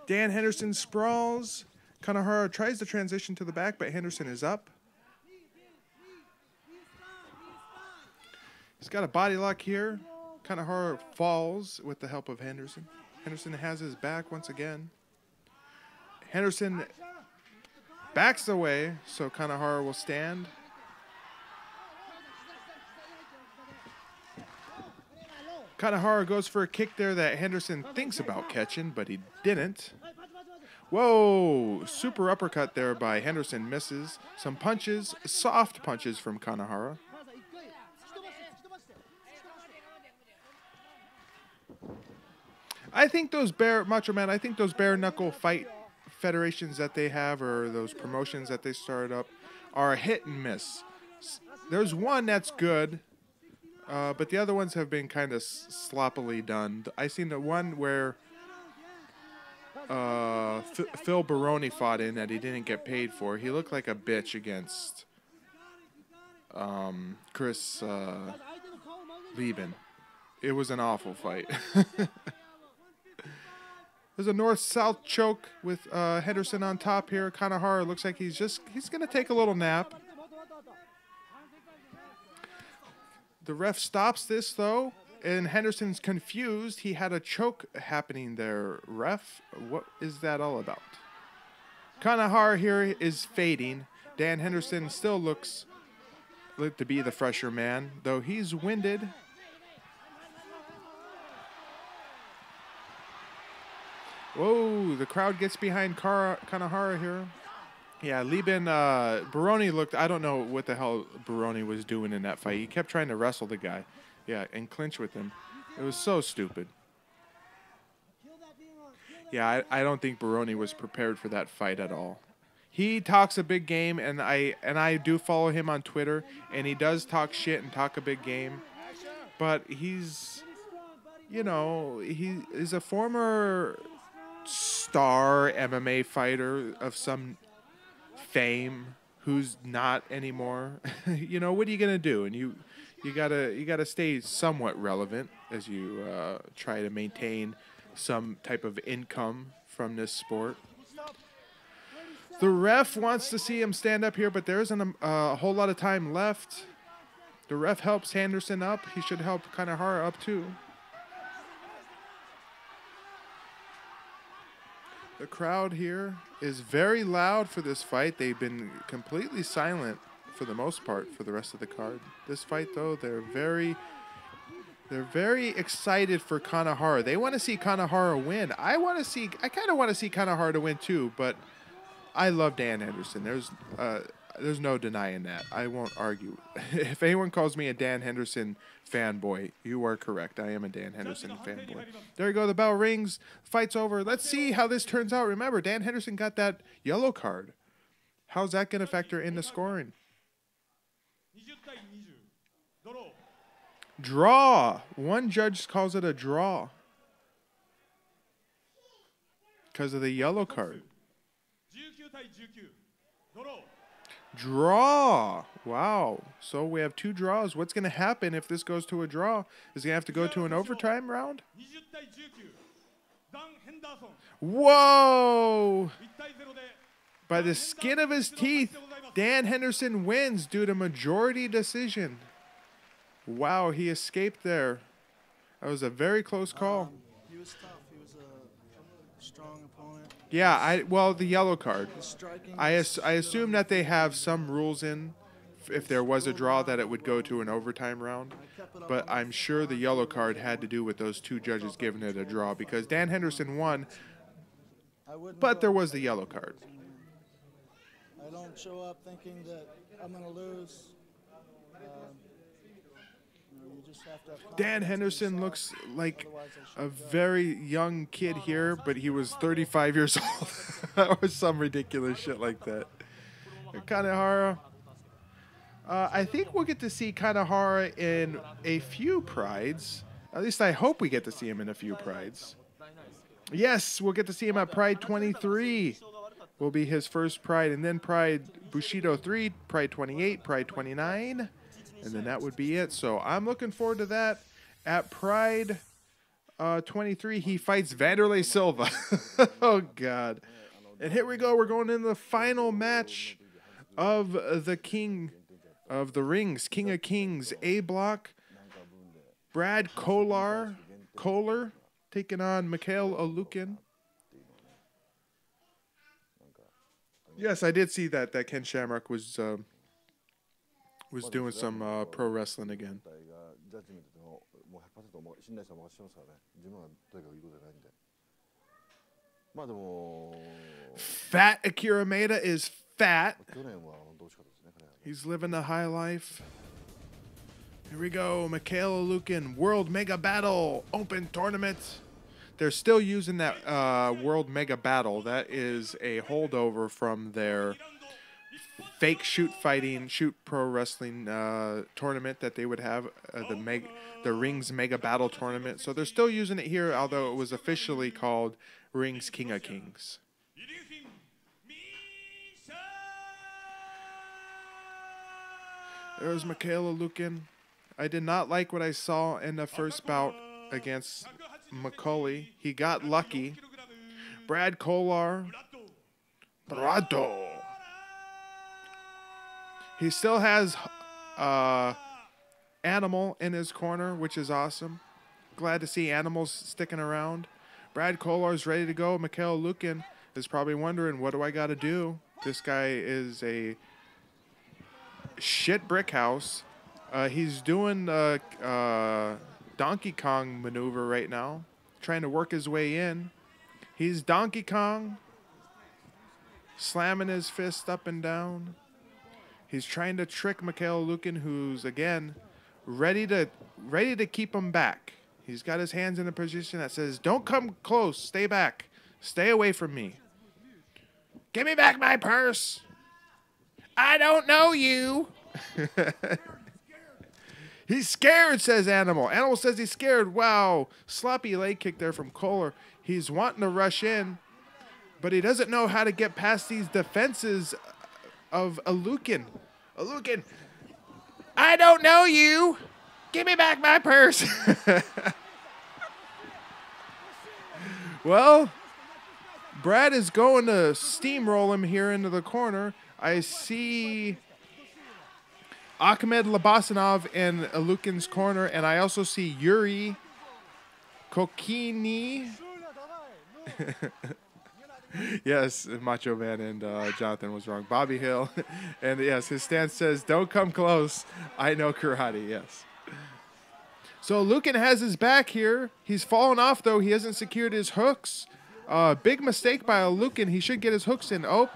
Dan Henderson sprawls. Kanahara tries to transition to the back, but Henderson is up. He's got a body lock here. Kanahara falls with the help of Henderson. Henderson has his back once again. Henderson backs away, so Kanahara will stand. Kanahara goes for a kick there that Henderson thinks about catching, but he didn't. Whoa, super uppercut there by Henderson, misses. Some punches, soft punches from Kanahara. I think those Macho Man, I think those bare knuckle fight federations that they have, or those promotions that they started up, are hit and miss. There's one that's good, but the other ones have been kind of sloppily done. I seen the one where Phil Baroni fought in that he didn't get paid for. He looked like a bitch against Chris Lieben. It was an awful fight. There's a north-south choke with Henderson on top here. Kanahara looks like he's going to take a little nap. The ref stops this, though, and Henderson's confused. He had a choke happening there, ref. What is that all about? Kanahara here is fading. Dan Henderson still looks to be the fresher man, though he's winded. Whoa, the crowd gets behind Kanahara here. Yeah, Baroni looked, I don't know what the hell Baroni was doing in that fight. He kept trying to wrestle the guy. Yeah, and clinch with him. It was so stupid. Yeah, I don't think Baroni was prepared for that fight at all. He talks a big game, and I do follow him on Twitter, and he does talk shit and talk a big game. But he's, you know, he is a former star MMA fighter of some fame who's not anymore. You know, what are you gonna do? And you gotta stay somewhat relevant as you try to maintain some type of income from this sport. The ref wants to see him stand up here, but there isn't a whole lot of time left. The ref helps Henderson up. He should help Kanahara up too. The crowd here is very loud for this fight. They've been completely silent for the most part for the rest of the card. This fight, though, they're very excited for Kanahara. They want to see Kanahara win. I kind of want to see Kanahara to win too, but I love Dan Henderson. There's no denying that. I won't argue. If anyone calls me a Dan Henderson fanboy, you are correct. I am a Dan Henderson fanboy. There you go. The bell rings. Fight's over. Let's see how this turns out. Remember, Dan Henderson got that yellow card. How's that going to factor into scoring? Draw. One judge calls it a draw because of the yellow card. Draw. Wow. So we have two draws. What's going to happen if this goes to a draw? Is he going to have to go to an overtime round? Whoa! By the skin of his teeth, Dan Henderson wins due to majority decision. Wow, he escaped there. That was a very close call. He was tough. He was a strong opponent. Yeah, well, the yellow card. I assume that they have some rules in, if there was a draw, that it would go to an overtime round. But I'm sure the yellow card had to do with those two judges giving it a draw, because Dan Henderson won, but there was the yellow card. I don't show up thinking that I'm going to lose. You just have to have Dan Henderson looks like a very young kid here, but he was 35 years old. Or some ridiculous shit like that. Kanahara. I think we'll get to see Kanahara in a few prides. At least I hope we get to see him in a few prides. Yes, we'll get to see him at Pride 23. Will be his first pride, and then Pride Bushido 3, Pride 28, Pride 29, and then that would be it. So I'm looking forward to that. At Pride 23, he fights Vanderlei Silva. Oh, God. And here we go. We're going into the final match of the King of the Rings, King of Kings, A block. Brad Kohler taking on Mikhail Alukin. Yes, I did see that Ken Shamrock was doing some pro wrestling again. Fat Akira Maeda is fat. He's living the high life. Here we go, Mikhail Alukin, World Mega Battle Open Tournament. They're still using that World Mega Battle. That is a holdover from their fake shoot pro wrestling tournament that they would have, the Rings Mega Battle Tournament. So they're still using it here, although it was officially called Rings King of Kings. There's Mikhail Alukin. I did not like what I saw in the first bout against McCauley. He got lucky. Brad Kohler. Brado. He still has Animal in his corner, which is awesome. Glad to see Animals sticking around. Brad Kohler is ready to go. Mikhail Alukin is probably wondering, what do I got to do? This guy is a shit brick house. He's doing Donkey Kong maneuver right now, trying to work his way in. He's Donkey Kong, slamming his fist up and down. He's trying to trick Mikhail Lukin, who's, again, ready to keep him back. He's got his hands in a position that says, don't come close, stay back, stay away from me. Give me back my purse. I don't know you. He's scared, says Animal. Animal says he's scared. Wow. Sloppy leg kick there from Kohler. He's wanting to rush in, but he doesn't know how to get past these defenses of Alukin. Alukin, I don't know you. Give me back my purse. Well, Brad is going to steamroll him here into the corner. I see Ahmed Labasanov in Alukin's corner, and I also see Yuri Kokini. Yes, Macho Man and Jonathan was wrong. Bobby Hill. And yes, his stance says, don't come close. I know karate, yes. So Lukin has his back here. He's fallen off, though. He hasn't secured his hooks. Big mistake by Lukin. He should get his hooks in. Oh,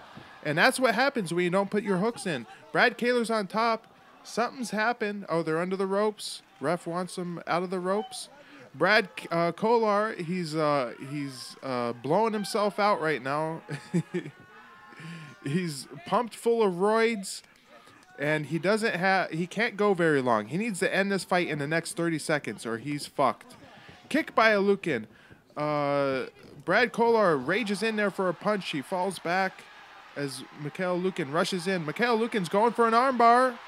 and that's what happens when you don't put your hooks in. Brad Kaler's on top. Something's happened. Oh, they're under the ropes. Ref wants them out of the ropes. Brad Kolar, he's blowing himself out right now. He's pumped full of roids, and he can't go very long. He needs to end this fight in the next 30 seconds, or he's fucked. Kick by Alukin. Brad Kolar rages in there for a punch. He falls back as Mikhail Lukin rushes in. Mikhail Lukin's going for an armbar.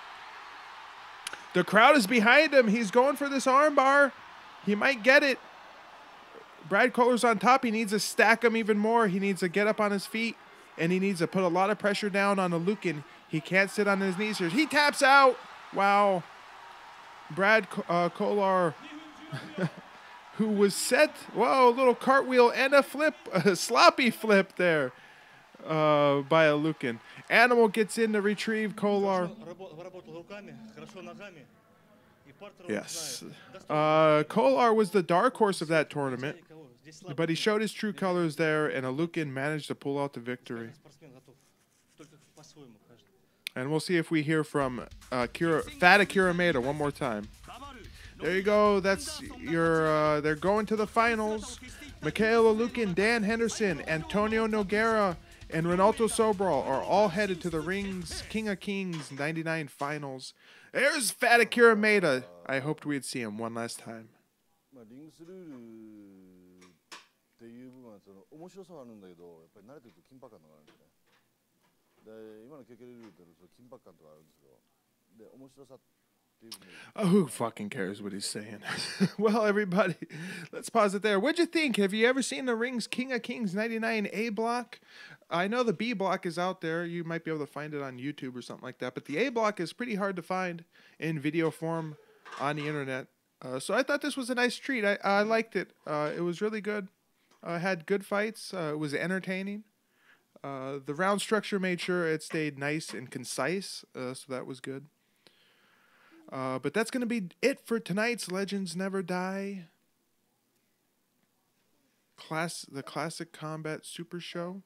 The crowd is behind him. He's going for this armbar. He might get it. Brad Kohler's on top. He needs to stack him even more. He needs to get up on his feet, and he needs to put a lot of pressure down on Alukin. He can't sit on his knees here. He taps out. Wow. Brad Kolar, who was set. Whoa, a little cartwheel and a flip, a sloppy flip there by Alukin. Animal gets in to retrieve Kolar. Yes. Kolar was the dark horse of that tournament, but he showed his true colors there, and Alukin managed to pull out the victory. And we'll see if we hear from Fat Akira Maeda one more time. There you go. That's your. They're going to the finals. Mikhail Alukin, Dan Henderson, Antonio Nogueira, and Renato Sobral are all headed to the Ring's King of Kings 99 finals. There's Fat Akira Maeda. I hoped we'd see him one last time. リングスルールっていう部分は面白さはあるんだけど、やっぱり慣れてると緊迫感があるんですね。で、今の経験ルールって緊迫感とかあるんですけど、で面白さっていう部分。Oh, who fucking cares what he's saying? Well, everybody, let's pause it there. What'd you think? Have you ever seen the Ring's King of Kings 99 A block? I know the B block is out there. You might be able to find it on YouTube or something like that. But the A block is pretty hard to find in video form on the internet. So I thought this was a nice treat. I liked it. It was really good. Had good fights. It was entertaining. The round structure made sure it stayed nice and concise. So that was good. But that's going to be it for tonight's Legends Never Die. The Classic Combat Super Show.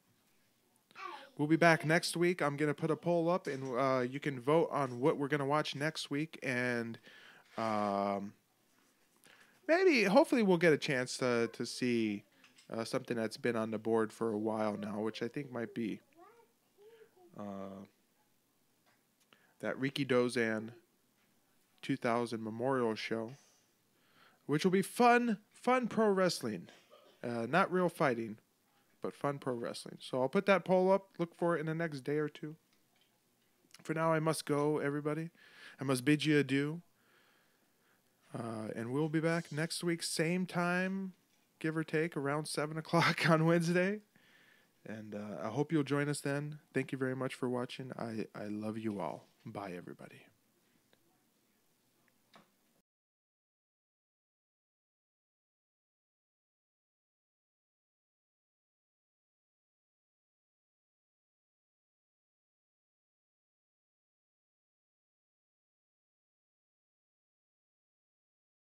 We'll be back next week. I'm going to put a poll up, and you can vote on what we're going to watch next week. And hopefully we'll get a chance to see something that's been on the board for a while now, which I think might be that Riki Dozan 2000 Memorial Show, which will be fun pro wrestling. Not real fighting, but fun pro wrestling. So I'll put that poll up. Look for it in the next day or two. For now, I must go, everybody. I must bid you adieu. And we'll be back next week, same time, give or take, around 7 o'clock on Wednesday. And I hope you'll join us then. Thank you very much for watching. I love you all. Bye, everybody.